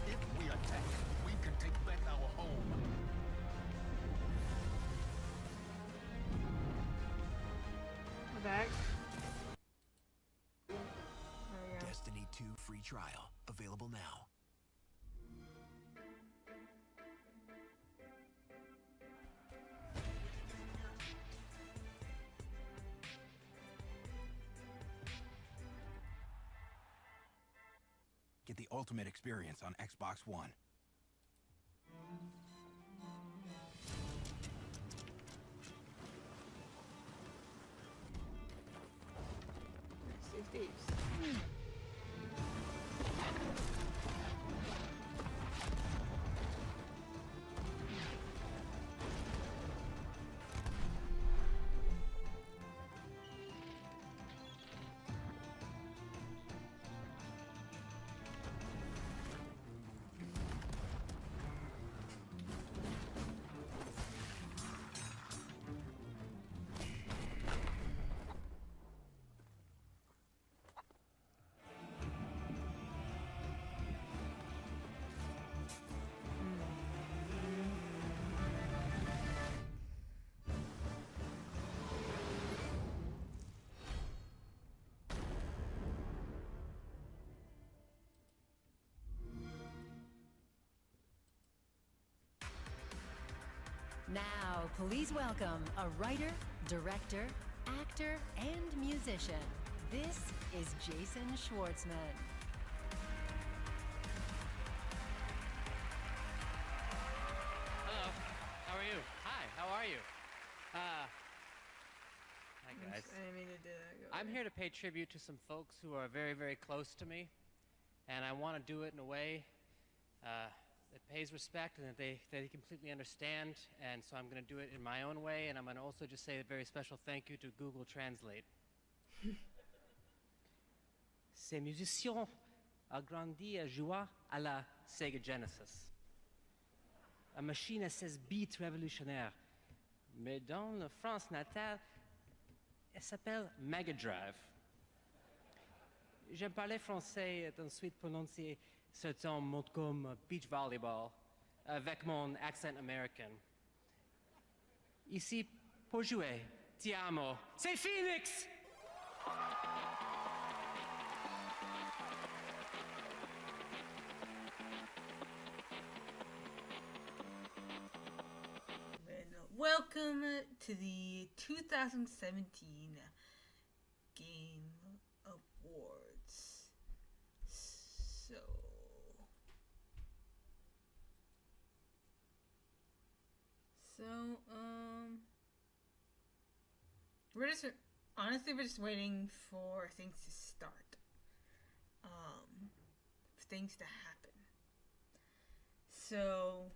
[SPEAKER 25] If we attack, we can take back our home.
[SPEAKER 1] Back.
[SPEAKER 18] Destiny 2 free trial available now.
[SPEAKER 17] Get the ultimate experience on Xbox One.
[SPEAKER 2] Now, please welcome a writer, director, actor, and musician. This is Jason Schwartzman.
[SPEAKER 3] Hello. How are you? Hi. How are you? Hi guys.
[SPEAKER 1] I didn't mean to do that.
[SPEAKER 3] I'm here to pay tribute to some folks who are very, very close to me, and I want to do it in a way that pays respect and that they completely understand. And so I'm going to do it in my own way, and I'm going to also just say a very special thank you to Google Translate. Ces musiciens ont grandi à jouer à la Sega Genesis. La machine à 16 bits révolutionnaire. Mais dans la France natale, elle s'appelle Mega Drive. J'aime parler français et ensuite prononcer certains mots comme beach volleyball avec mon accent américain. Ici, pour jouer, ti amo, c'est Phoenix!
[SPEAKER 1] Welcome to the 2017 Game Awards. We're just waiting for things to start. For things to happen. So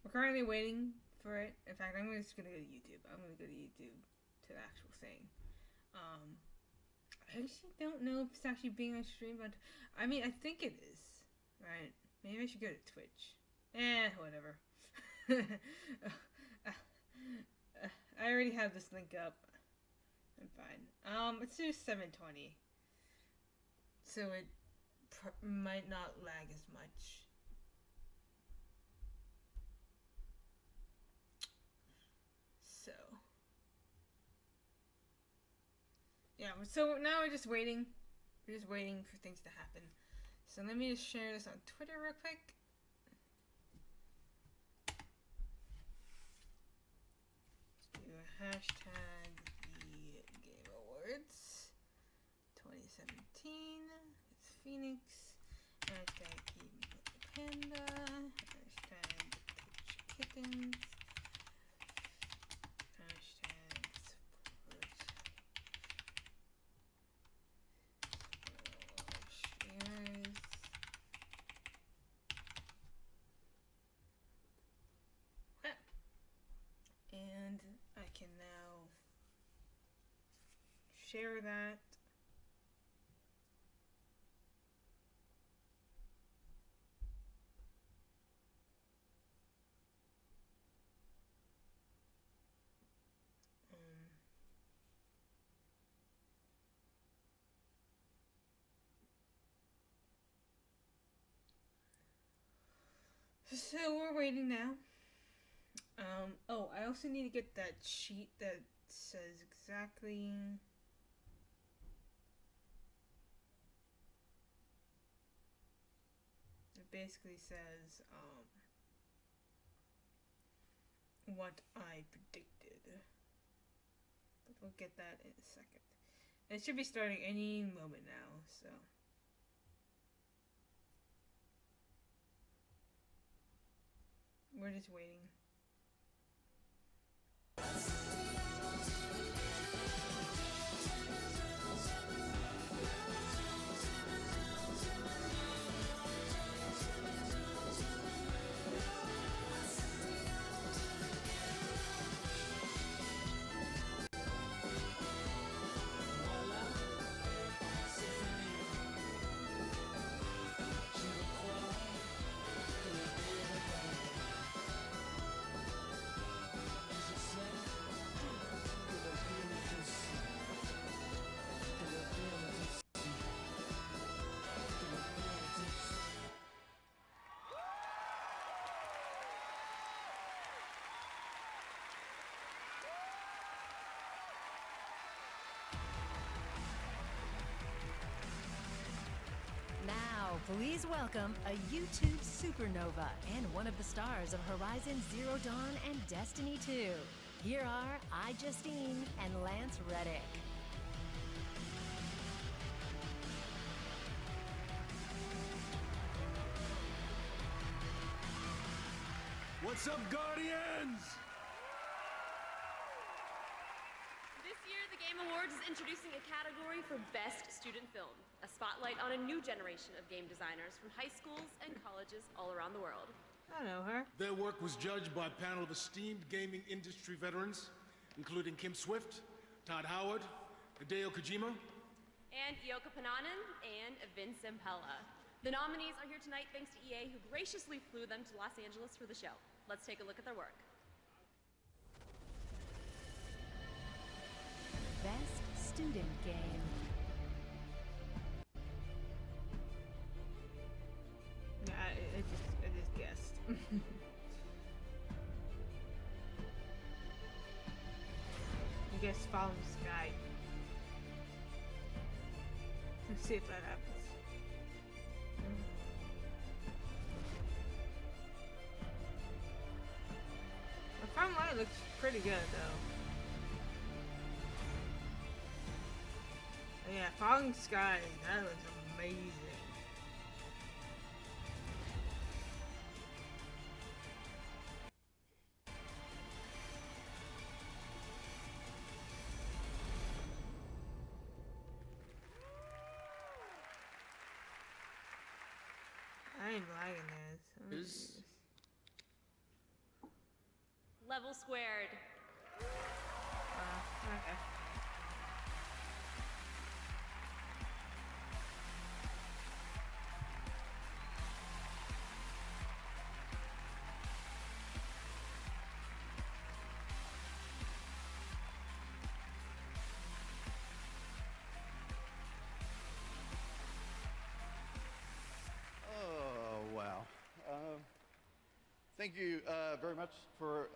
[SPEAKER 1] we're currently waiting for it. In fact, I'm just gonna go to YouTube. I'm gonna go to YouTube to the actual thing. I actually don't know if it's actually being on stream, but I mean, I think it is, right? Maybe I should go to Twitch. Whatever. I already have this link up. I'm fine. Let's do 720. So it might not lag as much. So. Yeah, so now we're just waiting. We're just waiting for things to happen. So let me just share this on Twitter real quick. Let's do a hashtag the Game Awards 2017. It's Phoenix. Hashtag Keep Panda. Hashtag Twitch Kittens. And I can now share that. So we're waiting now. Oh, I also need to get that sheet that says exactly. It basically says, what I predicted. But we'll get that in a second. It should be starting any moment now, so. We're just waiting.
[SPEAKER 2] Please welcome a YouTube supernova and one of the stars of Horizon Zero Dawn and Destiny 2. Here are iJustine and Lance Reddick.
[SPEAKER 25] What's up, Guardians?
[SPEAKER 4] This year, the Game Awards is introducing a category for Best Student Film, a spotlight on a new generation of game designers from high schools and colleges all around the world.
[SPEAKER 1] I know her.
[SPEAKER 25] Their work was judged by a panel of esteemed gaming industry veterans, including Kim Swift, Todd Howard, Hideo Kojima,
[SPEAKER 4] And Yoko Pananen and Vince Impella. The nominees are here tonight thanks to EA, who graciously flew them to Los Angeles for the show. Let's take a look at their work.
[SPEAKER 2] Best Student Game.
[SPEAKER 1] Yeah, I just guessed. I guess Falling Sky. Let's see if that happens. The front line looks pretty good though. Yeah, Falling Sky, that looks amazing. I ain't liking this.
[SPEAKER 4] Level squared.
[SPEAKER 1] Okay.
[SPEAKER 6] Oh, wow. Thank you very much for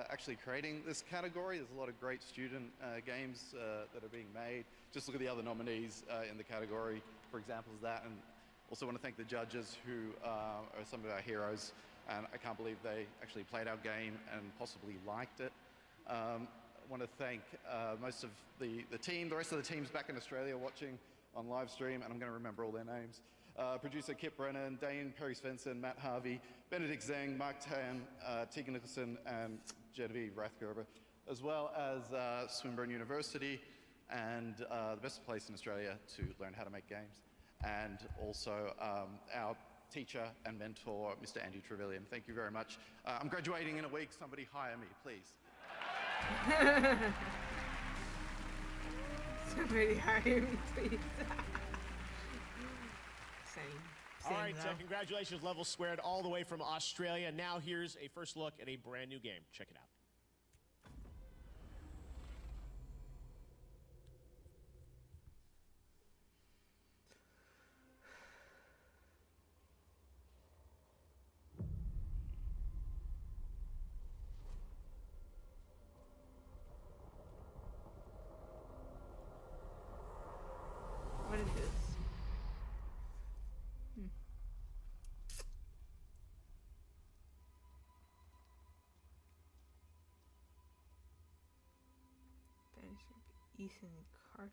[SPEAKER 6] actually creating this category. There's a lot of great student games that are being made. Just look at the other nominees in the category, for examples of that. And also want to thank the judges who are some of our heroes. And I can't believe they actually played our game and possibly liked it. I want to thank most of the team, the rest of the teams back in Australia watching on live stream, and I'm going to remember all their names. Producer Kip Brennan, Dane Perry Svensson, Matt Harvey, Benedict Zhang, Mark Tan, Tegan Nicholson, and Genevieve Rathgerber, as well as Swinburne University and the best place in Australia to learn how to make games. And also our teacher and mentor, Mr. Andy Trevelyan. Thank you very much. I'm graduating in a week. Somebody hire me, please.
[SPEAKER 1] Somebody hire me, please.
[SPEAKER 5] All right, congratulations, Level Squared, all the way from Australia. Now here's a first look at a brand new game. Check it out.
[SPEAKER 1] What is this? Ethan Carter.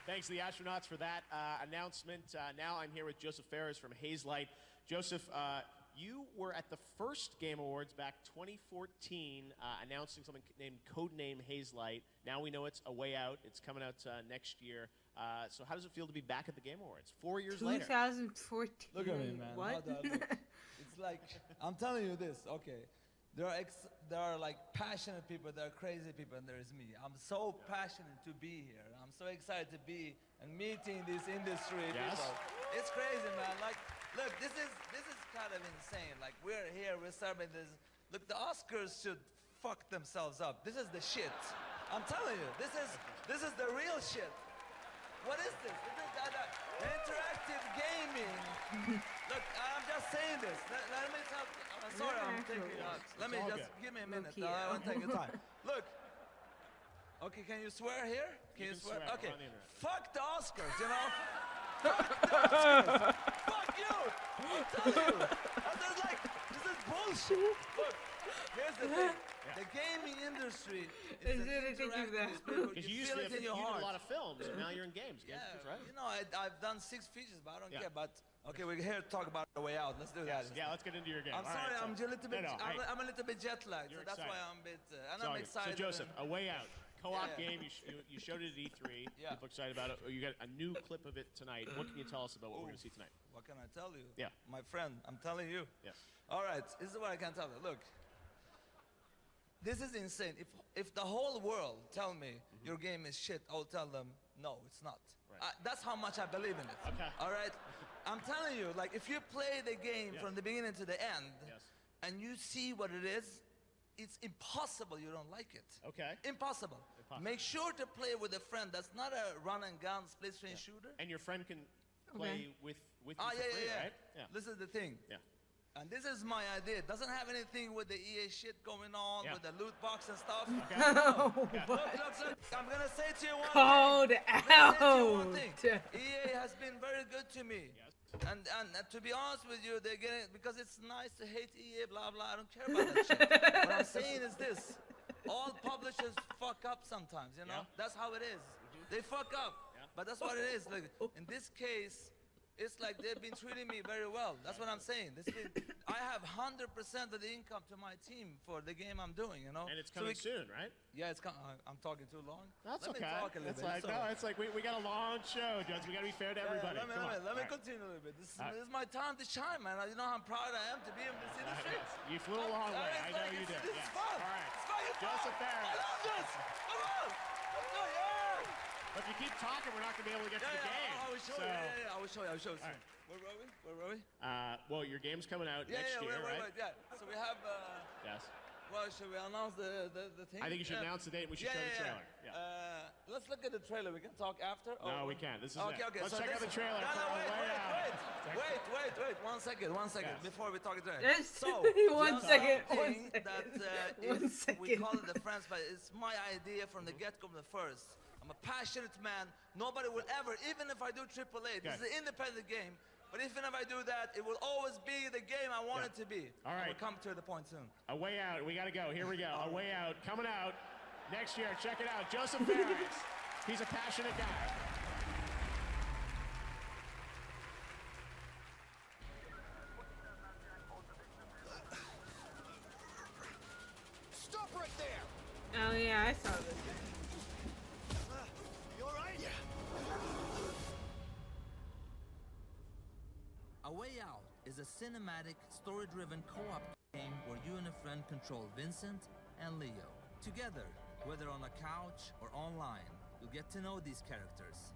[SPEAKER 5] Thanks to the astronauts for that announcement. Now I'm here with Joseph Ferris from Hazelight. Joseph, you were at the first Game Awards back 2014 announcing something named Codename Hazelight. Now we know it's A Way Out. It's coming out next year. So how does it feel to be back at the Game Awards 4 years later?
[SPEAKER 1] 2014.
[SPEAKER 9] Look at me, man.
[SPEAKER 1] What?
[SPEAKER 9] How do I look? It's like, I'm telling you this, okay. There are like passionate people, there are crazy people, and there is me. I'm so passionate to be here. I'm so excited to be and meeting these industry people. It's crazy, man. Like, look, this is kind of insane. Like, we're here, we're celebrating this. Look, the Oscars should fuck themselves up. This is the shit. I'm telling you, this is the real shit. What is this? This is interactive gaming. Look, I'm just saying this. Let me tell. I'm sorry, I'm taking it out. Let me just give me a minute. I won't take your time. Look. Okay, can you swear here? Can you swear? Okay. Fuck the Oscars, you know? Fuck the Oscars. Fuck you. I'm telling you. This is bullshit. Look, here's the thing. The gaming industry is
[SPEAKER 5] Because you used to do a lot of films, and now you're in games.
[SPEAKER 9] Yeah,
[SPEAKER 5] right?
[SPEAKER 9] you know, I've done 6 features, but I don't care. But okay, we're here to talk about the way out. Let's do that.
[SPEAKER 5] Yeah, let's get into your game.
[SPEAKER 9] I'm sorry, I'm a little bit. I'm a little bit jet lagged, so that's why I'm a bit. And I'm excited.
[SPEAKER 5] So Joseph, A Way Out, co-op game. You showed it at E3.
[SPEAKER 9] Yeah.
[SPEAKER 5] People excited about it. You got a new clip of it tonight. What can you tell us about what we're going to see tonight?
[SPEAKER 9] What can I tell you?
[SPEAKER 5] Yeah.
[SPEAKER 9] My friend, I'm telling you.
[SPEAKER 5] Yes.
[SPEAKER 9] All right, this is what I can tell you. Look. This is insane. If the whole world tell me your game is shit, I'll tell them, no, it's not. Right. That's how much I believe in it.
[SPEAKER 5] Okay.
[SPEAKER 9] All right? I'm telling you, like, if you play the game from the beginning to the end, and you see what it is, it's impossible you don't like it.
[SPEAKER 5] Okay.
[SPEAKER 9] Impossible. Make sure to play with a friend that's not a run-and-gun split-screen shooter.
[SPEAKER 5] And your friend can play with you for
[SPEAKER 9] yeah,
[SPEAKER 5] free,
[SPEAKER 9] yeah.
[SPEAKER 5] right? Yeah.
[SPEAKER 9] This is the thing.
[SPEAKER 5] Yeah.
[SPEAKER 9] And this is my idea. It doesn't have anything with the EA shit going on, with the loot box and stuff.
[SPEAKER 5] Okay.
[SPEAKER 9] Look. I'm gonna say to you one
[SPEAKER 1] Called
[SPEAKER 9] thing. EA has been very good to me. And to be honest with you, they're getting, because it's nice to hate EA, blah, blah. I don't care about that shit. What I'm saying is this. All publishers fuck up sometimes, you know? That's how it is. They fuck up. But that's what it is. Like, in this case, it's like they've been treating me very well. That's what I'm saying. I have 100% of the income to my team for the game I'm doing, you know?
[SPEAKER 5] And it's coming soon, right?
[SPEAKER 9] Yeah, it's coming. I'm talking too long?
[SPEAKER 5] That's
[SPEAKER 9] Let
[SPEAKER 5] okay.
[SPEAKER 9] me talk a little bit.
[SPEAKER 5] It's like we got a long show, Judge. We got to be fair to everybody.
[SPEAKER 9] Let me continue a little bit. This is my time to shine, man. You know how proud I am to be in this industry?
[SPEAKER 5] You flew a long way. I know you did.
[SPEAKER 9] This is fun.
[SPEAKER 5] All right.
[SPEAKER 9] It's fucking
[SPEAKER 5] Joseph
[SPEAKER 9] fun.
[SPEAKER 5] Fares.
[SPEAKER 9] I love this. Come on. Let's go,
[SPEAKER 5] But if you keep talking, we're not going to be able to get to the game.
[SPEAKER 9] I will show you. I will show you.
[SPEAKER 5] All right.
[SPEAKER 9] Where were we?
[SPEAKER 5] Well, your game's coming out next year, right?
[SPEAKER 9] Yeah. So we have.
[SPEAKER 5] Yes.
[SPEAKER 9] Well, should we announce the thing?
[SPEAKER 5] I think you should announce the date. We should show the trailer. Yeah.
[SPEAKER 9] Let's look at the trailer. We can talk after.
[SPEAKER 5] No, we can't. This is
[SPEAKER 9] okay.
[SPEAKER 5] it. Let's
[SPEAKER 9] so
[SPEAKER 5] check out the trailer.
[SPEAKER 9] Wait. One second. Before we talk about it.
[SPEAKER 1] Yes.
[SPEAKER 9] So,
[SPEAKER 1] One second.
[SPEAKER 9] We call it the Friends, but it's my idea from the get-go, the first. I'm a passionate man. Nobody will ever, even if I do AAA, this is an independent game. But even if I do that, it will always be the game I want it to be.
[SPEAKER 5] All right.
[SPEAKER 9] We'll come to the point soon.
[SPEAKER 5] A Way Out. We got to go. Here we go. A Way Out. Coming out next year. Check it out. Joseph Fares. He's a passionate guy.
[SPEAKER 10] Stop right there!
[SPEAKER 1] Oh yeah, I saw this.
[SPEAKER 10] You alright? Yeah.
[SPEAKER 13] A Way Out is a cinematic, story-driven co-op game where you and a friend control Vincent and Leo. Together, whether on a couch or online, you'll get to know these characters.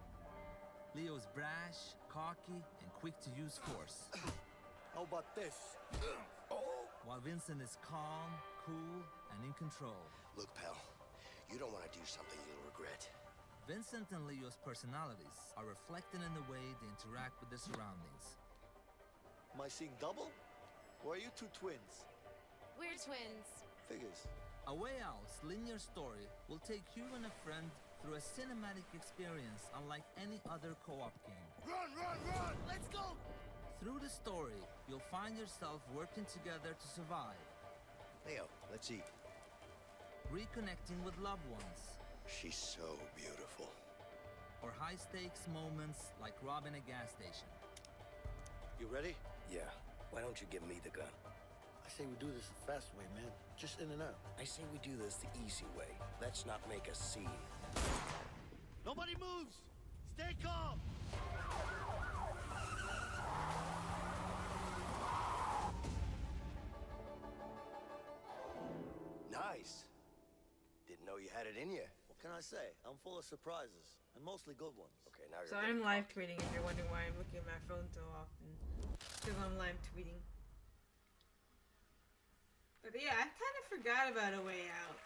[SPEAKER 13] Leo's brash, cocky, and quick to use force.
[SPEAKER 10] How about this?
[SPEAKER 13] While Vincent is calm, cool, and in control.
[SPEAKER 19] Look, pal, you don't want to do something you'll regret.
[SPEAKER 13] Vincent and Leo's personalities are reflected in the way they interact with their surroundings.
[SPEAKER 10] Am I seeing double? Or are you two twins?
[SPEAKER 4] We're twins.
[SPEAKER 10] Figures.
[SPEAKER 13] A Way Out's linear story will take you and a friend through a cinematic experience unlike any other co-op game.
[SPEAKER 10] Run! Let's go!
[SPEAKER 13] Through the story, you'll find yourself working together to survive.
[SPEAKER 19] Leo, let's eat.
[SPEAKER 13] Reconnecting with loved ones.
[SPEAKER 19] She's so beautiful.
[SPEAKER 13] Or high-stakes moments like robbing a gas station.
[SPEAKER 10] You ready?
[SPEAKER 19] Yeah. Why don't you give me the gun?
[SPEAKER 10] I say we do this the fast way, man. Just in and out.
[SPEAKER 19] I say we do this the easy way. Let's not make a scene.
[SPEAKER 10] Nobody moves! Stay calm.
[SPEAKER 19] Nice. Didn't know you had it in you.
[SPEAKER 7] What can I say? I'm full of surprises, and mostly good ones.
[SPEAKER 19] Okay, now you're
[SPEAKER 1] So I'm live tweeting if you're wondering why I'm looking at my phone so often. Because I'm live tweeting. But yeah, I kind of forgot about A Way Out.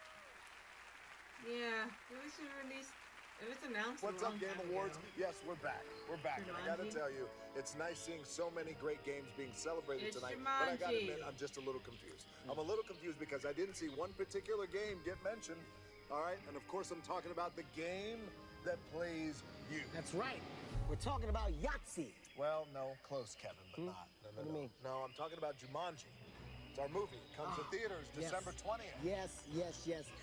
[SPEAKER 1] Yeah, it was released. It was announced.
[SPEAKER 11] What's up, Game Awards? Yes, we're back. We're back. And I gotta tell you, it's nice seeing so many great games being celebrated tonight. But I gotta admit, I'm just a little confused. I'm a little confused because I didn't see one particular game get mentioned. All right, and of course I'm talking about the game that plays you.
[SPEAKER 20] That's right. We're talking about Yahtzee.
[SPEAKER 11] Well, no, close, Kevin, but not. No,
[SPEAKER 20] What do you mean?
[SPEAKER 11] No, I'm talking about Jumanji. It's our movie. It comes to theaters December 20th.
[SPEAKER 20] Yes.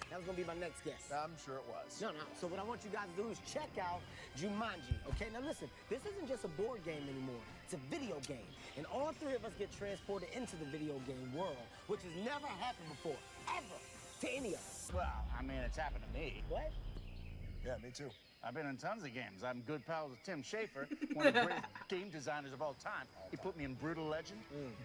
[SPEAKER 20] That was gonna be my next guess.
[SPEAKER 11] I'm sure it was.
[SPEAKER 20] No. So what I want you guys to do is check out Jumanji, okay? Now listen, this isn't just a board game anymore. It's a video game. And all three of us get transported into the video game world, which has never happened before, ever, to any of us.
[SPEAKER 22] Well, I mean, it's happened to me.
[SPEAKER 20] What?
[SPEAKER 11] Yeah, me too.
[SPEAKER 22] I've been in tons of games. I'm good pals with Tim Schafer, one of the greatest game designers of all time. He put me in Brutal Legend,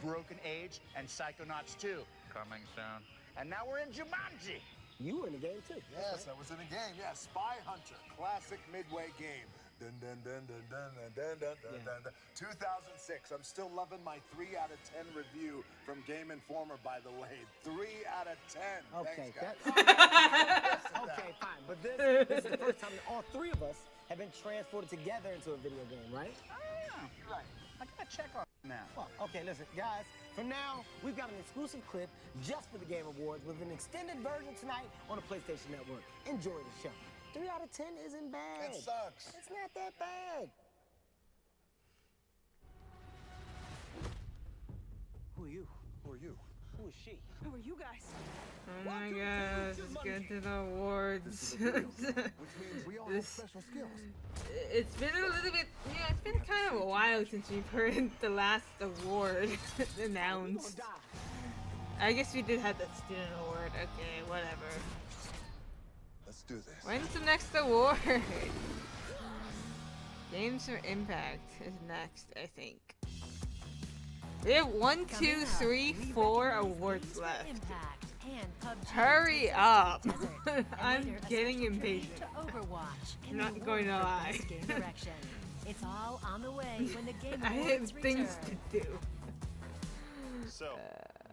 [SPEAKER 22] Broken Age, and Psychonauts 2. Coming soon. And now we're in Jumanji.
[SPEAKER 20] You were in the game too.
[SPEAKER 11] Yes, I was in a game. Yeah, Spy Hunter, classic Midway game. Dun, dun, dun, dun, dun, dun, dun, dun, dun, dun. 2006. I'm still loving my 3 out of 10 review from Game Informer, by the way. 3 out of 10.
[SPEAKER 20] Okay,
[SPEAKER 11] Thanks, guys.
[SPEAKER 20] okay, fine. But this is the first time that all three of us have been transported together into a video game, right?
[SPEAKER 22] Yeah, right. I gotta check on now.
[SPEAKER 20] Well, okay, listen, guys. For now, we've got an exclusive clip just for the Game Awards with an extended version tonight on the PlayStation Network. Enjoy the show. 3 out of 10 isn't bad.
[SPEAKER 11] It sucks.
[SPEAKER 20] It's not that bad. Who are you?
[SPEAKER 11] Who are you?
[SPEAKER 20] Who is she?
[SPEAKER 16] Who are you guys?
[SPEAKER 1] Oh my gosh, let's get to the awards.
[SPEAKER 11] Which means we all have special skills.
[SPEAKER 1] It's been a little bit, yeah, it's been kind of a while since we've heard the last award announced. I guess we did have the student award. Okay, whatever.
[SPEAKER 11] Let's do this.
[SPEAKER 1] When's the next award? Games for Impact is next, I think. We have 1, 2, 3, 4 awards left. Hurry up! I'm getting impatient. I'm not going to lie.
[SPEAKER 2] It's all on the way when the Game
[SPEAKER 1] I have
[SPEAKER 2] Awards
[SPEAKER 1] things
[SPEAKER 2] return.
[SPEAKER 1] to do.
[SPEAKER 24] So,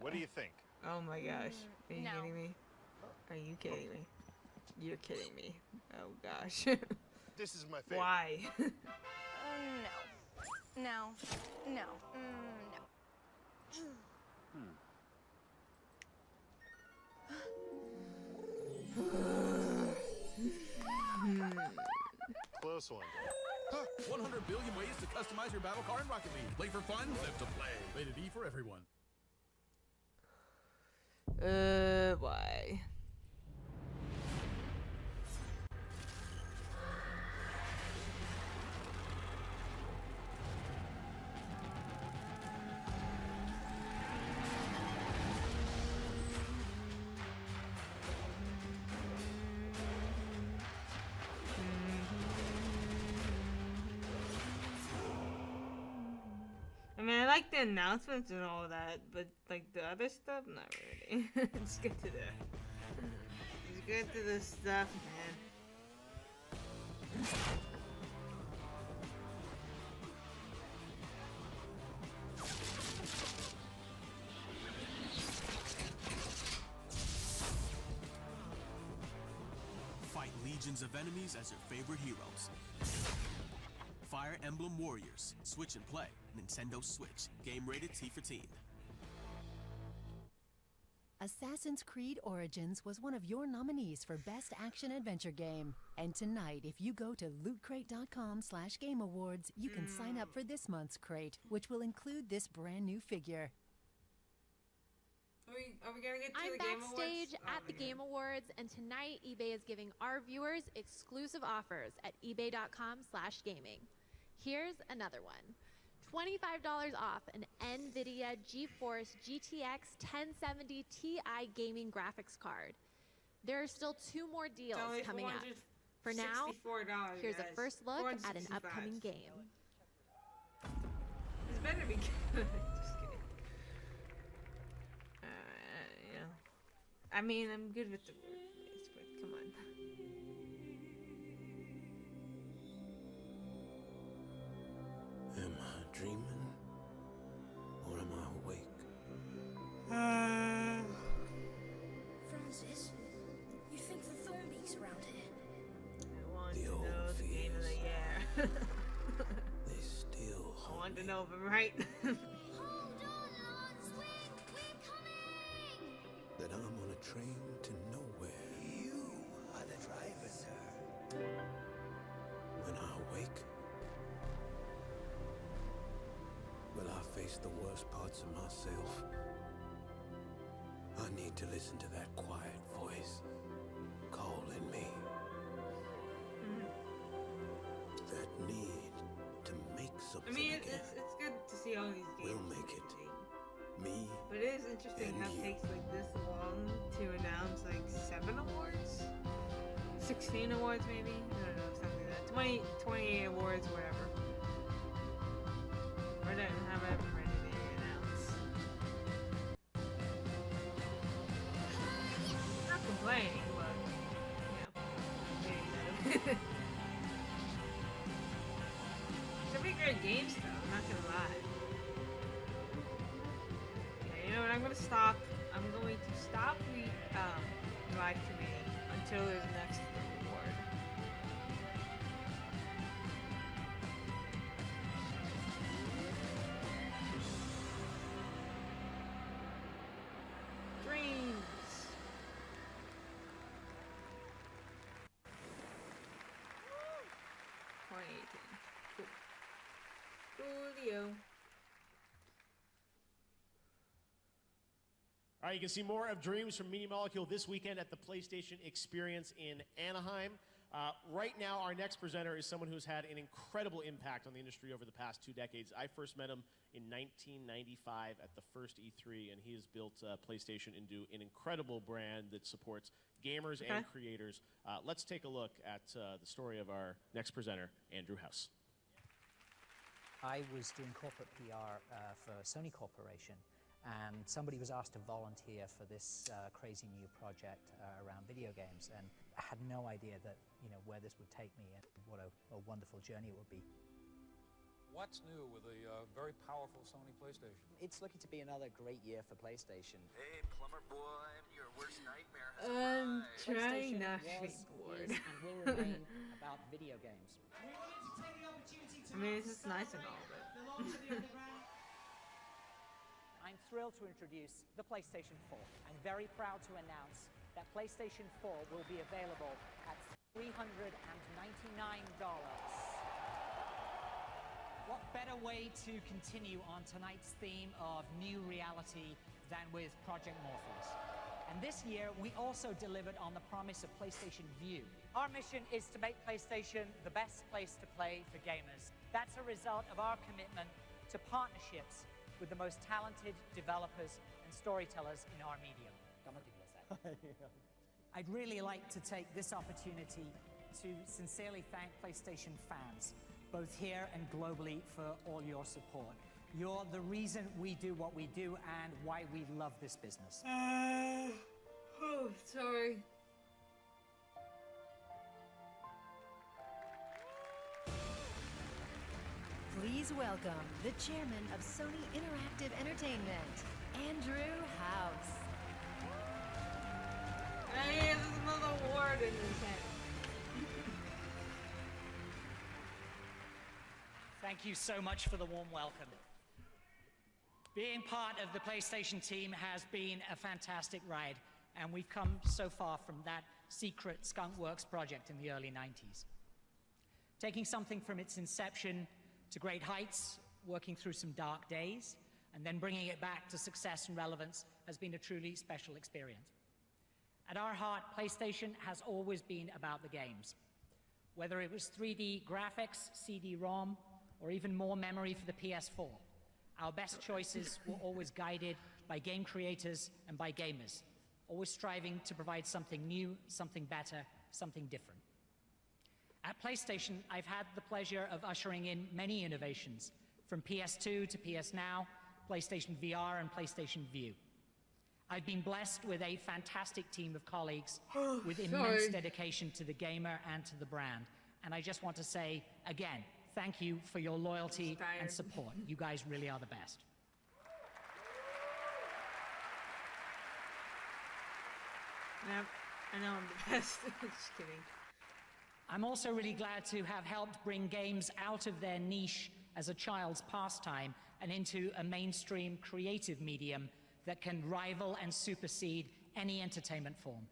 [SPEAKER 24] what do you think?
[SPEAKER 1] Oh my gosh. Are you kidding me? Are you kidding me? You're kidding me. Oh gosh.
[SPEAKER 24] This is my favorite.
[SPEAKER 1] Why?
[SPEAKER 16] No. No.
[SPEAKER 24] Close one.
[SPEAKER 26] 100 billion ways to customize your battle car in Rocket League. Play for fun, live to play. Rated E for everyone.
[SPEAKER 1] Why? I mean, I like the announcements and all that, but like the other stuff, not really. Let's get to the. Let's get to the stuff, man.
[SPEAKER 18] Fight legions of enemies as your favorite heroes. Fire Emblem Warriors. Switch and play. Nintendo Switch. Game rated T for teen.
[SPEAKER 2] Assassin's Creed Origins was one of your nominees for Best Action Adventure Game. And tonight, if you go to lootcrate.com/Game Awards, you can sign up for this month's crate, which will include this brand new figure.
[SPEAKER 1] Are we gonna get to
[SPEAKER 4] I'm
[SPEAKER 1] the Game Awards?
[SPEAKER 4] backstage at the Game Awards, and tonight eBay is giving our viewers exclusive offers at ebay.com/gaming. Here's another one. $25 off an NVIDIA GeForce GTX 1070 Ti gaming graphics card. There are still 2 more deals coming up. For now,
[SPEAKER 1] $64,
[SPEAKER 4] here's a
[SPEAKER 1] guys.
[SPEAKER 4] first look at an
[SPEAKER 1] 465.
[SPEAKER 4] upcoming game.
[SPEAKER 1] This better be good. Just kidding. Yeah. I mean, I'm good with the word face, but come on.
[SPEAKER 8] Am I dreaming? Or am I awake?
[SPEAKER 12] Francis, you think the Thornbeak's around here?
[SPEAKER 1] I want to know the game of the year.
[SPEAKER 8] They still
[SPEAKER 1] I want to know if I'm right.
[SPEAKER 8] that I'm on a train to nowhere.
[SPEAKER 19] You are the driver, sir.
[SPEAKER 8] When I awake, will I face the worst parts of myself? I need to listen to that quiet voice calling me. That need to make something
[SPEAKER 1] I mean,
[SPEAKER 8] again.
[SPEAKER 1] it's good to see all these games.
[SPEAKER 8] We'll make it. Me.
[SPEAKER 1] But it is interesting how it takes like this long to announce like 7 awards? 16 awards maybe? I don't know, something like that. 28 awards, whatever. Or don't have it ready to announce. Not complaining, but you know. Should be great games though, I'm not gonna lie. You know what? I'm gonna stop. I'm going to stop the live streaming until there's next award. Dreams. Woo! 2018. Cool. Coolio.
[SPEAKER 5] All right, you can see more of Dreams from Media Molecule this weekend at the PlayStation Experience in Anaheim. Right now, our next presenter is someone who's had an incredible impact on the industry over the past 2 decades. I first met him in 1995 at the first E3, and he has built PlayStation into an incredible brand that supports gamers and creators. Let's take a look at the story of our next presenter, Andrew House.
[SPEAKER 14] I was doing corporate PR for Sony Corporation, and somebody was asked to volunteer for this crazy new project around video games, and I had no idea that, you know, where this would take me and what a wonderful journey it would be.
[SPEAKER 15] What's new with a very powerful Sony PlayStation?
[SPEAKER 21] It's looking to be another great year for PlayStation.
[SPEAKER 23] Hey, plumber boy, your worst nightmare has
[SPEAKER 1] I'm
[SPEAKER 23] arrived.
[SPEAKER 1] trying not to be
[SPEAKER 21] was,
[SPEAKER 1] bored.
[SPEAKER 21] is, and will remain about video games.
[SPEAKER 1] I mean, it's just nice and all, but...
[SPEAKER 21] I'm thrilled to introduce the PlayStation 4. I'm very proud to announce that PlayStation 4 will be available at $399.
[SPEAKER 27] What better way to continue on tonight's theme of new reality than with Project Morpheus?
[SPEAKER 21] And this year, we also delivered on the promise of PlayStation Vue. Our mission is to make PlayStation the best place to play for gamers. That's a result of our commitment to partnerships with the most talented developers and storytellers in our medium. I'd really like to take this opportunity to sincerely thank PlayStation fans, both here and globally, for all your support. You're the reason we do what we do and why we love this business.
[SPEAKER 1] Oh, sorry.
[SPEAKER 2] Please welcome the chairman of Sony Interactive Entertainment, Andrew House.
[SPEAKER 1] Hey, there's another award in his head.
[SPEAKER 27] Thank you so much for the warm welcome. Being part of the PlayStation team has been a fantastic ride, and we've come so far from that secret Skunkworks project in the early 90s. Taking something from its inception to great heights, working through some dark days, and then bringing it back to success and relevance has been a truly special experience. At our heart, PlayStation has always been about the games. Whether it was 3D graphics, CD-ROM, or even more memory for the PS4, our best choices were always guided by game creators and by gamers, always striving to provide something new, something better, something different. At PlayStation, I've had the pleasure of ushering in many innovations, from PS2 to PS Now, PlayStation VR, and PlayStation Vue. I've been blessed with a fantastic team of colleagues with immense dedication to the gamer and to the brand. And I just want to say, again, thank you for your loyalty and support. You guys really are the best.
[SPEAKER 1] Yep, I know I'm the best. Just kidding.
[SPEAKER 27] I'm also really glad to have helped bring games out of their niche as a child's pastime and into a mainstream creative medium that can rival and supersede any entertainment form.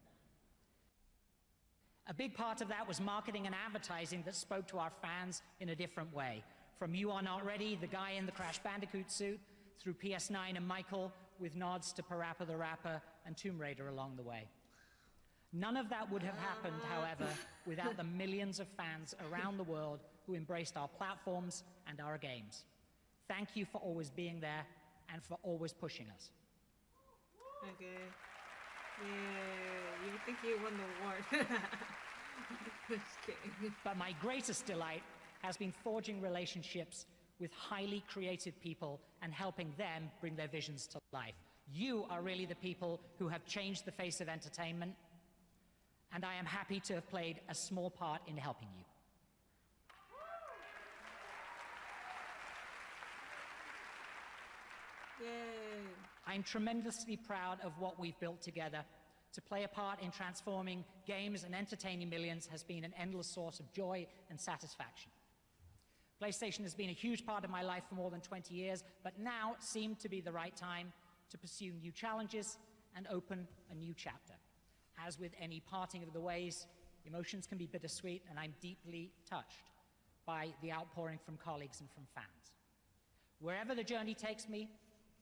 [SPEAKER 27] A big part of that was marketing and advertising that spoke to our fans in a different way. From You Are Not Ready, the guy in the Crash Bandicoot suit, through PS9 and Michael, with nods to Parappa the Rapper and Tomb Raider along the way. None of that would have happened, however, without the millions of fans around the world who embraced our platforms and our games. Thank you for always being there and for always pushing us.
[SPEAKER 1] Okay. Yeah, you think you won the award. Just kidding.
[SPEAKER 27] But my greatest delight has been forging relationships with highly creative people and helping them bring their visions to life. You are really the people who have changed the face of entertainment, and I am happy to have played a small part in helping you.
[SPEAKER 1] Yay.
[SPEAKER 27] I'm tremendously proud of what we've built together. To play a part in transforming games and entertaining millions has been an endless source of joy and satisfaction. PlayStation has been a huge part of my life for more than 20 years, but now seemed to be the right time to pursue new challenges and open a new chapter. As with any parting of the ways, emotions can be bittersweet, and I'm deeply touched by the outpouring from colleagues and from fans. Wherever the journey takes me,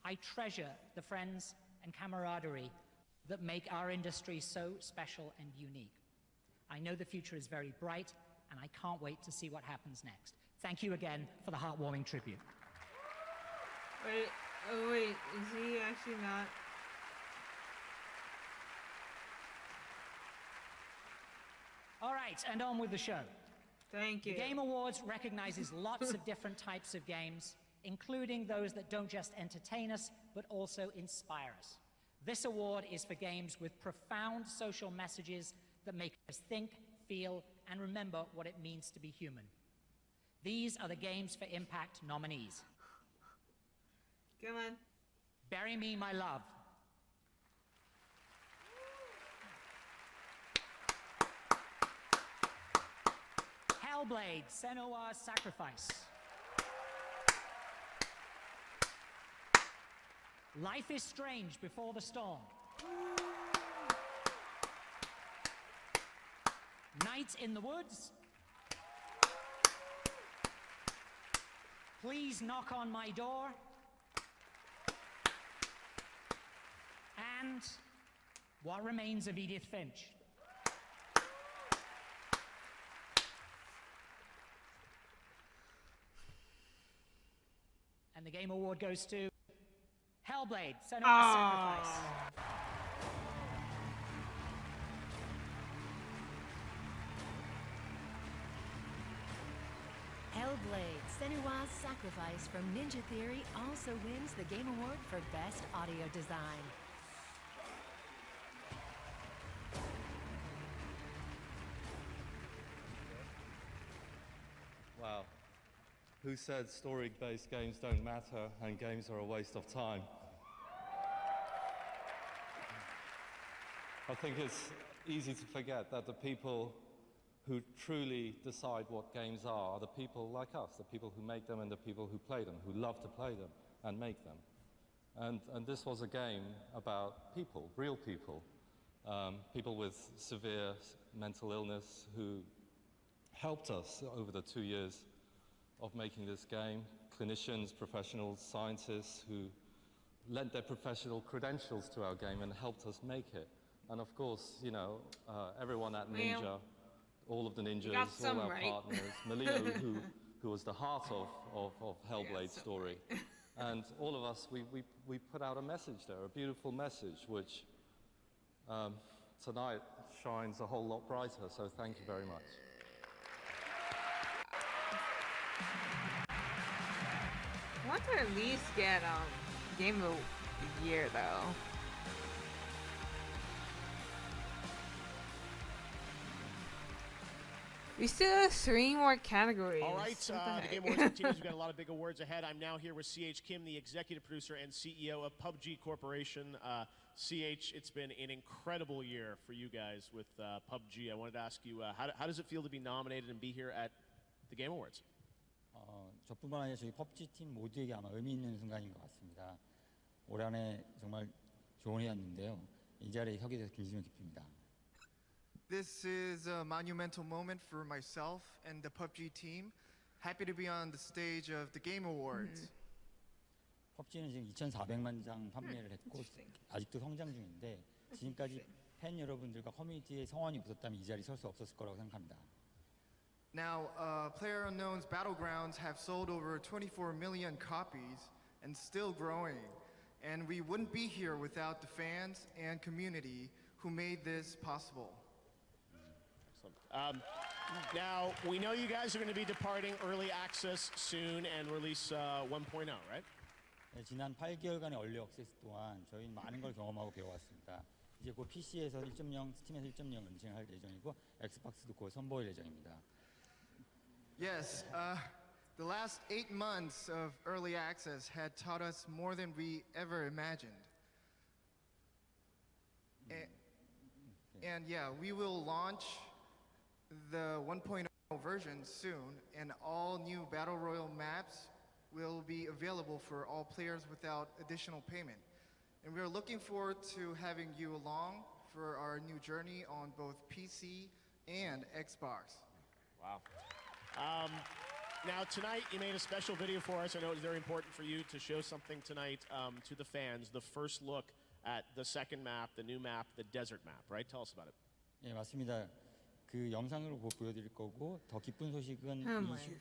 [SPEAKER 27] I treasure the friends and camaraderie that make our industry so special and unique. I know the future is very bright, and I can't wait to see what happens next. Thank you again for the heartwarming tribute.
[SPEAKER 1] Wait, oh wait, is he actually not?
[SPEAKER 27] All right, and on with the show.
[SPEAKER 1] Thank you.
[SPEAKER 27] The Game Awards recognizes lots of different types of games, including those that don't just entertain us, but also inspire us. This award is for games with profound social messages that make us think, feel, and remember what it means to be human. These are the Games for Impact nominees.
[SPEAKER 1] Come on.
[SPEAKER 27] Bury Me, My Love. Hellblade: Senua's Sacrifice. Life is Strange Before the Storm. Night in the Woods. Please Knock on My Door. And What Remains of Edith Finch. And the Game Award goes to Hellblade: Senua's Sacrifice.
[SPEAKER 2] Hellblade: Senua's Sacrifice from Ninja Theory also wins the Game Award for Best Audio Design.
[SPEAKER 3] Wow. Who said story-based games don't matter and games are a waste of time? I think it's easy to forget that the people who truly decide what games are the people like us, the people who make them and the people who play them, who love to play them and make them. And this was a game about people, real people, people with severe mental illness who helped us over the 2 years of making this game, clinicians, professionals, scientists who lent their professional credentials to our game and helped us make it. And of course, you know, everyone at Ninja, all of the ninjas, all our partners, Melino, who was the heart of Hellblade's story. And all of us, we put out a message there, a beautiful message, which tonight shines a whole lot brighter, so thank you very much.
[SPEAKER 1] I want to at least get Game of the Year though. We still have 3 more categories.
[SPEAKER 5] All right, the Game Awards continues. We've got a lot of big awards ahead. I'm now here with CH Kim, the executive producer and CEO of PUBG Corporation. CH, it's been an incredible year for you guys with PUBG. I wanted to ask you, how does it feel to be nominated and be here at the Game Awards?
[SPEAKER 6] 저뿐만 아니라 저희 PUBG 팀 모두에게 아마 의미 있는 순간인 것 같습니다. 올 한해 정말 좋은 해였는데요. 이 자리에 서게 돼서 진심을 기쁩니다.
[SPEAKER 7] This is a monumental moment for myself and the PUBG team. Happy to be on the stage of the Game Awards.
[SPEAKER 6] PUBG는 지금 2,400만 장 판매를 했고 아직도 성장 중인데 지금까지 팬 여러분들과 커뮤니티의 성원이 없었다면 이 자리에 설 수 없었을 거라고 생각합니다.
[SPEAKER 7] Now, PlayerUnknown's Battlegrounds have sold over 24 million copies and still growing. And we wouldn't be here without the fans and community who made this possible.
[SPEAKER 5] Now, we know you guys are going to be departing early access soon and release 1.0, right?
[SPEAKER 6] 네, 지난 8개월간의 얼리 액세스 동안 저희는 많은 걸 경험하고 배워왔습니다. 이제 곧 PC에서 1.0, 스팀에서 1.0 런칭할 예정이고 엑스박스도 곧 선보일 예정입니다.
[SPEAKER 7] Yes, the last 8 months of early access had taught us more than we ever imagined. And yeah, we will launch the 1.0 version soon, and all new Battle Royale maps will be available for all players without additional payment. And we're looking forward to having you along for our new journey on both PC and Xbox.
[SPEAKER 5] Wow. Now, tonight you made a special video for us. I know it was very important for you to show something tonight to the fans, the first look at the second map, the new map, the desert map, right? Tell us about it.
[SPEAKER 6] 네, 맞습니다. 그 영상으로 보여드릴 거고 더 기쁜 소식은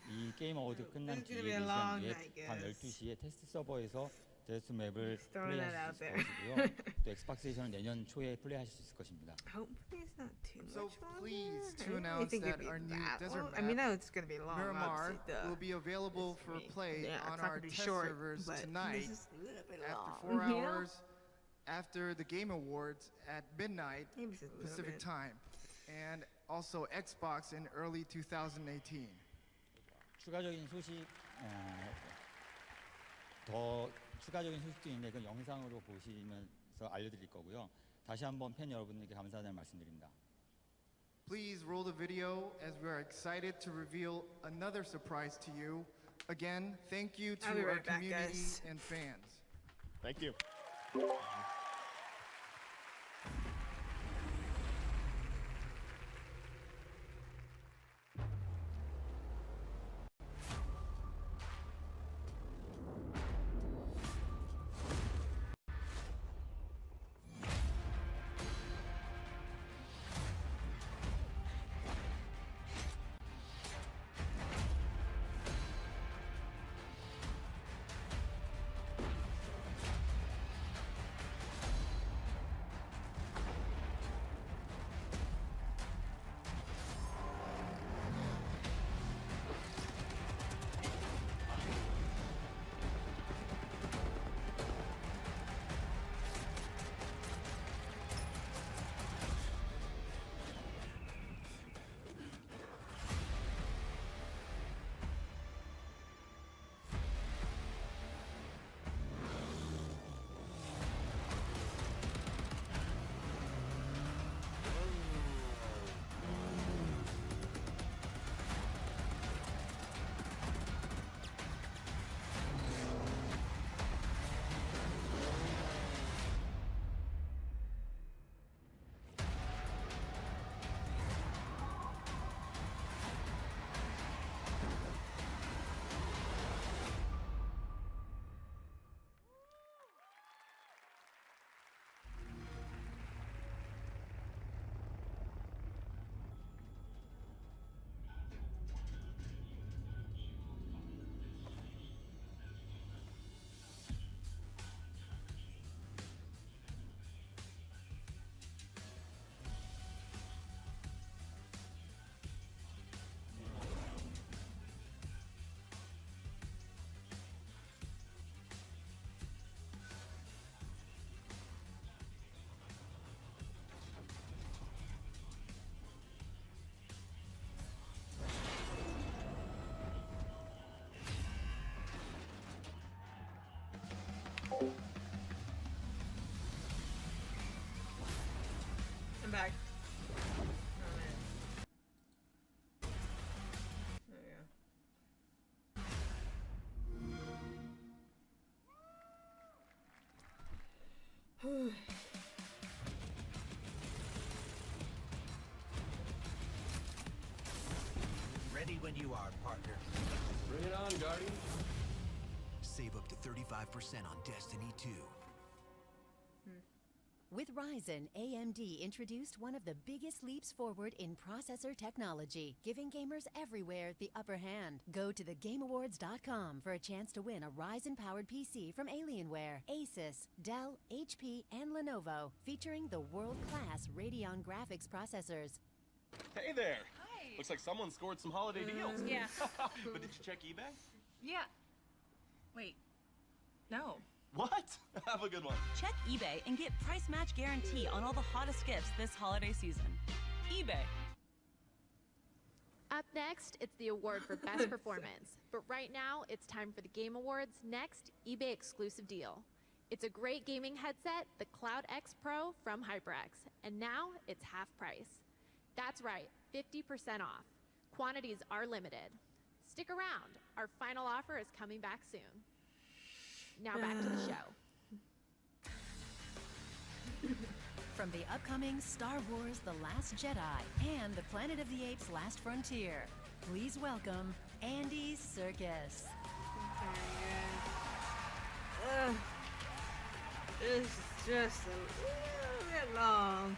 [SPEAKER 6] 이 게임 어워드 끝난 뒤에 밤 12시에 테스트 서버에서 데스트 맵을 플레이하실 수 있을 것이고요. 또 엑스박스에서는 내년 초에 플레이하실 수 있을 것입니다.
[SPEAKER 7] So pleased to announce that our new desert map,
[SPEAKER 1] I mean, I know it's going to be long.
[SPEAKER 7] Miramar, will be available for play on our test servers tonight after 4 hours after the Game Awards at midnight Pacific time, and also Xbox in early 2018.
[SPEAKER 6] 추가적인 소식, 더 추가적인 소식도 있는데 그 영상으로 보시면서 알려드릴 거고요. 다시 한번 팬 여러분들께 감사하다는 말씀드립니다.
[SPEAKER 7] Please roll the video as we are excited to reveal another surprise to you. Again, thank you to our community and fans.
[SPEAKER 5] Thank you.
[SPEAKER 8] Ready when you are, partner.
[SPEAKER 26] Bring it on, Guardian.
[SPEAKER 8] Save up to 35% on Destiny 2.
[SPEAKER 2] With Ryzen, AMD introduced one of the biggest leaps forward in processor technology, giving gamers everywhere the upper hand. Go to thegameawards.com for a chance to win a Ryzen-powered PC from Alienware, Asus, Dell, HP, and Lenovo, featuring the world-class Radeon graphics processors.
[SPEAKER 9] Hey there.
[SPEAKER 16] Hi.
[SPEAKER 9] Looks like someone scored some holiday deals.
[SPEAKER 16] Yeah.
[SPEAKER 9] But did you check eBay?
[SPEAKER 16] Yeah. Wait. No.
[SPEAKER 9] What? Have a good one.
[SPEAKER 10] Check eBay and get price match guarantee on all the hottest gifts this holiday season. eBay.
[SPEAKER 4] Up next, it's the award for best performance. But right now, it's time for the Game Awards' next eBay exclusive deal. It's a great gaming headset, the Cloud X Pro from HyperX, and now it's half price. That's right, 50% off. Quantities are limited. Stick around. Our final offer is coming back soon. Now back to the show.
[SPEAKER 2] From the upcoming Star Wars The Last Jedi and the Planet of the Apes Last Frontier, please welcome Andy Serkis.
[SPEAKER 1] This is just a little bit long.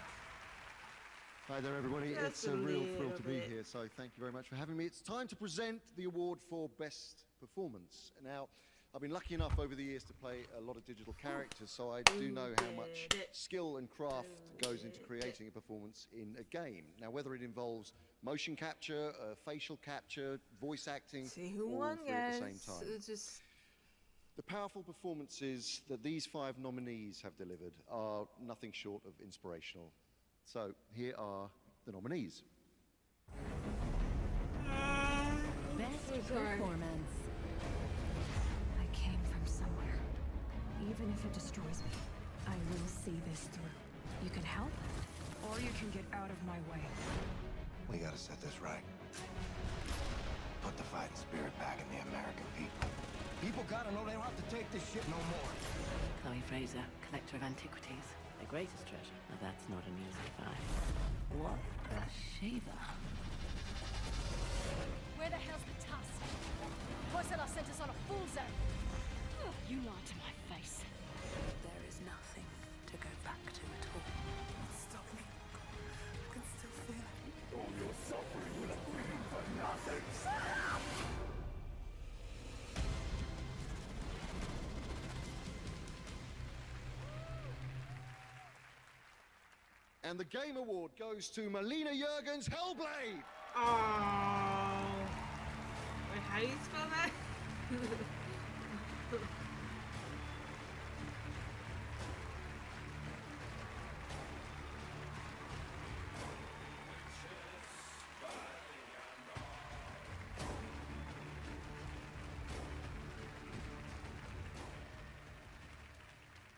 [SPEAKER 13] Hi there, everybody.
[SPEAKER 1] Just
[SPEAKER 13] It's
[SPEAKER 1] a
[SPEAKER 13] a real
[SPEAKER 1] little
[SPEAKER 13] thrill to be
[SPEAKER 1] bit.
[SPEAKER 13] here, so thank you very much for having me. It's time to present the award for Best Performance. Now, I've been lucky enough over the years to play a lot of digital characters, so I do know how much skill and craft goes into creating a performance in a game. Now, whether it involves motion capture, facial capture, voice acting,
[SPEAKER 1] See who
[SPEAKER 13] all
[SPEAKER 1] won,
[SPEAKER 13] three at the
[SPEAKER 1] guys.
[SPEAKER 13] same time.
[SPEAKER 1] It's just
[SPEAKER 13] The powerful performances that these 5 nominees have delivered are nothing short of inspirational. So here are the nominees.
[SPEAKER 2] Best
[SPEAKER 1] sorry.
[SPEAKER 2] Performance.
[SPEAKER 17] I came from somewhere. Even if it destroys me, I will see this through. You can help, or you can get out of my way.
[SPEAKER 8] We gotta set this right. Put the fighting spirit back in the American people. People gotta know they don't have to take this shit no more.
[SPEAKER 20] Chloe Fraser, collector of antiquities. The greatest treasure. Now that's not an easy find. What a shaver.
[SPEAKER 17] Where the hell's the tusk? Porcelain sent us on a fool zone. You lied to my face.
[SPEAKER 20] There is nothing to go back to at all.
[SPEAKER 8] Stop me. I can still feel it. All your suffering will have been for nothing.
[SPEAKER 13] And the Game Award goes to Melina Jurgens Hellblade.
[SPEAKER 1] oh. Wait, how do you spell that?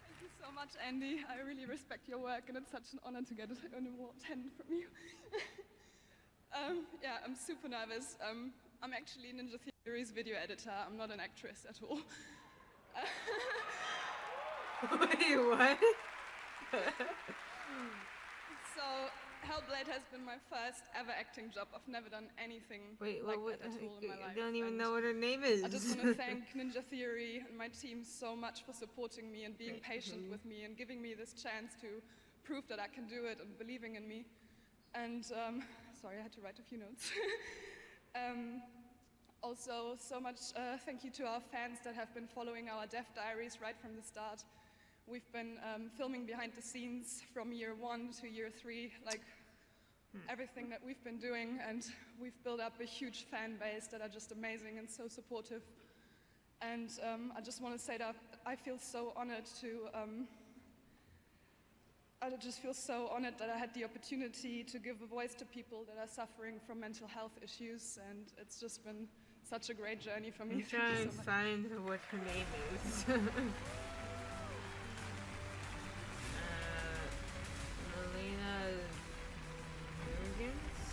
[SPEAKER 16] Thank you so much, Andy. I really respect your work, and it's such an honor to get an award handed from you. Yeah, I'm super nervous. I'm actually Ninja Theory's video editor. I'm not an actress at all.
[SPEAKER 1] Wait, what?
[SPEAKER 16] So, Hellblade has been my first ever acting job. I've never done anything
[SPEAKER 1] Wait,
[SPEAKER 16] like
[SPEAKER 1] what?
[SPEAKER 16] that at all in my life.
[SPEAKER 1] I don't even
[SPEAKER 16] and
[SPEAKER 1] know what her name is.
[SPEAKER 16] I just want to thank Ninja Theory and my team so much for supporting me and being patient with me and giving me this chance to prove that I can do it and believing in me. And, sorry, I had to write a few notes. Also, so much thank you to our fans that have been following our Dev Diaries right from the start. We've been filming behind the scenes from year 1 to year 3, like everything that we've been doing, and we've built up a huge fan base that are just amazing and so supportive. And I just want to say that I feel so honored to I just feel so honored that I had the opportunity to give a voice to people that are suffering from mental health issues, and it's just been such a great journey for me.
[SPEAKER 1] I'm
[SPEAKER 16] Thank you
[SPEAKER 1] trying
[SPEAKER 16] so
[SPEAKER 1] to
[SPEAKER 16] much.
[SPEAKER 1] find what her name is. Melina Jurgens?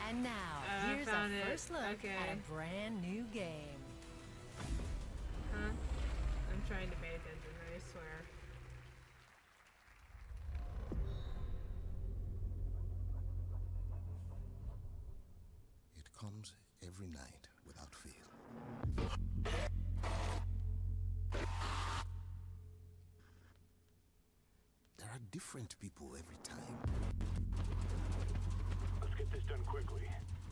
[SPEAKER 2] And now,
[SPEAKER 1] I
[SPEAKER 2] here's
[SPEAKER 1] found
[SPEAKER 2] a
[SPEAKER 1] it.
[SPEAKER 2] first look
[SPEAKER 1] Okay.
[SPEAKER 2] at a brand new game.
[SPEAKER 1] Huh? I'm trying to pay attention, I swear.
[SPEAKER 8] every night without fail. There are different people every time.
[SPEAKER 11] Let's get this done quickly.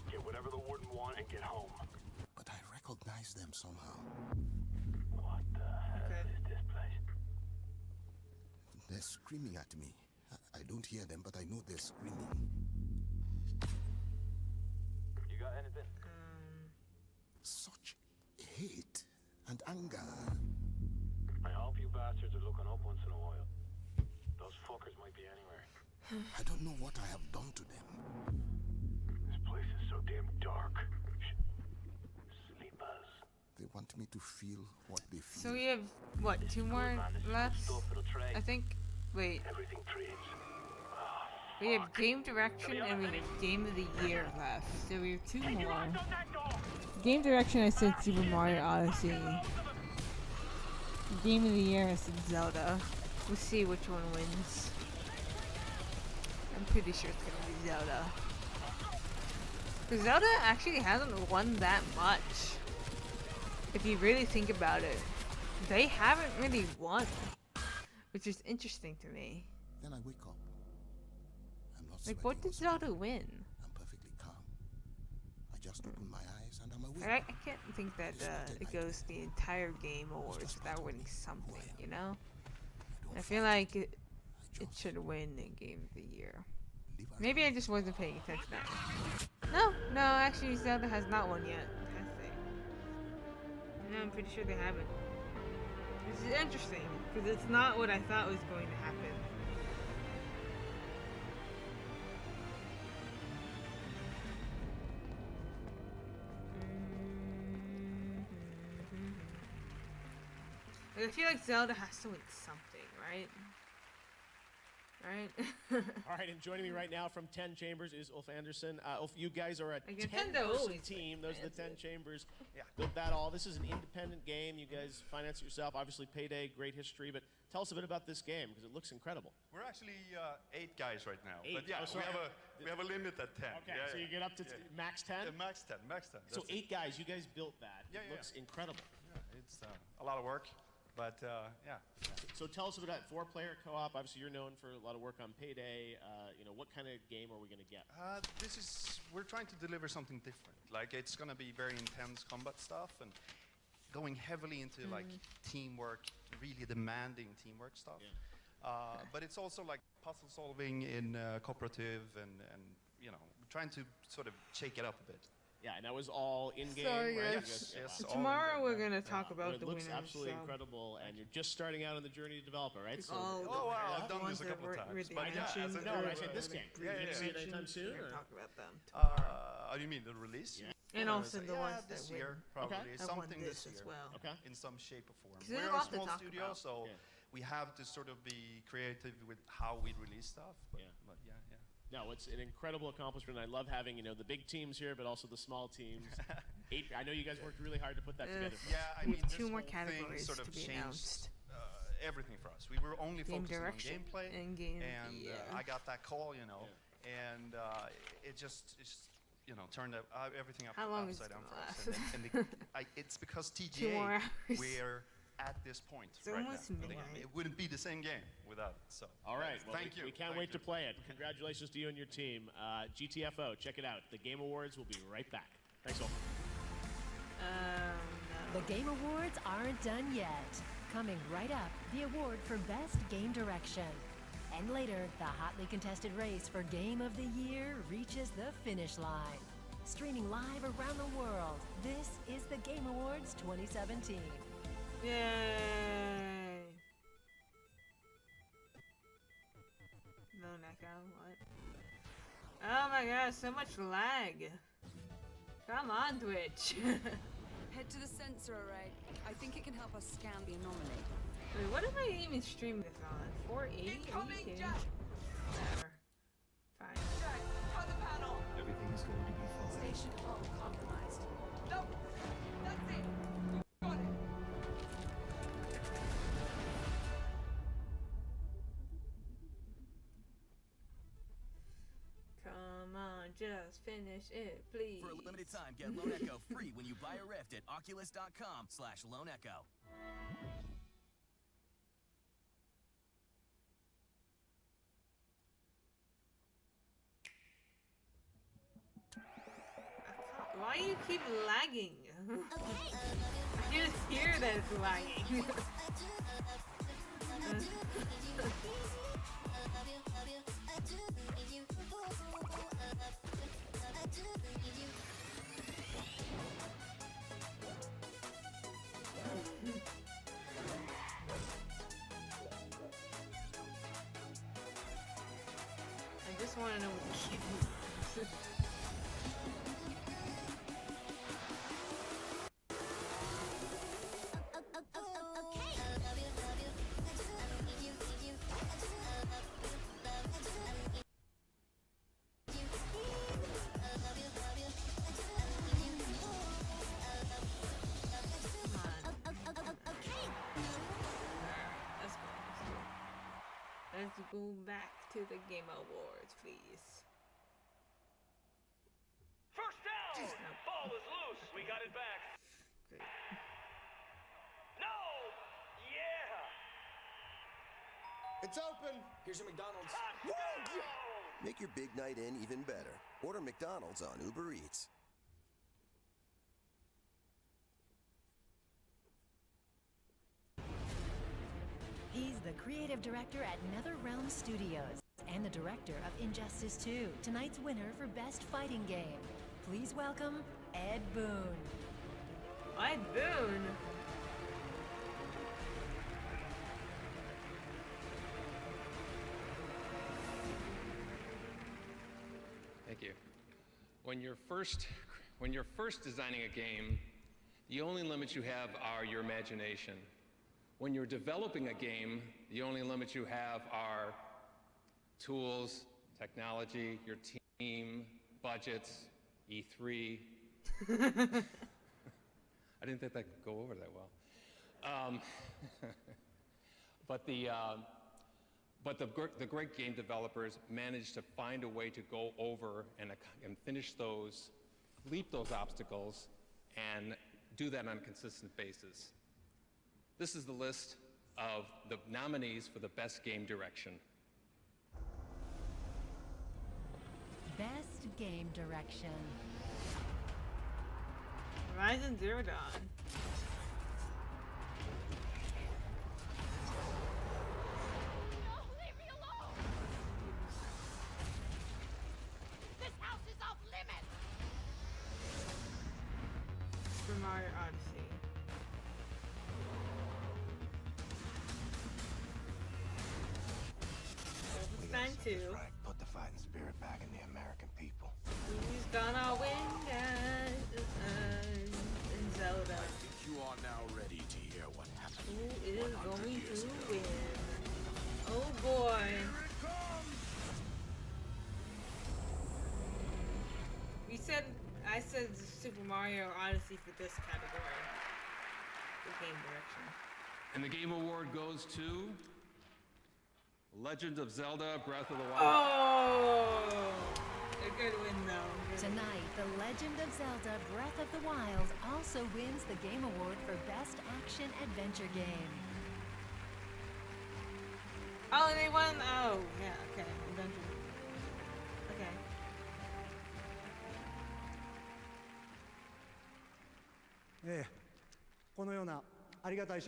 [SPEAKER 11] Get whatever the warden want and get home.
[SPEAKER 8] But I recognize them somehow.
[SPEAKER 11] What the hell is this place?
[SPEAKER 8] They're screaming at me. I don't hear them, but I know they're screaming.
[SPEAKER 11] You got anything?
[SPEAKER 8] Such hate and anger.
[SPEAKER 11] I hope you bastards are looking up once in a while. Those fuckers might be anywhere.
[SPEAKER 8] I don't know what I have done to them.
[SPEAKER 11] This place is so damn dark. Sleepers.
[SPEAKER 8] They want me to feel what they feel.
[SPEAKER 1] So we have, what, 2 more left? I think. Wait.
[SPEAKER 11] Everything trades.
[SPEAKER 1] We have game direction and we have game of the year left. So we have 2 more. Game direction, I said Super Mario Odyssey. Game of the year, I said Zelda. We'll see which one wins. I'm pretty sure it's gonna be Zelda. Because Zelda actually hasn't won that much. If you really think about it. They haven't really won. Which is interesting to me.
[SPEAKER 8] Then I wake up. I'm not
[SPEAKER 1] Like, what did Zelda win?
[SPEAKER 8] I'm perfectly calm. I just open my eyes and I'm awake.
[SPEAKER 1] I can't think that it goes the entire Game Awards without winning something, you know? I feel like it should win the Game of the Year. Maybe I just wasn't paying attention that much. No, actually Zelda has not won yet. Has they? No, I'm pretty sure they haven't. This is interesting, because it's not what I thought was going to happen. I feel like Zelda has to win something, right? Right?
[SPEAKER 5] All right, and joining me right now from 10 Chambers is Ulf Anderson. Ulf, you guys are a
[SPEAKER 1] Nintendo
[SPEAKER 5] 10-person team. Those are the 10 Chambers. Yeah. Built that all. This is an independent game. You guys finance it yourself. Obviously, Payday, great history. But tell us a bit about this game, because it looks incredible.
[SPEAKER 12] We're actually 8 guys right now.
[SPEAKER 5] 8.
[SPEAKER 12] But yeah, we have a limit at 10.
[SPEAKER 5] Okay, so you get up to max 10?
[SPEAKER 12] Max 10, max 10.
[SPEAKER 5] So 8 guys, you guys built that.
[SPEAKER 12] Yeah,
[SPEAKER 5] it looks incredible.
[SPEAKER 12] Yeah, it's a lot of work. But yeah.
[SPEAKER 5] So tell us about 4-player co-op. Obviously, you're known for a lot of work on Payday. What kind of game are we going to get?
[SPEAKER 12] We're trying to deliver something different. Like, it's going to be very intense combat stuff and going heavily into like teamwork, really demanding teamwork stuff. Yeah. But it's also like puzzle solving in cooperative and trying to sort of shake it up a bit.
[SPEAKER 5] Yeah, and that was all in-game,
[SPEAKER 1] Sorry,
[SPEAKER 5] right?
[SPEAKER 1] guys. Tomorrow we're going to talk about the winners.
[SPEAKER 5] It looks absolutely incredible, and you're just starting out on the journey to develop it, right? So,
[SPEAKER 12] wow, I've done this a couple of times.
[SPEAKER 5] But I said this game.
[SPEAKER 12] Yeah,
[SPEAKER 5] you see it anytime soon?
[SPEAKER 1] We're going to talk about them
[SPEAKER 12] Oh, you mean the release?
[SPEAKER 1] Yeah. And also the ones
[SPEAKER 12] this
[SPEAKER 1] that
[SPEAKER 12] year, probably. Something this year.
[SPEAKER 1] As well.
[SPEAKER 12] Okay. In some shape or form.
[SPEAKER 1] We're
[SPEAKER 12] a small studio, so we have to sort of be creative with how we release stuff. But yeah.
[SPEAKER 5] No, it's an incredible accomplishment. I love having, the big teams here, but also the small teams. 8, I know you guys worked really hard to put that together.
[SPEAKER 12] Yeah, I mean,
[SPEAKER 1] two more
[SPEAKER 12] whole
[SPEAKER 1] categories
[SPEAKER 12] thing sort of
[SPEAKER 1] to be
[SPEAKER 12] changed
[SPEAKER 1] announced.
[SPEAKER 12] Everything for us. We were only focusing on gameplay,
[SPEAKER 1] and
[SPEAKER 12] I got that call, and it just turned everything upside down for us. And it's because TGA, we're at this point right now. It wouldn't be the same game without it. So,
[SPEAKER 5] all right, well,
[SPEAKER 12] thank you.
[SPEAKER 5] We can't wait to play it. Congratulations to you and your team. GTFO, check it out. The Game Awards will be right back. Thanks all.
[SPEAKER 2] The Game Awards aren't done yet. Coming right up, the award for Best Game Direction. And later, the hotly contested race for Game of the Year reaches the finish line. Streaming live around the world, this is the Game Awards 2017.
[SPEAKER 1] Yay! No echo, what? Oh my god, so much lag. Come on, Twitch.
[SPEAKER 18] Head to the sensor array. I think it can help us scan the anomaly.
[SPEAKER 1] Wait, what am I even streaming this on? 480?
[SPEAKER 18] Incoming,
[SPEAKER 1] Jack! Whatever. Fine.
[SPEAKER 18] Jack, cut the panel!
[SPEAKER 8] Everything is going to be fine.
[SPEAKER 18] Station hull compromised. No! That's it! Got it!
[SPEAKER 1] Come on, just finish it, please.
[SPEAKER 14] For a limited time, get Lone Echo free when you buy a Rift at Oculus.com/Lone Echo.
[SPEAKER 1] Why you keep lagging? I just hear that it's lagging. I just want to know what the key is. Let's go back to the Game Awards, please.
[SPEAKER 11] First down! Ball is loose. We got it back.
[SPEAKER 1] Great.
[SPEAKER 11] No! Yeah!
[SPEAKER 8] It's open.
[SPEAKER 15] Here's your McDonald's.
[SPEAKER 8] Make your big night in even better. Order McDonald's on Uber Eats.
[SPEAKER 2] He's the creative director at NetherRealm Studios and the director of Injustice 2, tonight's winner for Best Fighting Game. Please welcome Ed Boon.
[SPEAKER 1] Ed Boon?
[SPEAKER 19] Thank you. When you're first designing a game, the only limits you have are your imagination. When you're developing a game, the only limits you have are tools, technology, your team, budgets, E3. I didn't think that could go over that well. But the great game developers managed to find a way to go over and finish those, leap those obstacles, and do that on a consistent basis. This is the list of the nominees for the Best Game Direction.
[SPEAKER 2] Best Game Direction.
[SPEAKER 1] Horizon Zero Dawn. Super Mario Odyssey. Wolfenstein 2.
[SPEAKER 8] Put the fighting spirit back in the American people.
[SPEAKER 1] Who's gonna win in Zelda?
[SPEAKER 26] I think you are now ready to hear what happened.
[SPEAKER 1] Who is going to win? Oh boy. I said Super Mario Odyssey for this category. The game direction.
[SPEAKER 19] And the Game Award goes to Legend of Zelda Breath of the Wild.
[SPEAKER 1] Oh! A good win though.
[SPEAKER 2] Tonight, The Legend of Zelda Breath of the Wild also wins the Game Award for Best Action Adventure Game.
[SPEAKER 1] Oh, they won. Oh, yeah, okay. Adventure. Okay.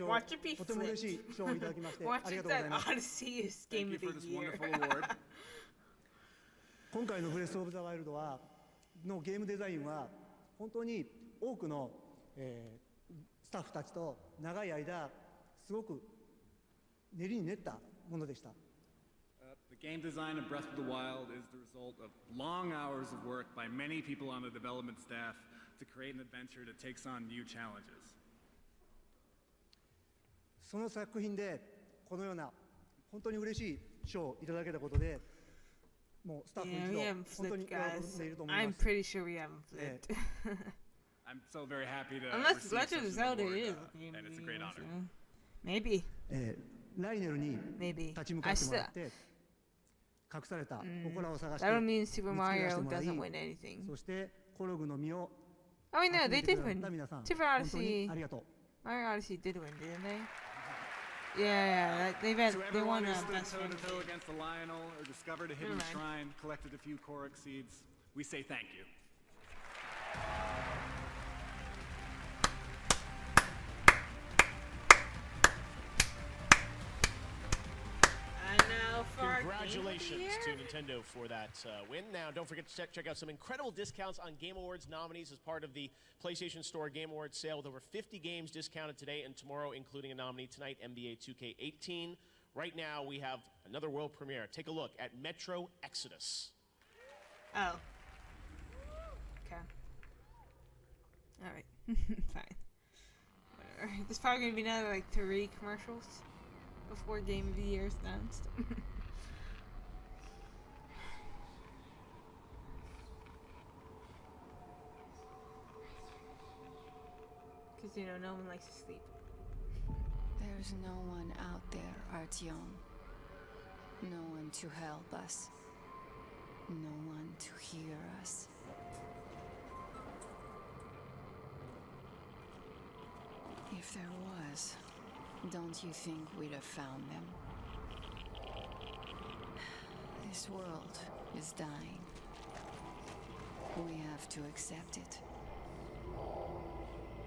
[SPEAKER 1] Watch it be flipped. Watch it that Odyssey is Game of the Year.
[SPEAKER 22] 今回のブレスオブザワイルドのゲームデザインは本当に多くの、スタッフたちと長い間すごく練りに練ったものでした。
[SPEAKER 23] The game design of Breath of the Wild is the result of long hours of work by many people on the development staff to create an adventure that takes on new challenges.
[SPEAKER 22] その作品でこのような本当に嬉しい賞をいただけたことで、もうスタッフ一同本当に喜んでいると思います。
[SPEAKER 1] I'm pretty sure we haven't flipped.
[SPEAKER 23] I'm so very happy to
[SPEAKER 1] Unless
[SPEAKER 23] receive
[SPEAKER 1] Legend of
[SPEAKER 23] such an
[SPEAKER 1] Zelda
[SPEAKER 23] award,
[SPEAKER 1] is
[SPEAKER 23] and it's a great honor.
[SPEAKER 1] Maybe.
[SPEAKER 22] ライネルに立ち向かってもらって、隠された祠を探して
[SPEAKER 1] That'll mean Super
[SPEAKER 22] 見つけ出して
[SPEAKER 1] Mario
[SPEAKER 22] もらい
[SPEAKER 1] doesn't win anything.
[SPEAKER 22] そしてコルグの実を
[SPEAKER 1] Oh wait, no,
[SPEAKER 22] 集
[SPEAKER 1] they
[SPEAKER 22] めて
[SPEAKER 1] did
[SPEAKER 22] くださ
[SPEAKER 1] win.
[SPEAKER 22] った皆さん
[SPEAKER 1] Super
[SPEAKER 22] 本当に
[SPEAKER 1] Odyssey.
[SPEAKER 22] ありがとう
[SPEAKER 1] Mario Odyssey did win, didn't they? Yeah, they
[SPEAKER 23] So
[SPEAKER 1] they won
[SPEAKER 23] everyone who
[SPEAKER 1] a
[SPEAKER 23] stood
[SPEAKER 1] best
[SPEAKER 23] toe
[SPEAKER 1] friend.
[SPEAKER 23] to toe against the Lionel or discovered a hidden
[SPEAKER 1] Never mind.
[SPEAKER 23] shrine, collected a few Korok seeds, we say thank you.
[SPEAKER 1] And now for our
[SPEAKER 5] Congratulations
[SPEAKER 1] Game of
[SPEAKER 5] to
[SPEAKER 1] the Year.
[SPEAKER 5] Nintendo for that win. Now, don't forget to check out some incredible discounts on Game Awards nominees as part of the PlayStation Store Game Awards sale with over 50 games discounted today and tomorrow, including a nominee tonight, NBA 2K18. Right now, we have another world premiere. Take a look at Metro Exodus.
[SPEAKER 1] Oh. Okay. Alright. Fine. Whatever. There's probably gonna be another like 3 commercials before Game of the Year is announced. Because, you know, no one likes to sleep.
[SPEAKER 3] There's no one out there, Artyom. No one to help us. No one to hear us. If there was, don't you think we'd have found them? This world is dying. We have to accept it.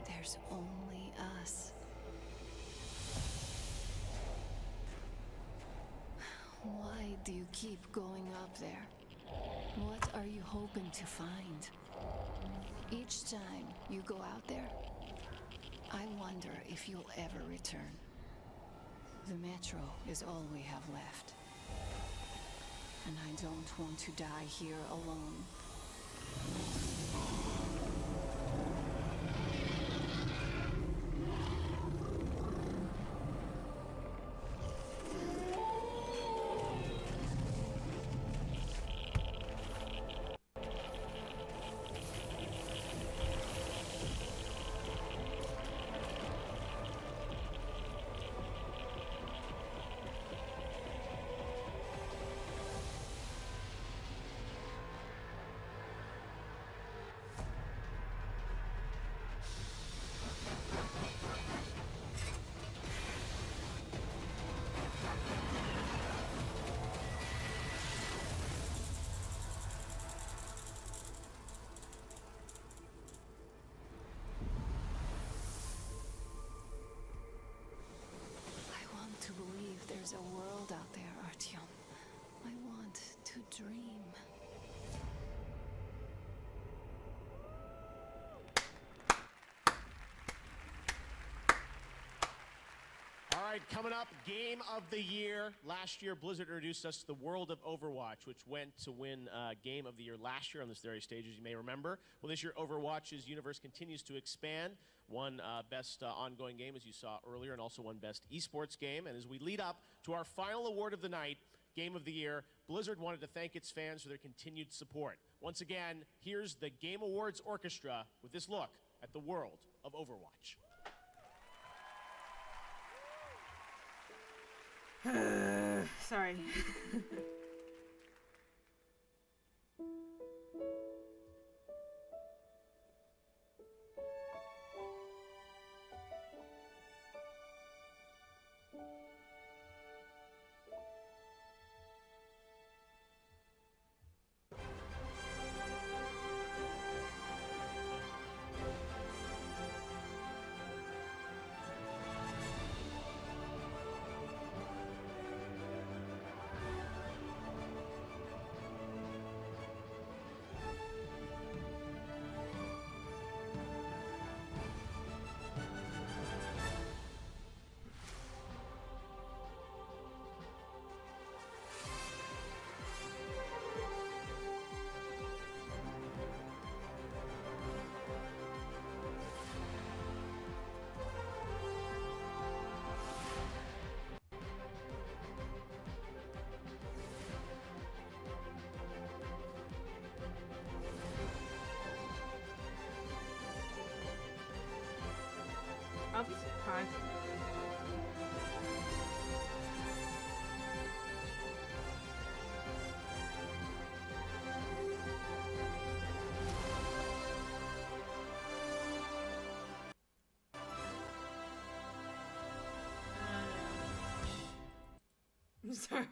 [SPEAKER 3] There's only us. Why do you keep going up there? What are you hoping to find? Each time you go out there, I wonder if you'll ever return. The Metro is all we have left. And I don't want to die here alone. I want to believe there's a world out there, Artyom. I want to dream.
[SPEAKER 5] All right, coming up, Game of the Year. Last year, Blizzard introduced us to the world of Overwatch, which went to win Game of the Year last year on this very stage, as you may remember. Well, this year, Overwatch's universe continues to expand. Won Best Ongoing Game, as you saw earlier, and also won Best Esports Game. And as we lead up to our final award of the night, Game of the Year, Blizzard wanted to thank its fans for their continued support. Once again, here's the Game Awards Orchestra with this look at the world of Overwatch.
[SPEAKER 1] Sorry. I'll be surprised. Sorry.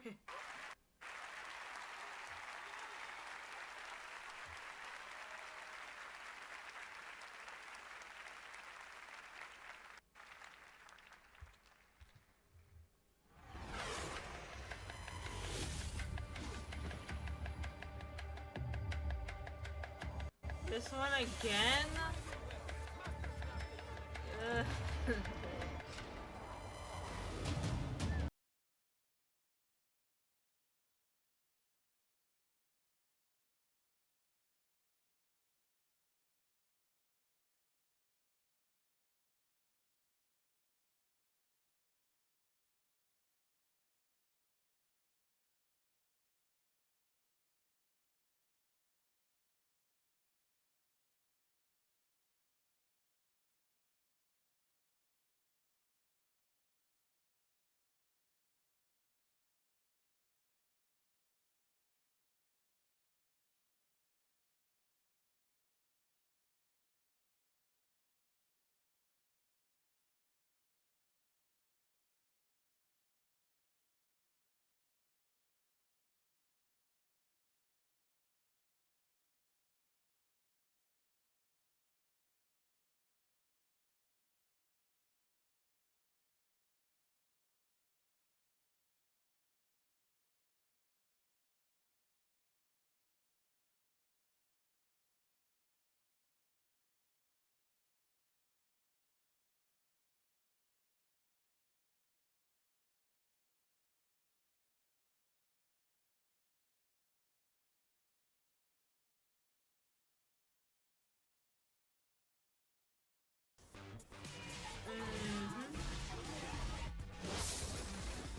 [SPEAKER 1] This one again? Ugh.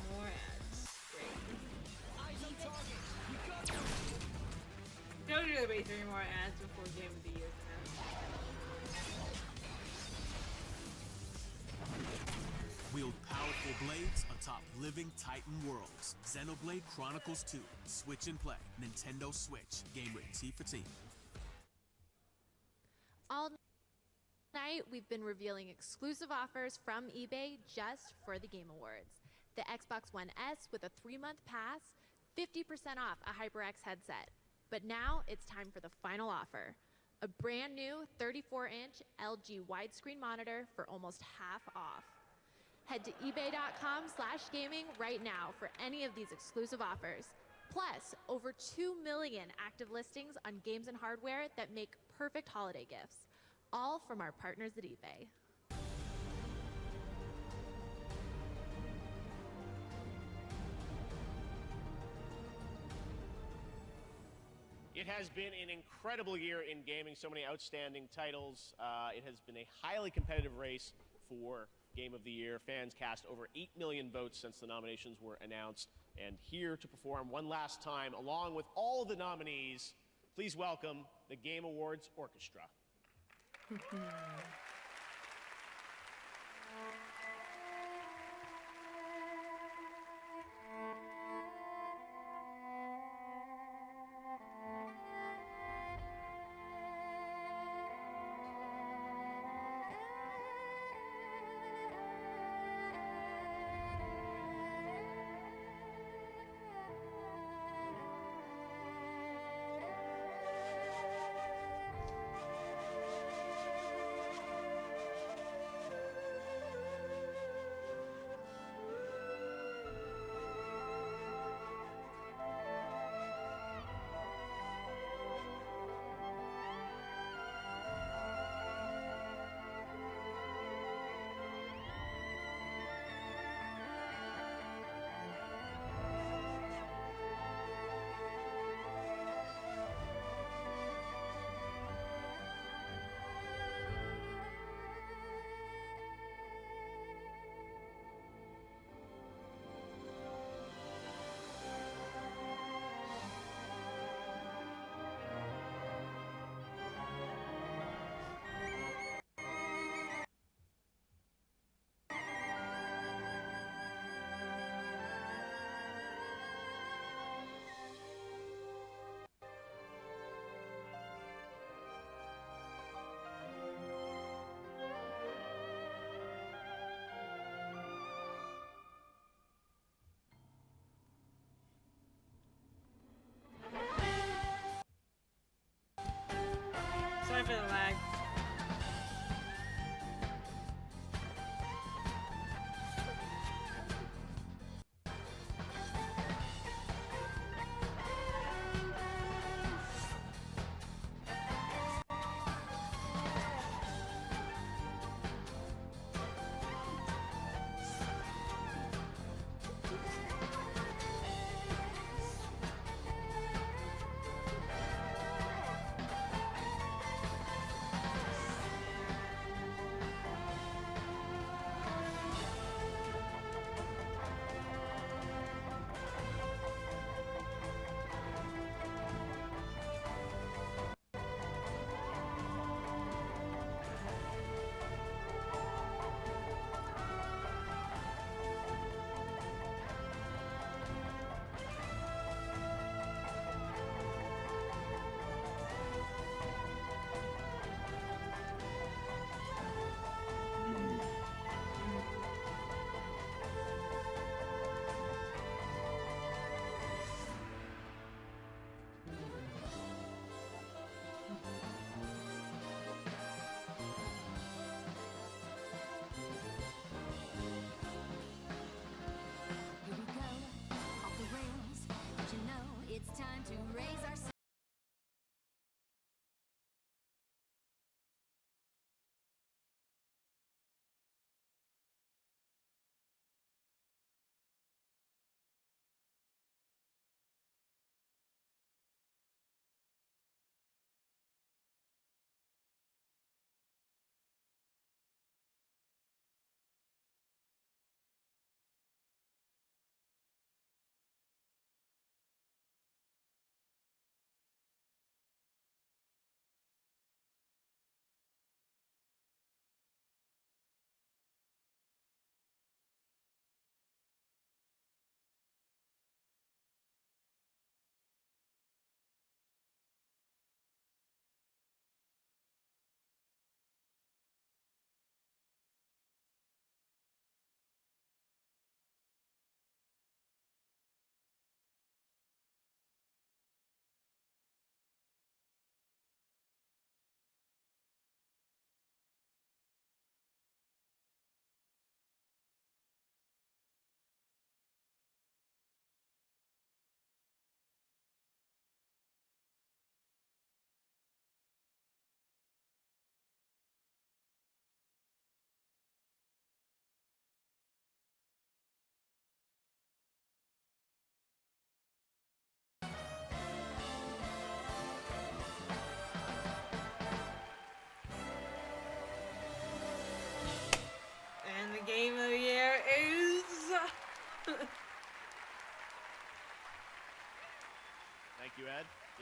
[SPEAKER 1] More ads. Great. Don't really wait 3 more ads before Game of the Year
[SPEAKER 14] Wield powerful blades atop living Titan worlds. Xenoblade Chronicles 2. Switch and play. Nintendo Switch. Game rated T for teen.
[SPEAKER 4] All night, we've been revealing exclusive offers from eBay just for the Game Awards. The Xbox One S with a 3-month pass, 50% off a HyperX headset. But now it's time for the final offer. A brand new 34-inch LG widescreen monitor for almost half off. Head to ebay.com/gaming right now for any of these exclusive offers. Plus, over 2 million active listings on games and hardware that make perfect holiday gifts. All from our partners at eBay.
[SPEAKER 5] It has been an incredible year in gaming, so many outstanding titles. It has been a highly competitive race for Game of the Year. Fans cast over 8 million votes since the nominations were announced. And here to perform one last time, along with all of the nominees, please welcome the Game Awards Orchestra.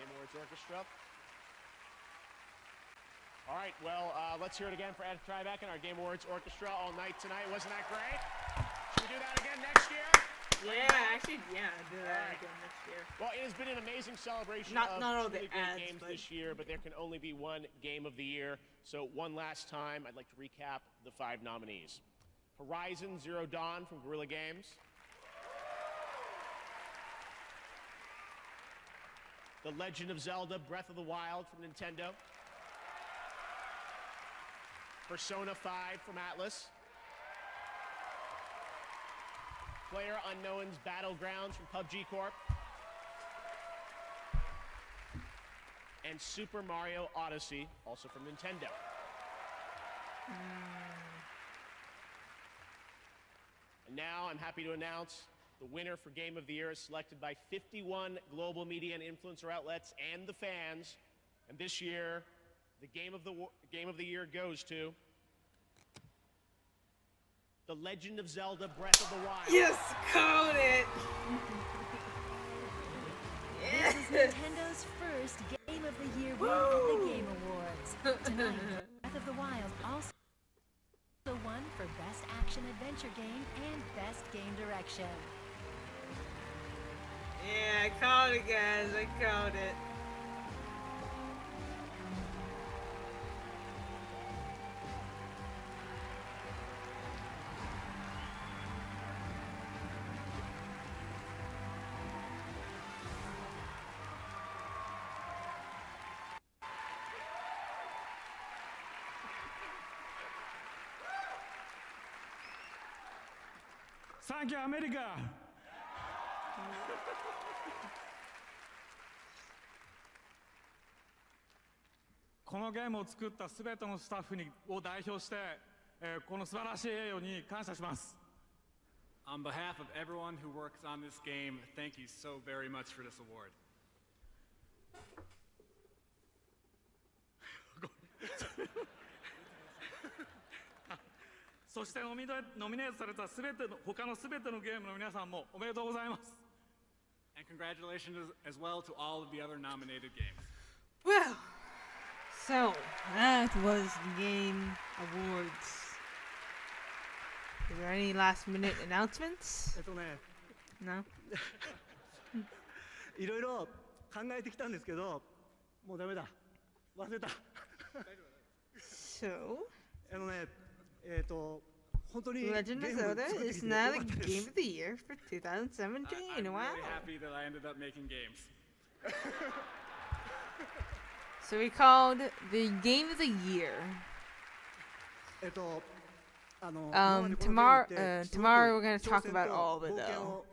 [SPEAKER 5] Game Awards Orchestra. All right, well, let's hear it again for Ed Tribeca and our Game Awards Orchestra all night tonight. Wasn't that great? Should we do that again next year?
[SPEAKER 1] Yeah, actually, yeah, do that again next year.
[SPEAKER 5] Well, it has been an amazing celebration
[SPEAKER 1] Not all
[SPEAKER 5] of
[SPEAKER 1] the
[SPEAKER 5] truly great
[SPEAKER 1] ads,
[SPEAKER 5] games
[SPEAKER 1] but
[SPEAKER 5] this year, but there can only be one Game of the Year. So one last time, I'd like to recap the 5 nominees. Horizon Zero Dawn from Guerrilla Games. The Legend of Zelda Breath of the Wild from Nintendo. Persona 5 from Atlas. PlayerUnknown's Battlegrounds from PUBG Corp. And Super Mario Odyssey, also from Nintendo. And now I'm happy to announce the winner for Game of the Year is selected by 51 global media and influencer outlets and the fans. And this year, the Game of the Year goes to The Legend of Zelda Breath of the Wild.
[SPEAKER 1] Yes, called it!
[SPEAKER 2] This is Nintendo's first Game of the Year win at the Game Awards. Tonight, Breath of the Wild also won for Best Action Adventure Game and Best Game Direction.
[SPEAKER 1] Yeah, I called it, guys. I called it.
[SPEAKER 23] Thank you, America! このゲームを作ったすべてのスタッフを代表して、この素晴らしい栄誉に感謝します。On behalf of everyone who works on this game, thank you so very much for this award. そしてノミネートされた他のすべてのゲームの皆さんもおめでとうございます。And congratulations as well to all of the other nominated games.
[SPEAKER 1] Well, so that was the Game Awards. Is there any last minute announcements? No?
[SPEAKER 22] いろいろ考えてきたんですけど、もうダメだ。忘れた。
[SPEAKER 1] So?
[SPEAKER 22] 本当に
[SPEAKER 1] Legend of Zelda is now the Game of the Year for 2017.
[SPEAKER 23] I'm
[SPEAKER 1] Wow.
[SPEAKER 23] really happy that I ended up making games.
[SPEAKER 1] So we called the Game of the Year. Tomorrow we're going to talk about all of it though.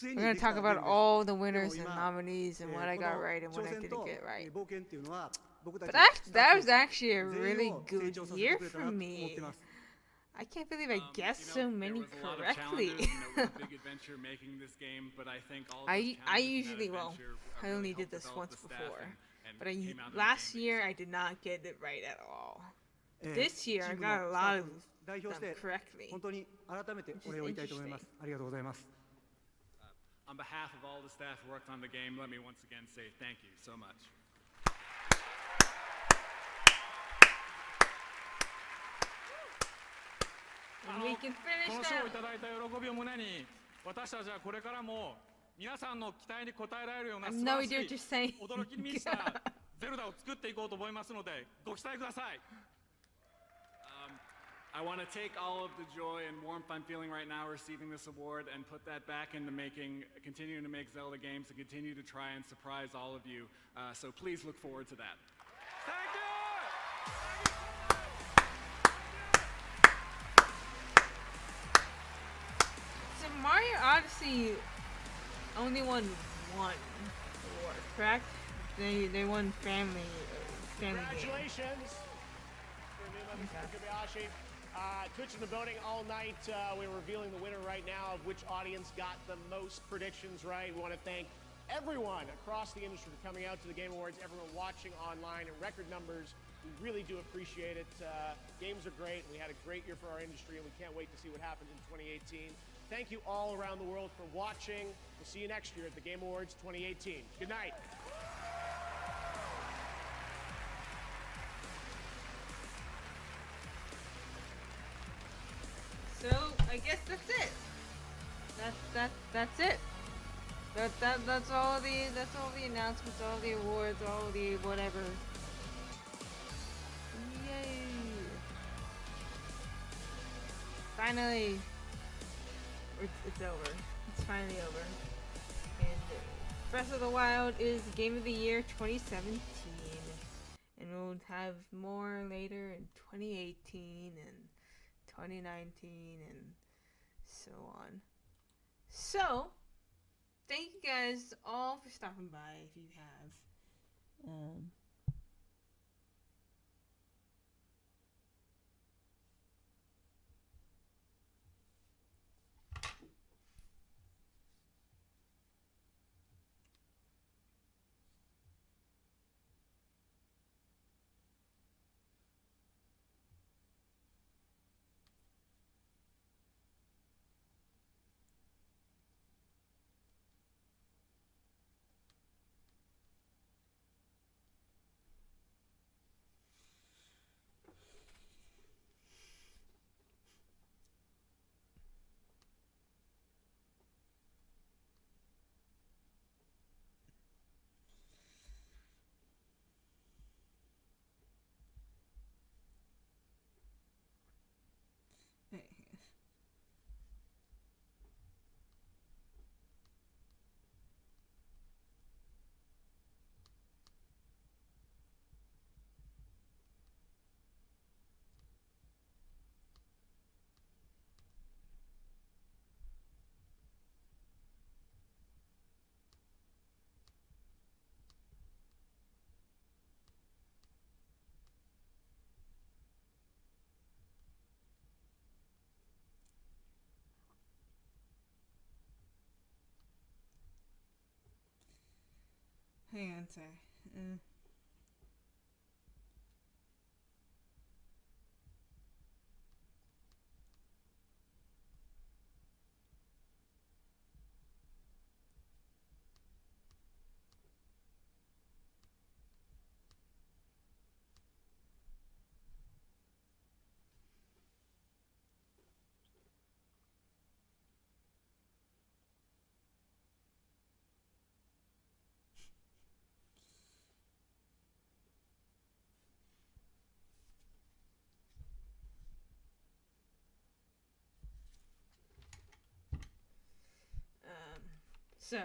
[SPEAKER 1] We're going to talk about all the winners and nominees and what I got right and what I didn't get right. But that was actually a really good year for me. I can't believe I guessed so many correctly. I usually, I only did this once before. But last year I did not get it right at all. This year I got a lot of them correctly.
[SPEAKER 23] On behalf of all the staff who worked on the game, let me once again say thank you so much.
[SPEAKER 1] And we can finish
[SPEAKER 23] この賞をい
[SPEAKER 1] now.
[SPEAKER 23] ただいた喜びを胸に、私たちはこれからも皆さんの期待に応えられるような
[SPEAKER 1] I
[SPEAKER 23] 素
[SPEAKER 1] know
[SPEAKER 23] 晴
[SPEAKER 1] you're
[SPEAKER 23] らしい
[SPEAKER 1] just saying.
[SPEAKER 23] 驚きに満ちたゼルダを作っていこうと思いますので、ご期待ください。I want to take all of the joy and warmth I'm feeling right now receiving this award and put that back into continuing to make Zelda games and continue to try and surprise all of you. So please look forward to that. Thank you!
[SPEAKER 1] So Mario Odyssey only won one award, correct? They won family game.
[SPEAKER 5] Congratulations for new member Kobayashi. Twitch in the voting all night. We're revealing the winner right now of which audience got the most predictions right. We want to thank everyone across the industry for coming out to the Game Awards, everyone watching online in record numbers. We really do appreciate it. Games are great. We had a great year for our industry, and we can't wait to see what happens in 2018. Thank you all around the world for watching. We'll see you next year at the Game Awards 2018. Good night.
[SPEAKER 1] that's it. That's it. That's all the announcements, all the awards, all the whatever. Yay! Finally, it's over. It's finally over. And Breath of the Wild is Game of the Year 2017, and we'll have more later in 2018 and 2019 and so on. So, thank you guys all for stopping by if you have. Hang on, sorry. So,